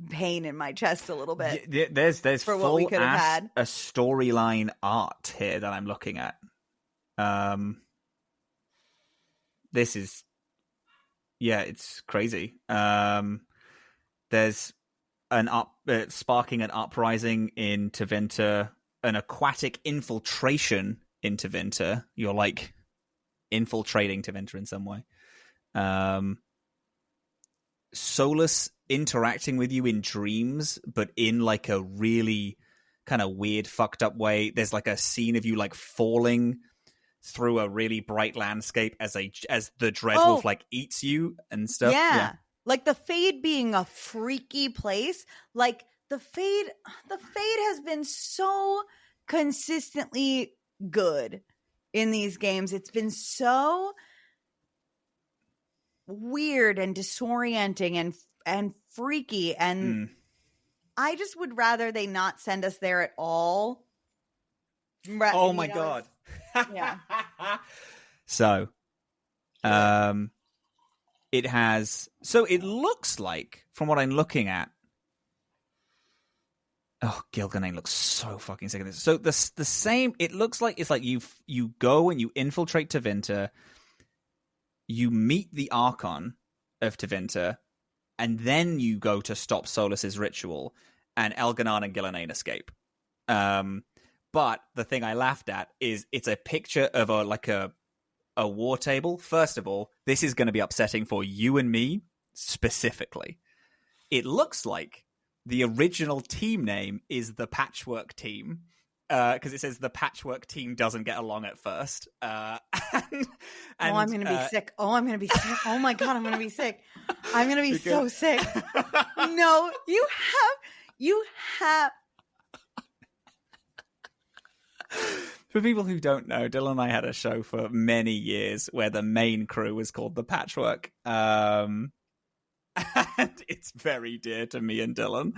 pain in my chest a little bit. Yeah, there's for what we full could have ass had. a storyline art here that I'm looking at. This is, yeah, it's crazy. There's sparking an uprising in Tevinter, an aquatic infiltration in Tevinter. You're like infiltrating Tevinter in some way. Solus interacting with you in dreams, but in like a really kind of weird, fucked up way. There's like a scene of you like falling through a really bright landscape as the Dreadwolf like eats you and stuff. Yeah. Like the Fade being a freaky place. Like the Fade has been so consistently good in these games. It's been so weird and disorienting and freaky, and I just would rather they not send us there at all. Oh my God. Yeah. So it looks like, from what I'm looking at, Gilganane looks so fucking sick of this. So the same, it looks like it's like you go and you infiltrate Tevinter, you meet the Archon of Tevinter, and then you go to stop Solus's ritual, and Elganan and Gilganane escape. But the thing I laughed at is it's a picture of a war table. First of all, this is going to be upsetting for you and me specifically. It looks like the original team name is the Patchwork Team, because it says the Patchwork Team doesn't get along at first. And I'm going to be sick. I'm going to be sick. Oh my God, I'm going to be sick. I'm going to be so sick. No, you have. For people who don't know, Dillin and I had a show for many years where the main crew was called the Patchwork. And it's very dear to me and Dillin.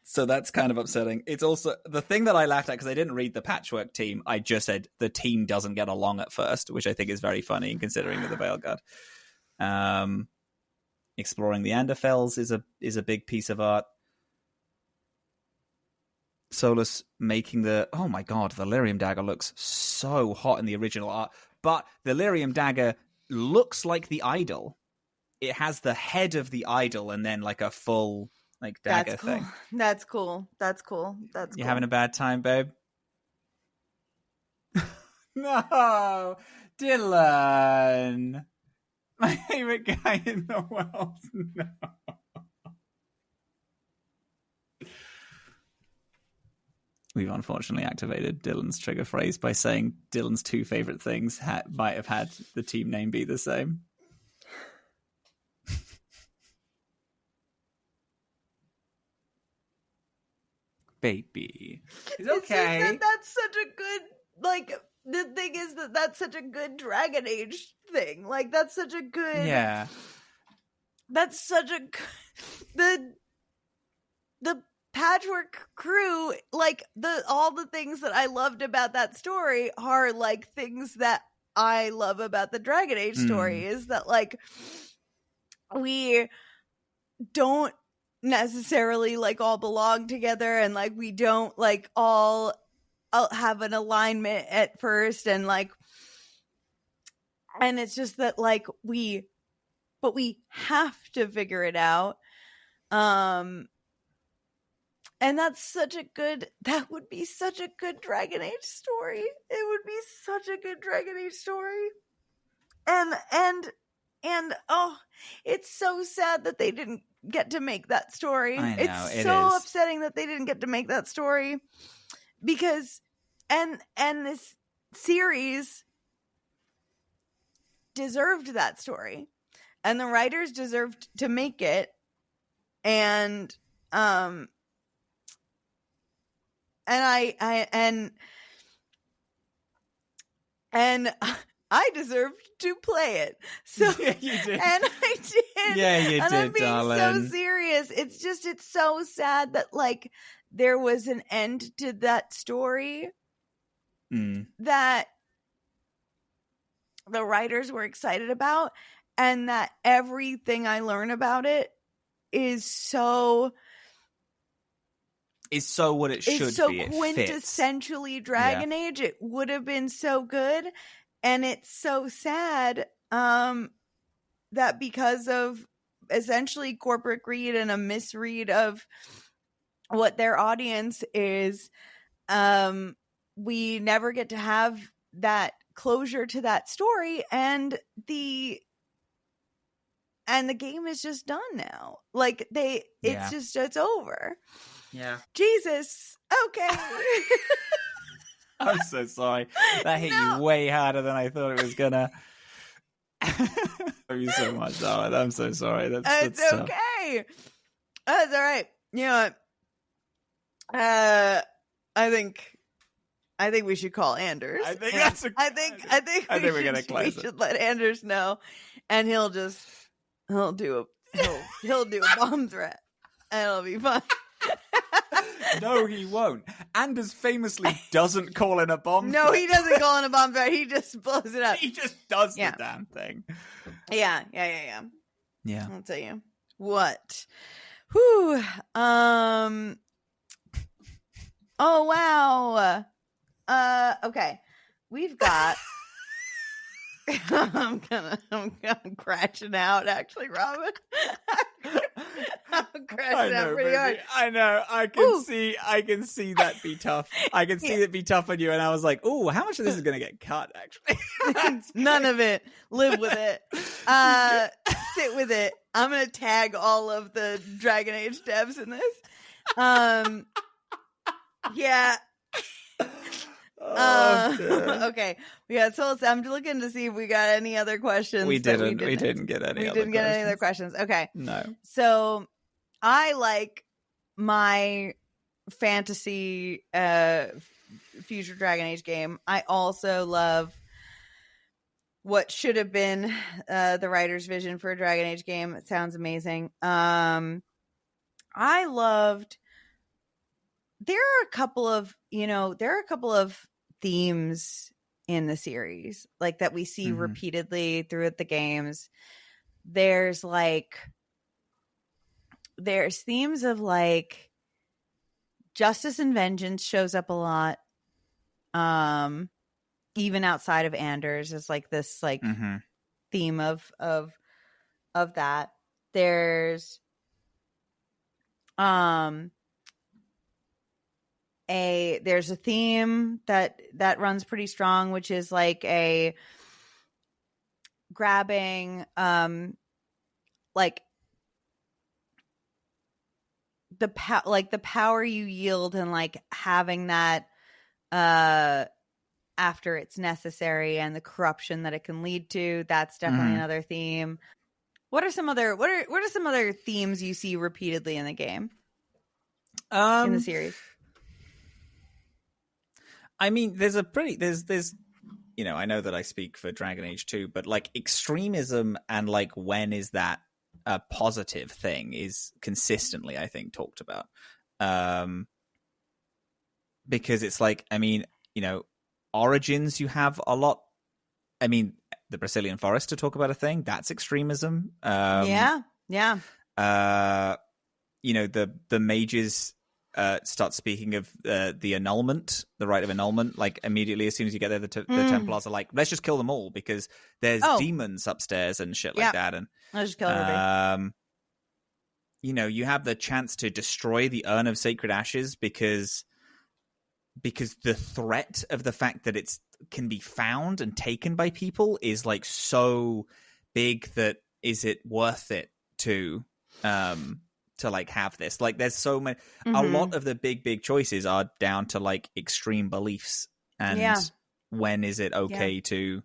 So that's kind of upsetting. It's also the thing that I laughed at, because I didn't read the Patchwork Team. I just said the team doesn't get along at first, which I think is very funny in considering the Veilgaurd. Exploring the Anderfels is a big piece of art. Solus making oh my God, the Lyrium Dagger looks so hot in the original art, but the Lyrium Dagger looks like the idol. It has the head of the idol and then like a full like dagger thing. That's cool. You having a bad time, babe? No, Dillin, my favorite guy in the world. No. We've unfortunately activated Dillin's trigger phrase by saying Dillin's two favorite things might have had the team name be the same. Baby. It's okay. That's such a good, like, the thing is that's such a good Dragon Age thing. Like, that's such a good... Yeah. That's such a... The Patchwork crew, like, all the things that I loved about that story are, like, things that I love about the Dragon Age story, is that, like, we don't necessarily, like, all belong together, and, like, we don't, like, all have an alignment at first, and, like, and it's just that, like, we have to figure it out. And that would be such a good Dragon Age story. It would be such a good Dragon Age story. And oh, it's so sad that they didn't get to make that story. I know, it's so upsetting that they didn't get to make that story, because and this series deserved that story, and the writers deserved to make it, and I deserved to play it. So Yeah, you did. And I did. Yeah, you and did, I'm being darling. so serious. It's so sad that like there was an end to that story that the writers were excited about, and that everything I learn about it is so what it should be. It quintessentially Dragon Age. It would have been so good, and it's so sad that because of essentially corporate greed and a misread of what their audience is, we never get to have that closure to that story, and the game is just done now. Like it's over. Yeah. Jesus. Okay. I'm so sorry. That hit you way harder than I thought it was gonna. Love you so much, darling. I'm so sorry. That's okay. That's all right. You know what? I think we should call Anders. I think we're gonna close it. We should let Anders know, and he'll do a bomb threat, and it'll be fun. No, he won't. Anders famously doesn't call in a bomb. No, he doesn't call in a bomb threat. He just blows it up. He just does the damn thing. Yeah. I'll tell you what. Whew. Oh wow. Okay. We've got. I'm crashing out. Actually, Robin. I'm crashing out pretty hard. I know. I can see that be tough. I can see it be tough on you. And I was like, "Ooh, how much of this is going to get cut?" Actually, none of it. Live with it. Sit with it. I'm going to tag all of the Dragon Age devs in this. Yeah. Okay. So I'm looking to see if we got any other questions. We didn't get any other questions. Okay. No. So I like my fantasy future Dragon Age game. I also love what should have been the writer's vision for a Dragon Age game. It sounds amazing. I loved. There are a couple of themes in the series, like that we see repeatedly throughout the games. There's themes of like justice and vengeance shows up a lot. Even outside of Anders is like this theme of that. There's there's a theme that runs pretty strong, which is like a grabbing like the power you yield and like having that after it's necessary, and the corruption that it can lead to. That's definitely another theme. What are some other themes you see repeatedly in the game? In the series? I mean, there's I know that I speak for Dragon Age 2, but like extremism and like when is that a positive thing is consistently, I think, talked about. Because it's like, I mean, Origins, you have a lot. I mean, the Brazilian Forest, to talk about a thing, that's extremism. Yeah. The mages start speaking of the annulment, the right of annulment. Like immediately, as soon as you get there, the Templars are like, let's just kill them all because there's demons upstairs and shit like that. And let's just kill everybody. You have the chance to destroy the Urn of Sacred Ashes because the threat of the fact that it's can be found and taken by people is like so big that is it worth it to like have this? Like there's so many a lot of the big choices are down to like extreme beliefs and when is it okay to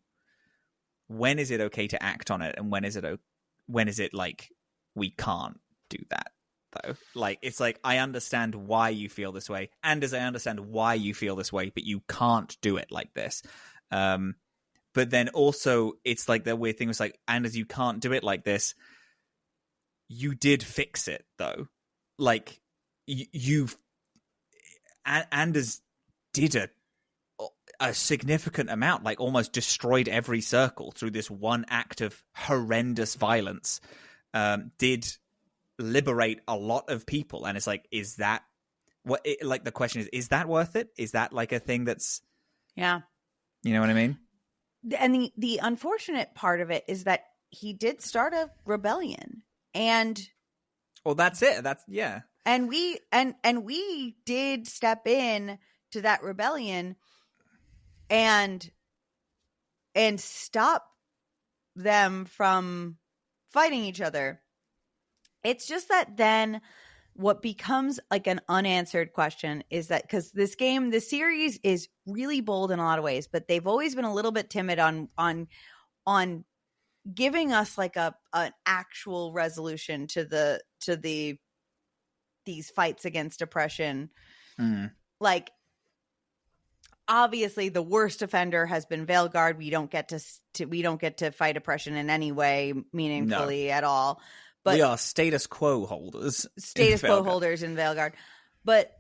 act on it, and when is it like we can't do that though? Like it's like I understand why you feel this way, and as I understand why you feel this way, but you can't do it like this. but then also it's like the weird thing was like, Anders, you can't do it like this. You did fix it though. Like you've Anders did a significant amount, like almost destroyed every circle through this one act of horrendous violence. Did liberate a lot of people, and it's like, is that what? Like the question is that worth it? Is that like a thing that's, yeah, you know what I mean? And the unfortunate part of it is that he did start a rebellion, and well, that's it. That's yeah. And we did step in to that rebellion and stop them from fighting each other. It's just that then what becomes like an unanswered question is that, because this series is really bold in a lot of ways, but they've always been a little bit timid on giving us like an actual resolution to these fights against oppression. Like, obviously the worst offender has been Veilgaurd. We don't get to fight oppression in any way meaningfully at all. But we are status quo holders. Status quo holders in Veilgaurd. But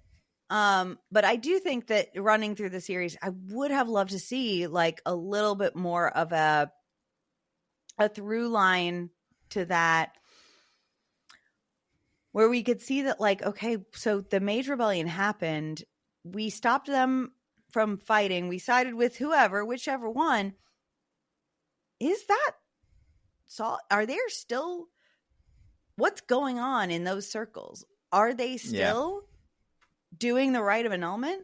I do think that running through the series, I would have loved to see like a little bit more of a through line to that, where we could see that, like, okay, so the Mage Rebellion happened. We stopped them from fighting. We sided with whichever one. Is that are there still, what's going on in those circles? Are they still doing the rite of annulment?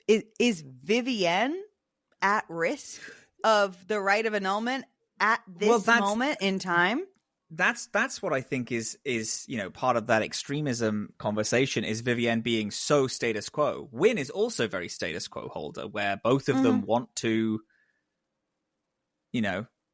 Is Vivienne at risk of the rite of annulment at this moment in time? That's what I think is part of that extremism conversation, is Vivienne being so status quo. Wynn is also very status quo holder, where both of them want to,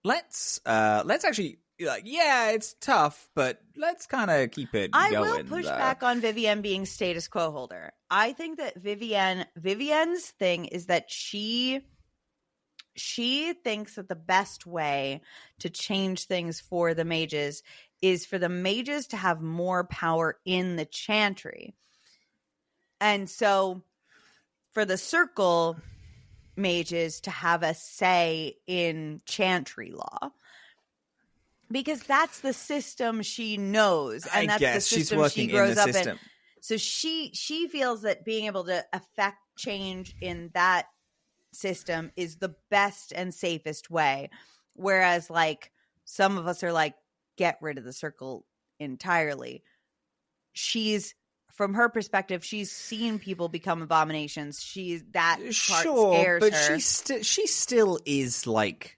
let's actually, like, yeah, it's tough, but let's kind of keep it going. I will push back on Vivienne being status quo holder. I think that Vivienne's thing is that she thinks that the best way to change things for the mages is for the mages to have more power in the chantry. And so for the circle mages to have a say in chantry law, because that's the system she knows, and that's the system she grows up in. So she feels that being able to affect change in that system is the best and safest way, whereas like some of us are like, get rid of the circle entirely. From her perspective, she's seen people become abominations. That part scares but her. She still is like,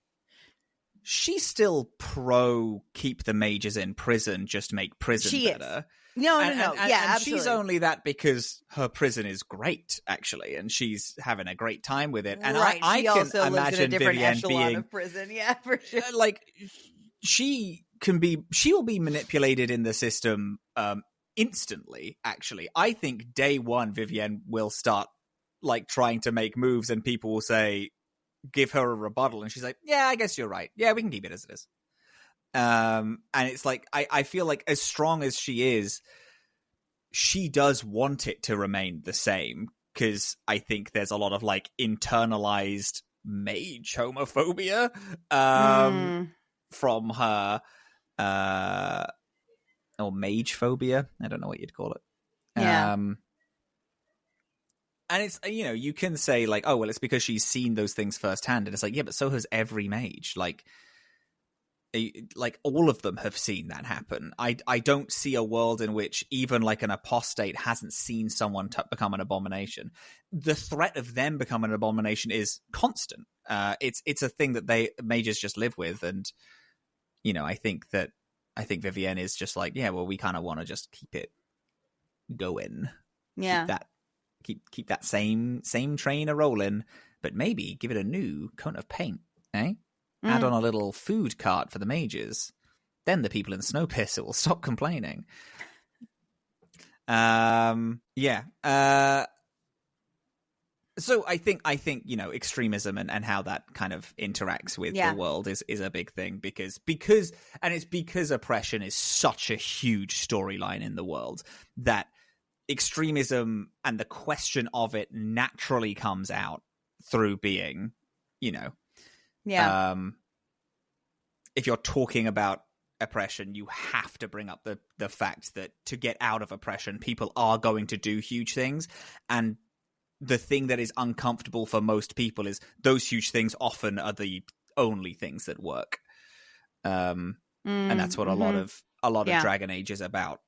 she's still pro keep the mages in prison, just make prison better. No. And Absolutely. She's only that because her prison is great, actually, and she's having a great time with it. And right. I she can also imagine lives in a different Vivienne echelon being of prison. Yeah, for sure. Like, she will be manipulated in the system instantly. Actually, I think day one Vivienne will start like trying to make moves, and people will say, give her a rebuttal, and she's like, yeah, I guess you're right. Yeah, we can keep it as it is. And it's like, I feel like as strong as she is, she does want it to remain the same, because I think there's a lot of like internalized mage homophobia from her, or mage phobia. I don't know what you'd call it. Yeah. And it's, you can say like, oh, well, it's because she's seen those things firsthand. And it's like, yeah, but so has every mage. Like all of them have seen that happen. I don't see a world in which even like an apostate hasn't seen someone become an abomination. The threat of them becoming an abomination is constant. It's a thing that mages just live with. And, I think Vivienne is just like, yeah, well, we kind of want to just keep it going. Yeah. Keep that same train a rolling, but maybe give it a new coat of paint, eh? Add on a little food cart for the mages. Then the people in Snowpiercer will stop complaining. Yeah. So I think extremism and how that kind of interacts with the world is a big thing because oppression is such a huge storyline in the world that extremism and the question of it naturally comes out through being, if you're talking about oppression, you have to bring up the fact that to get out of oppression, people are going to do huge things, and the thing that is uncomfortable for most people is those huge things often are the only things that work. And that's what a lot of Dragon Age is about.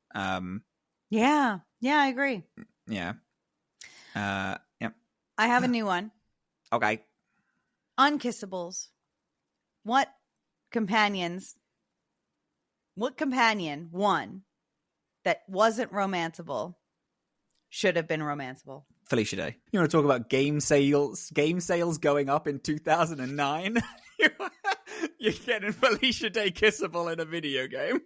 Yeah, I agree. Yeah. I have a new one. Okay. Unkissables. What companion, one, that wasn't romanceable should have been romanceable? Felicia Day. You want to talk about game sales going up in 2009? You're getting Felicia Day kissable in a video game.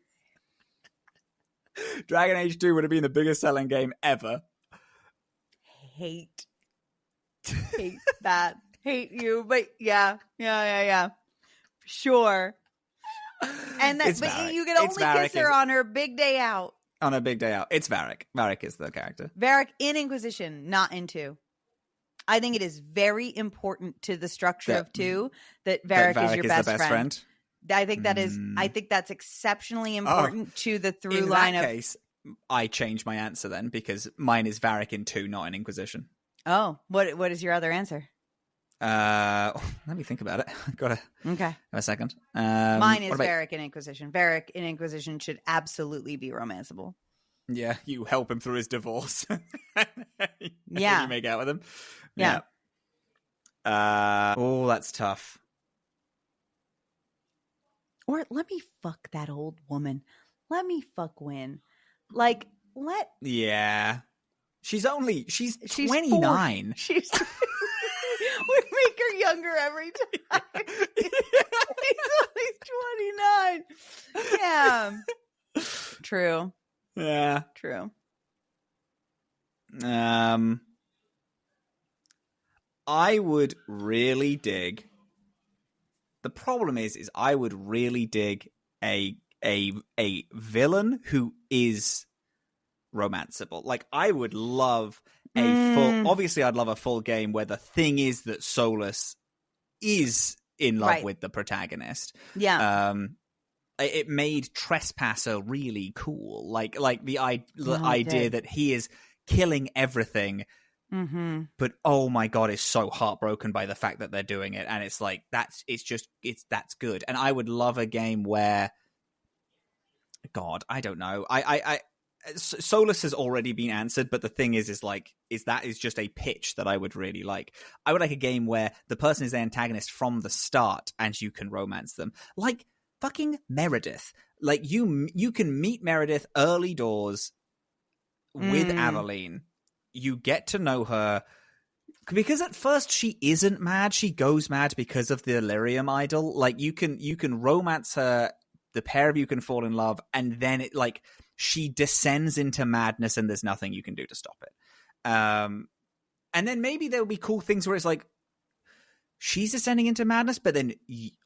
Dragon Age 2 would have been the biggest selling game ever. Hate that. Hate you, but yeah. Sure. And that, but Varric. You can only kiss her on her big day out. On a big day out. It's Varric. Varric is the character. Varric in Inquisition, not in 2. I think it is very important to the structure of 2 that Varric is your best friend. I think that is. I think that's exceptionally important to the through line. In that case, I change my answer then because mine is Varric in 2, not in Inquisition. Oh, what is your other answer? Let me think about it. Gotta have a second. Mine is Varric in Inquisition. Varric in Inquisition should absolutely be romanceable. Yeah, you help him through his divorce. Yeah, you make out with him. Yeah. That's tough. Or let me fuck that old woman. Let me fuck Wynn. Yeah. She's 29. She's we make her younger every time. She's only 29. Yeah. True. Yeah. True. I would really dig. The problem is I would really dig a villain who is romanceable. Like I would love obviously I'd love a full game where the thing is that Solus is in love with the protagonist. Yeah. It made Trespasser really cool. Like the idea that he is killing everything. Mm-hmm. But oh my god, is so heartbroken by the fact that they're doing it, and it's like that's good. And I would love a game where, God, I don't know. Solus has already been answered, but the thing is that is just a pitch that I would really like. I would like a game where the person is the antagonist from the start, and you can romance them, like fucking Meredith. Like you can meet Meredith early doors with Aveline. You get to know her because at first she isn't mad. She goes mad because of the Illyrium idol. Like you can romance her. The pair of you can fall in love, and then she descends into madness, and there's nothing you can do to stop it. And then maybe there'll be cool things where it's like she's descending into madness, but then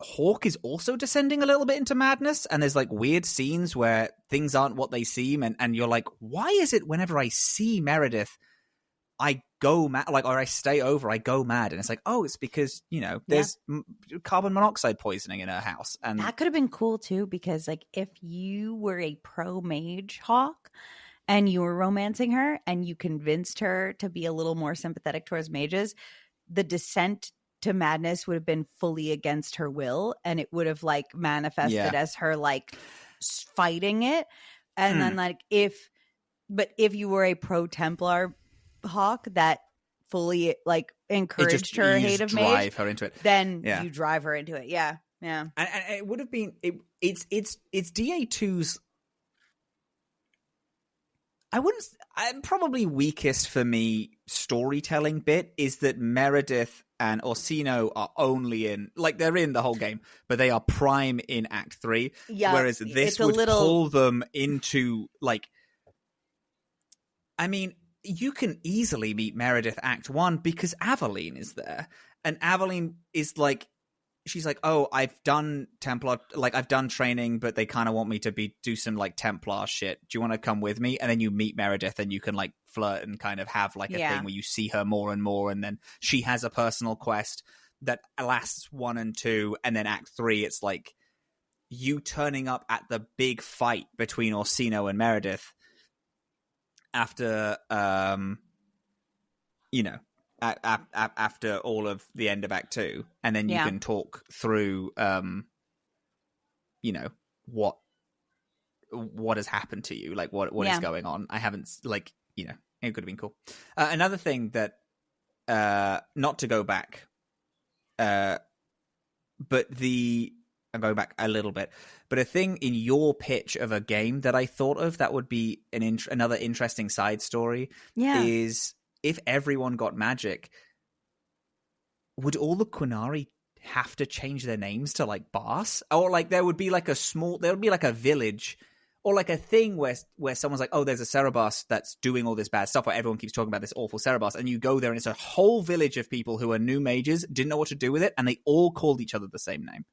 Hawk is also descending a little bit into madness, and there's like weird scenes where things aren't what they seem, and you're like, why is it whenever I see Meredith, I go mad, or I stay over, I go mad. And it's like, oh, it's because, there's carbon monoxide poisoning in her house. And that could have been cool too, because if you were a pro mage Hawk and you were romancing her and you convinced her to be a little more sympathetic towards mages, the descent to madness would have been fully against her will, and it would have manifested as her fighting it. And then if you were a pro Templar Hawk that fully encouraged her hate of mage, her into it, then you drive her into it. Yeah and it would have been it's DA2's probably weakest for me storytelling bit is that Meredith and Orsino are only in they're in the whole game, but they are prime in Act 3, whereas this would pull them into you can easily meet Meredith Act 1 because Aveline is there. And Aveline is like, she's like, oh, I've done Templar, like I've done training, but they kind of want me to do some like Templar shit. Do you want to come with me? And then you meet Meredith and you can like flirt and kind of have like a thing where you see her more and more. And then she has a personal quest that lasts 1 and 2. And then Act 3, it's like you turning up at the big fight between Orsino and Meredith after, you know, after all of the end of Act 2, and then you can talk through, you know, what has happened to you, like what is going on. I haven't, like, you know, it could have been cool. Another thing that, not to go back, but I'm going back a little bit, but a thing in your pitch of a game that I thought of that would be another interesting side story is if everyone got magic, would all the Quinari have to change their names to like Bars? Or like there would be like a village or like a thing where someone's like, oh, there's a Cerebas that's doing all this bad stuff, where everyone keeps talking about this awful Cerebas, and you go there and it's a whole village of people who are new mages, didn't know what to do with it, and they all called each other the same name.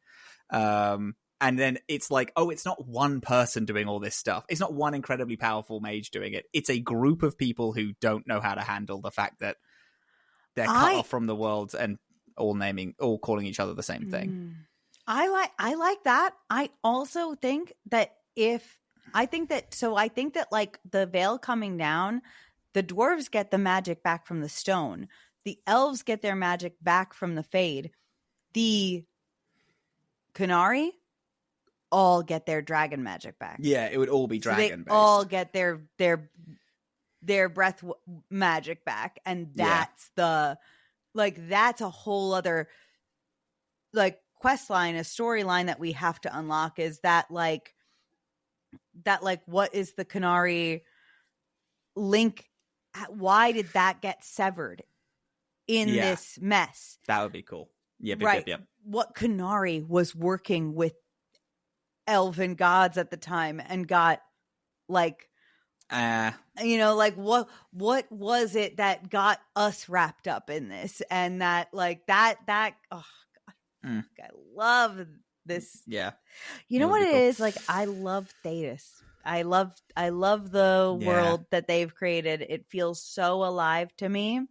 And then it's like, oh, it's not one person doing all this stuff. It's not one incredibly powerful mage doing it. It's a group of people who don't know how to handle the fact that they're cut off from the world and all calling each other the same thing. I like that. I also think that I think that like the veil coming down, the dwarves get the magic back from the stone. The elves get their magic back from the fade. The Qunari all get their dragon magic back. Yeah, it would all be dragon based. They all get their breath magic back, and that's that's a whole other like quest line, a storyline that we have to unlock. Is that like what is the Qunari link? Why did that get severed in this mess? That would be cool. Yeah, right. Yep. What Qunari was working with elven gods at the time and got like you know, like what was it that got us wrapped up in this, and that like that oh god, I love this. Yeah, you know what it is, like I love Thetis. I love the world that they've created. It feels so alive to me.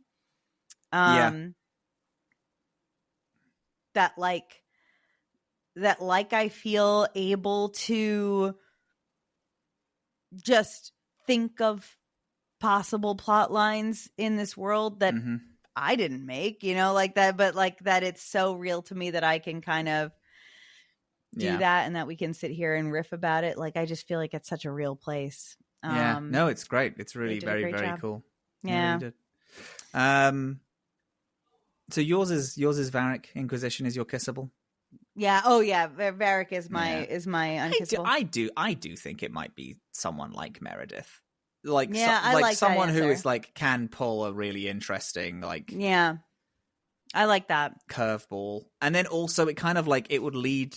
That I feel able to just think of possible plot lines in this world that I didn't make, you know, like that, but like that it's so real to me that I can kind of do that, and that we can sit here and riff about it. Like I just feel like it's such a real place. No, it's great. It's really very, very job. cool. Yeah. Really so yours is Varric. Inquisition is your kissable. Yeah. Oh yeah. Varric is my unkissable. I do think it might be someone like Meredith. Like I like someone that who answer. is like can pull a really interesting like I like that curveball, and then also it kind of like it would lead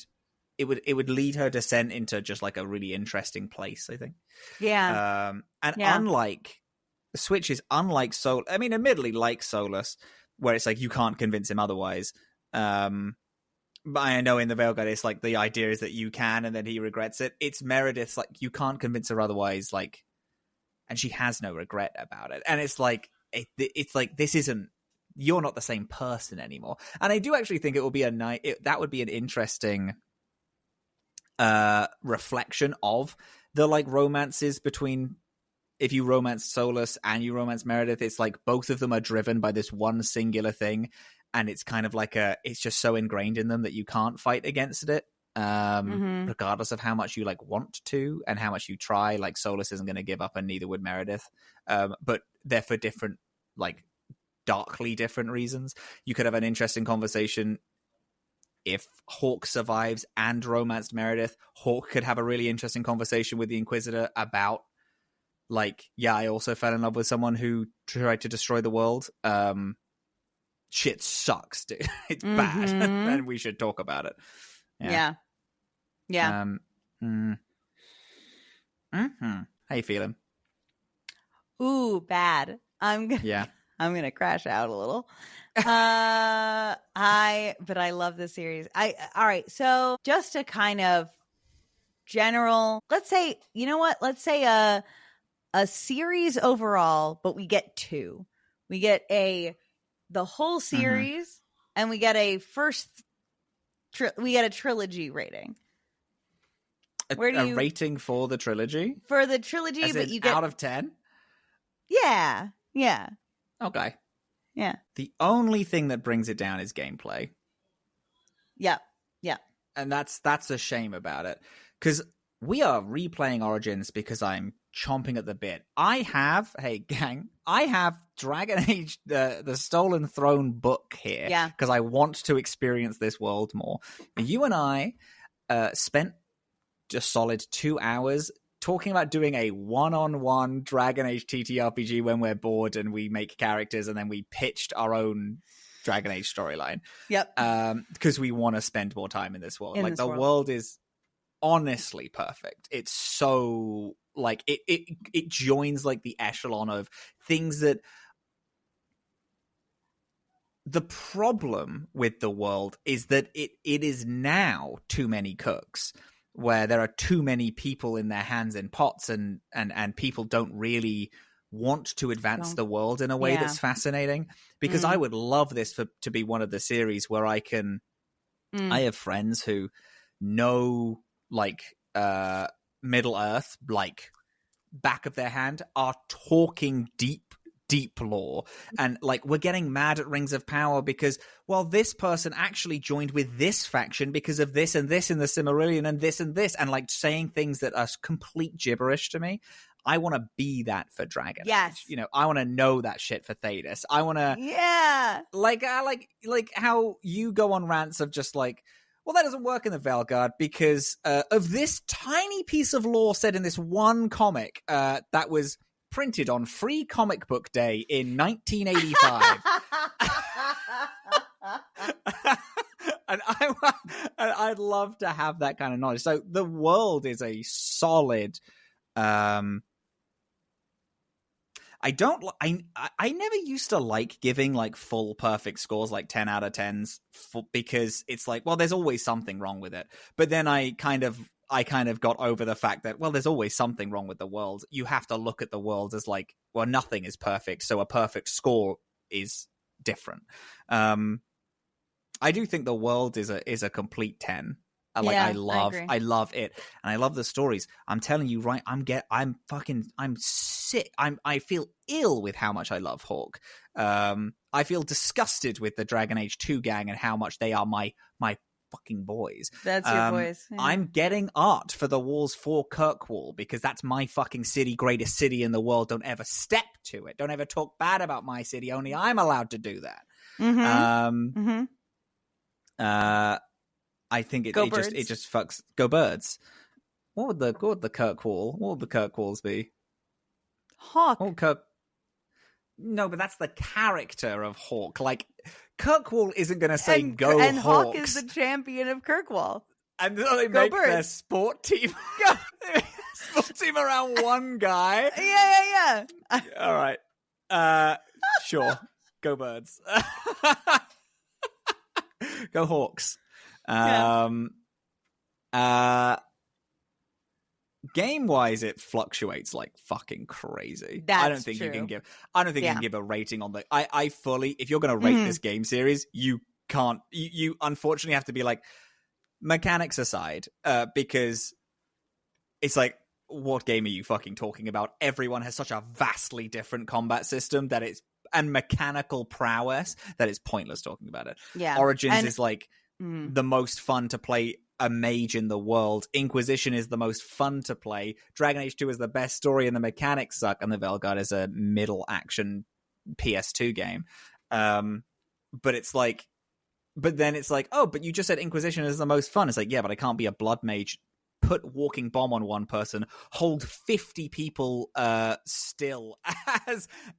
her descent into just like a really interesting place, I think. Unlike Switch is unlike Sol. I mean, admittedly, like Solus, where it's like you can't convince him otherwise. But I know in the Veilgaurd, it's like the idea is that you can, and then he regrets it. It's Meredith's like you can't convince her otherwise, like, and she has no regret about it. And it's like it's like this isn't, you're not the same person anymore. And I do actually think it will be that would be an interesting reflection of the like romances between, if you romance Solus and you romance Meredith, it's like both of them are driven by this one singular thing, and it's kind of like it's just so ingrained in them that you can't fight against it, regardless of how much you like want to and how much you try. Like Solus isn't going to give up, and neither would Meredith, but they're for different, like darkly different reasons. You could have an interesting conversation if Hawk survives and romanced Meredith. Hawk could have a really interesting conversation with the Inquisitor about like, I also fell in love with someone who tried to destroy the world. Shit sucks, dude. It's bad, and we should talk about it. Yeah. How you feeling? Ooh, bad. I'm gonna Yeah. I'm gonna crash out a little. But I love this series. All right. So just a kind of general, let's say, you know what? Let's say a series overall, but we get two. We get the whole series, and we get a trilogy rating. Where do a you rating for the trilogy? For the trilogy, As but in you get out of 10? Yeah. Okay. Yeah. The only thing that brings it down is gameplay. Yeah. And that's a shame about it. Because we are replaying Origins because I'm chomping at the bit. I have Dragon Age, the Stolen Throne book here. Yeah. Because I want to experience this world more. You and I spent a solid 2 hours talking about doing a one-on-one Dragon Age TTRPG when we're bored and we make characters, and then we pitched our own Dragon Age storyline. Yep. Because we want to spend more time in this world. The world. world is honestly perfect. It's so like it joins like the echelon of things that. The problem with the world is that it is now too many cooks, where there are too many people in their hands in pots, and people don't really want to advance the world in a way that's fascinating. Because I would love this to be one of the series where I can I have friends who know like Middle Earth like back of their hand, are talking deep lore, and like we're getting mad at Rings of Power because, well, this person actually joined with this faction because of this and this in the Silmarillion and this, and like saying things that are complete gibberish to me. I want to be that for Dragon Age. You know, I want to know that shit for Thedas. I want to, like how you go on rants of just like, well, that doesn't work in the Veilgaurd because of this tiny piece of lore said in this one comic that was printed on Free Comic Book Day in 1985. And I'd love to have that kind of knowledge. So the world is a solid. I never used to like giving like full perfect scores, like 10 out of 10s, because it's like, well, there's always something wrong with it. But then I kind of got over the fact that, well, there's always something wrong with the world. You have to look at the world as like, well, nothing is perfect, so a perfect score is different. I do think the world is a complete 10. I love it, and I love the stories. I'm telling you, right? I'm sick. I feel ill with how much I love Hawk. I feel disgusted with the Dragon Age 2 gang and how much they are my fucking boys. That's your boys. Yeah. I'm getting art for the walls for Kirkwall because that's my fucking city, greatest city in the world. Don't ever step to it. Don't ever talk bad about my city. Only I'm allowed to do that. I think it just fucks. Go Birds. What would the Kirkwalls be? Hawk. No, but that's the character of Hawk. Like, Kirkwall isn't going to say go and Hawks. Hawk is the champion of Kirkwall. And they make their sport team. Sport team around one guy. Yeah. All right. Sure. Go Birds. Go Hawks. Game wise, it fluctuates like fucking crazy. I don't think you can give a rating on the. I fully, if you're going to rate this game series, you can't. You unfortunately have to be like, mechanics aside, because it's like, what game are you fucking talking about? Everyone has such a vastly different combat system and mechanical prowess that it's pointless talking about it. Yeah, Origins is like the most fun to play a mage in the world. Inquisition is the most fun to play. Dragon Age 2 is the best story and the mechanics suck, and the Veilgaurd is a middle action PS2 game. But then it's like, oh, but you just said Inquisition is the most fun. It's like, yeah, but I can't be a blood mage, put walking bomb on one person, hold 50 people still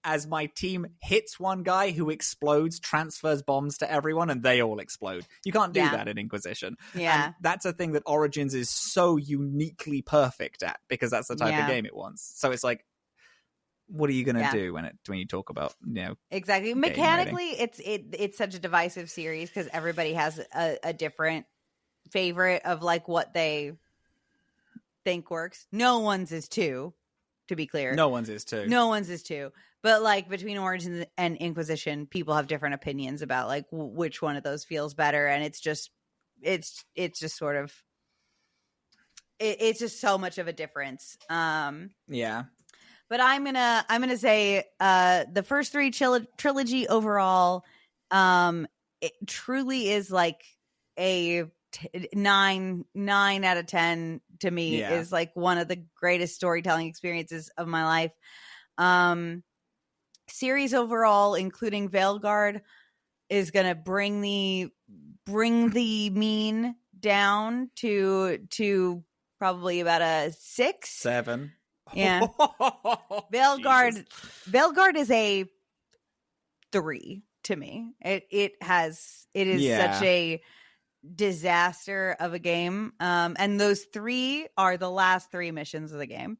as my team hits one guy who explodes, transfers bombs to everyone, and they all explode. You can't do that in Inquisition. Yeah. And that's a thing that Origins is so uniquely perfect at, because that's the type of game it wants. So it's like, what are you going to do when you talk about, exactly. Mechanically, it's such a divisive series because everybody has a different favorite of like what they think works. No one's is 2, to be clear. No one's is 2. But like between Origins and Inquisition, people have different opinions about like which one of those feels better, and it's just sort of it's just so much of a difference. Yeah. But I'm gonna say the first 3 trilogy overall, it truly is like a 9 out of 10 to me. Is like one of the greatest storytelling experiences of my life. Series overall, including Veilgaurd, is gonna bring the mean down to probably about a 6, 7. Yeah. Veilgaurd is a 3 to me. It is such a disaster of a game. And those 3 are the last 3 missions of the game.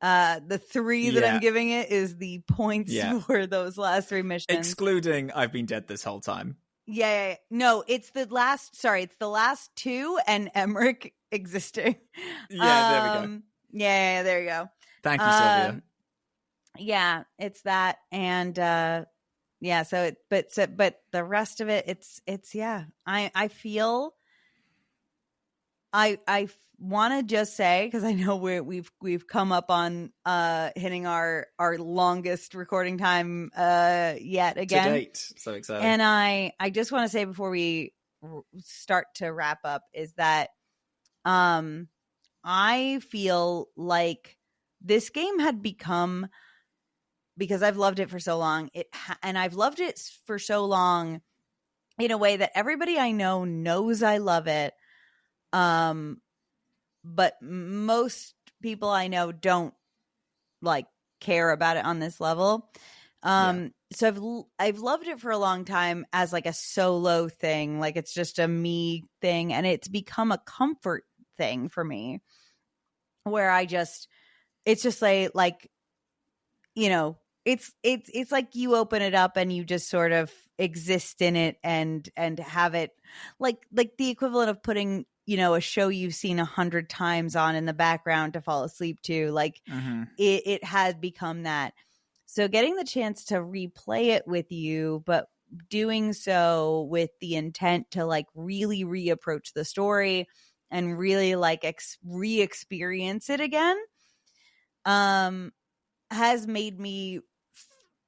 The 3 that I'm giving it is the points for those last 3 missions. Excluding I've been dead this whole time. Yeah. No, it's the last 2 and Emmerich existing. Yeah, there we go. Yeah, there you go. Thank you, Sylvia. Yeah, it's that, and but the rest of it, it's I feel I want to just say, because I know we've come up on hitting our longest recording time yet again to date. So exciting. And I just want to say before we start to wrap up is that I feel like this game had become, because I've loved it for so long, and I've loved it for so long in a way that everybody I know knows I love it. But most people I know don't like care about it on this level. So I've loved it for a long time as like a solo thing, like it's just a me thing, and it's become a comfort thing for me, where it's just like it's like you open it up and you just sort of exist in it and have it like the equivalent of putting a show you've seen 100 times on in the background to fall asleep to, like it has become that. So getting the chance to replay it with you, but doing so with the intent to like really reapproach the story and really like re-experience it again, has made me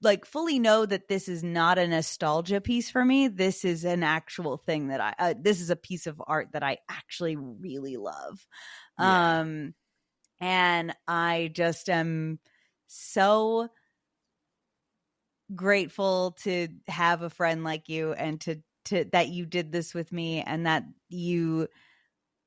like fully know that this is not a nostalgia piece for me. This is an actual thing that this is a piece of art that I actually really love. And I just am so grateful to have a friend like you, and to that you did this with me, and that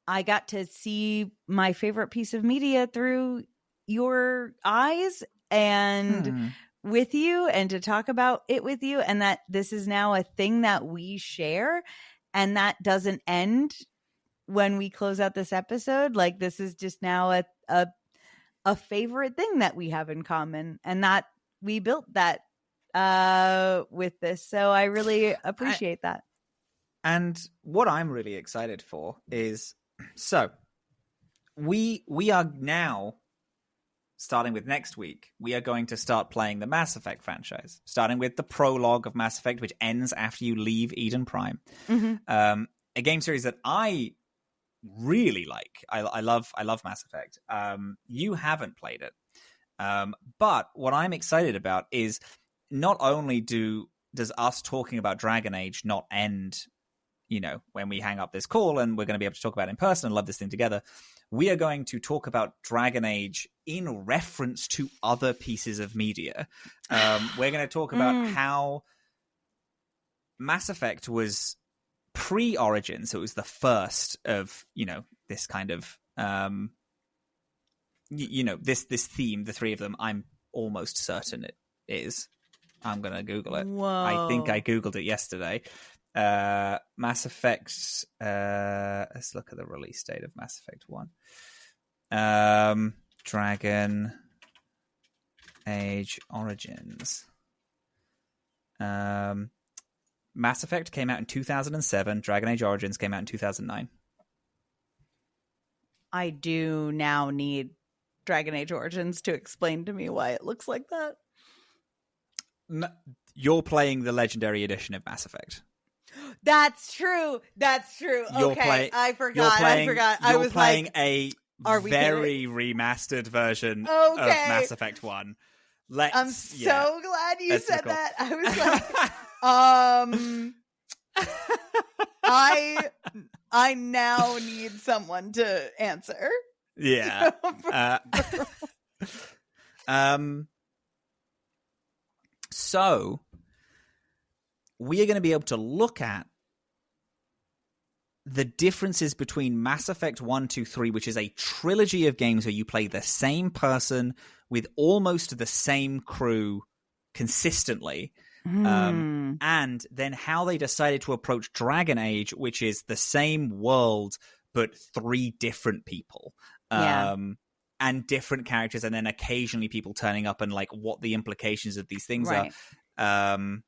I got to see my favorite piece of media through your eyes and with you, and to talk about it with you, and that this is now a thing that we share, and that doesn't end when we close out this episode. Like, this is just now a favorite thing that we have in common, and that we built that with this. So I really appreciate that. And what I'm really excited for is, so we are now, starting with next week, we are going to start playing the Mass Effect franchise, starting with the prologue of Mass Effect, which ends after you leave Eden Prime. A game series that I really like. I love Mass Effect. You haven't played it. But what I'm excited about is not only does us talking about Dragon Age not end, when we hang up this call and we're going to be able to talk about it in person and love this thing together, we are going to talk about Dragon Age in reference to other pieces of media. We're going to talk about how Mass Effect was pre-Origin, so it was the first of, this kind of, this theme, the three of them. I'm almost certain it is. I'm going to Google it. Whoa. I think I Googled it yesterday. Mass Effect, let's look at the release date of Mass Effect 1. Dragon Age Origins. Mass Effect came out in 2007. Dragon Age Origins came out in 2009. I do now need Dragon Age Origins to explain to me why it looks like that. You're playing the Legendary Edition of Mass Effect. That's true. I forgot. I was playing like, a very remastered version of Mass Effect 1. I'm so glad you said that. I was like, I now need someone to answer. Yeah. So we are going to be able to look at the differences between Mass Effect 1, 2, 3, which is a trilogy of games where you play the same person with almost the same crew consistently. And then how they decided to approach Dragon Age, which is the same world, but 3 different people. And different characters, and then occasionally people turning up, and like what the implications of these things are. And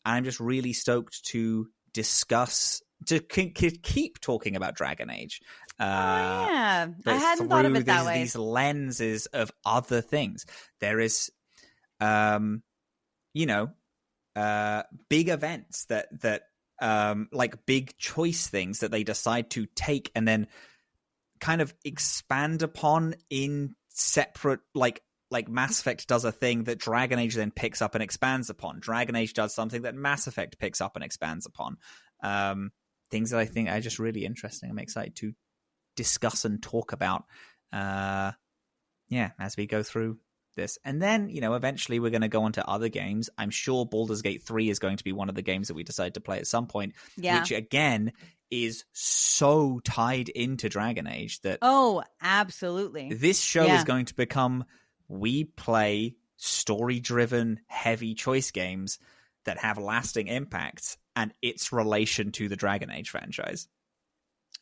I'm just really stoked to discuss, to keep talking about Dragon Age. I hadn't thought of it that way. These lenses of other things. There is, big events that like big choice things that they decide to take and then kind of expand upon in separate, like Mass Effect does a thing that Dragon Age then picks up and expands upon. Dragon Age does something that Mass Effect picks up and expands upon. Things that I think are just really interesting. I'm excited to discuss and talk about, as we go through this. And then, eventually we're going to go on to other games. I'm sure Baldur's Gate 3 is going to be one of the games that we decide to play at some point, which again is so tied into Dragon Age that... Oh, absolutely. This show is going to become, we play story-driven, heavy choice games that have lasting impacts, and its relation to the Dragon Age franchise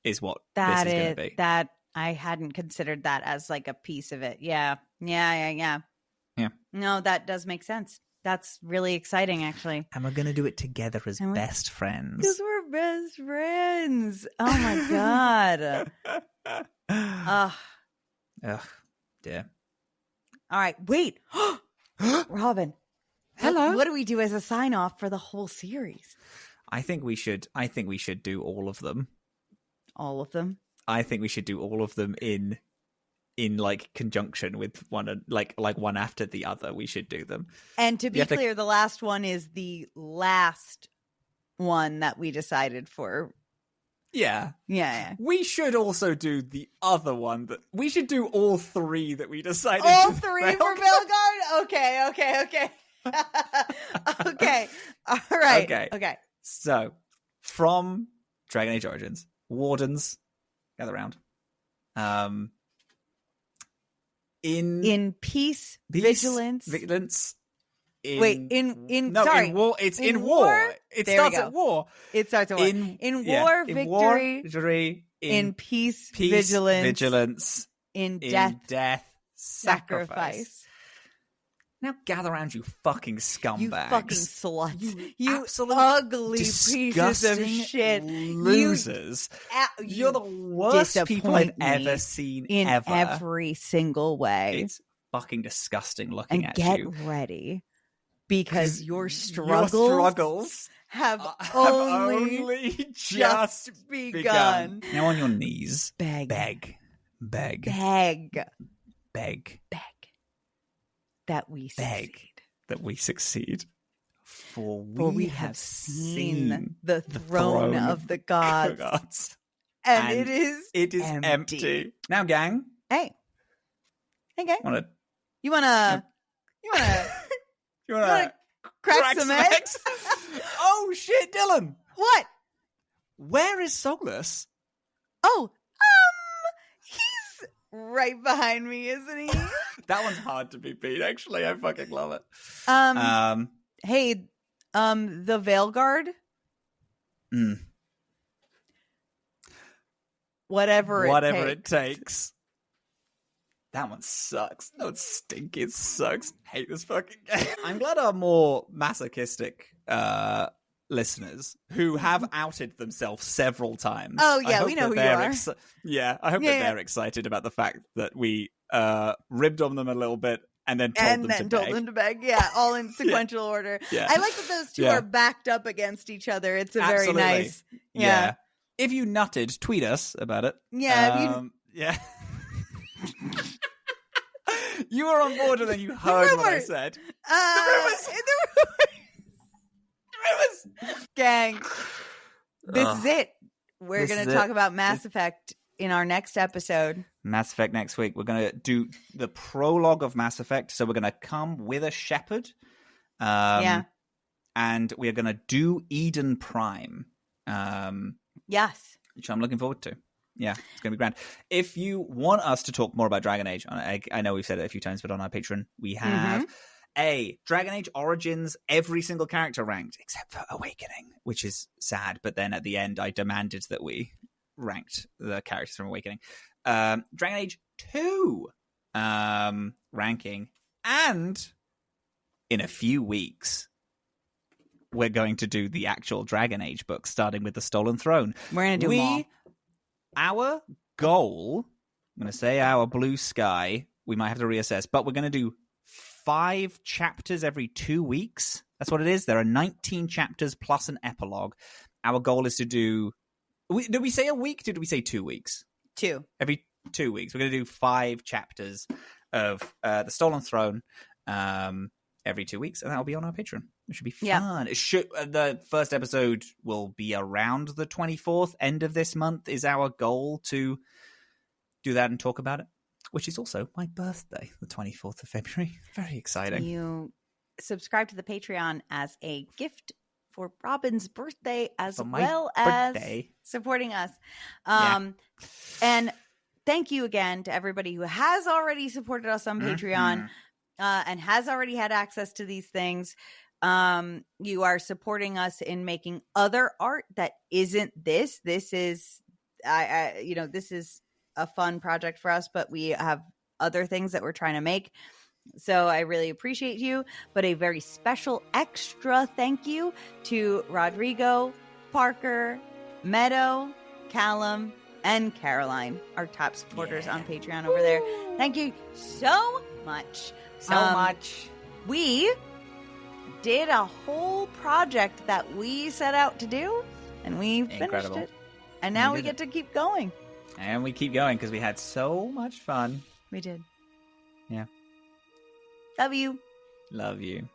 is what this is going to be. That I hadn't considered that as like a piece of it. Yeah. No, that does make sense. That's really exciting, actually. And we're going to do it together as best friends. Because we're best friends. Oh, my God. Ugh, dear. All right, wait. Robin. Hello. What do we do as a sign-off for the whole series? I think we should do all of them. All of them? I think we should do all of them in like conjunction with one, like one after the other. We should do them. And to be clear, the last one is the last one that we decided for. Yeah. We should also do the other one. We should do all 3 that we decided. All 3 for Veilgaurd? Okay. Okay. All right. Okay. So, from Dragon Age Origins, Wardens, gather round. In peace, vigilance. In war. It's in war. It starts at war. It starts at war. In war, victory. In peace, vigilance. In death, sacrifice. Now gather around, you fucking scumbags. You fucking sluts. You absolute ugly pieces of shit. Losers. You're the worst people I've ever seen in every single way. It's fucking disgusting looking at you. And get ready. Because your struggles have only just begun. Now on your knees. Beg. That we succeed. For we have seen the throne of the gods. And it is empty. Now, gang. Hey, gang. You wanna crack some eggs? Oh shit, Dillin. What? Where is Solus? Oh, he's right behind me, isn't he? That one's hard to be beat, actually. I fucking love it. Hey, the Veilgaurd? Whatever it takes. That one sucks. That one stinking sucks. Hate this fucking game. I'm glad our more masochistic listeners who have outed themselves several times. Oh, yeah, we know who you are. I hope that they're excited about the fact that we ribbed on them a little bit and then told them to beg. Yeah, all in sequential order. Yeah. I like that those two are backed up against each other. It's a Absolutely. very nice. Yeah. If you nutted, tweet us about it. Yeah. Yeah. You were on board and then you heard what I said. The rumors. Gang. This is it. We're going to talk about Mass Effect in our next episode. Mass Effect next week. We're going to do the prologue of Mass Effect. So we're going to come with a shepherd. And we're going to do Eden Prime. Yes. Which I'm looking forward to. Yeah, it's going to be grand. If you want us to talk more about Dragon Age, I know we've said it a few times, but on our Patreon, we have Dragon Age Origins, every single character ranked, except for Awakening, which is sad. But then at the end, I demanded that we ranked the characters from Awakening. Dragon Age 2 ranking. And in a few weeks, we're going to do the actual Dragon Age book, starting with The Stolen Throne. We're going to do them all. Our goal, I'm going to say our blue sky, we might have to reassess, but we're going to do 5 chapters every 2 weeks. That's what it is. There are 19 chapters plus an epilogue. Our goal is to do... Did we say a week? Did we say 2 weeks? 2. Every 2 weeks. We're going to do 5 chapters of The Stolen Throne every 2 weeks, and that'll be on our Patreon. It should be fun. Yeah. The first episode will be around the 24th. End of this month is our goal to do that and talk about it, which is also my birthday, the 24th of February. Very exciting. You subscribe to the Patreon as a gift for Robin's birthday, as well as supporting us. And thank you again to everybody who has already supported us on Patreon and has already had access to these things. You are supporting us in making other art that isn't this. This is, this is a fun project for us, but we have other things that we're trying to make. So I really appreciate you, but a very special extra thank you to Rodrigo, Parker, Meadow, Callum, and Caroline, our top supporters on Patreon over there. Thank you so much. We did a whole project that we set out to do, and we finished it. And now we get to keep going. And we keep going because we had so much fun. We did. Yeah. Love you. Love you.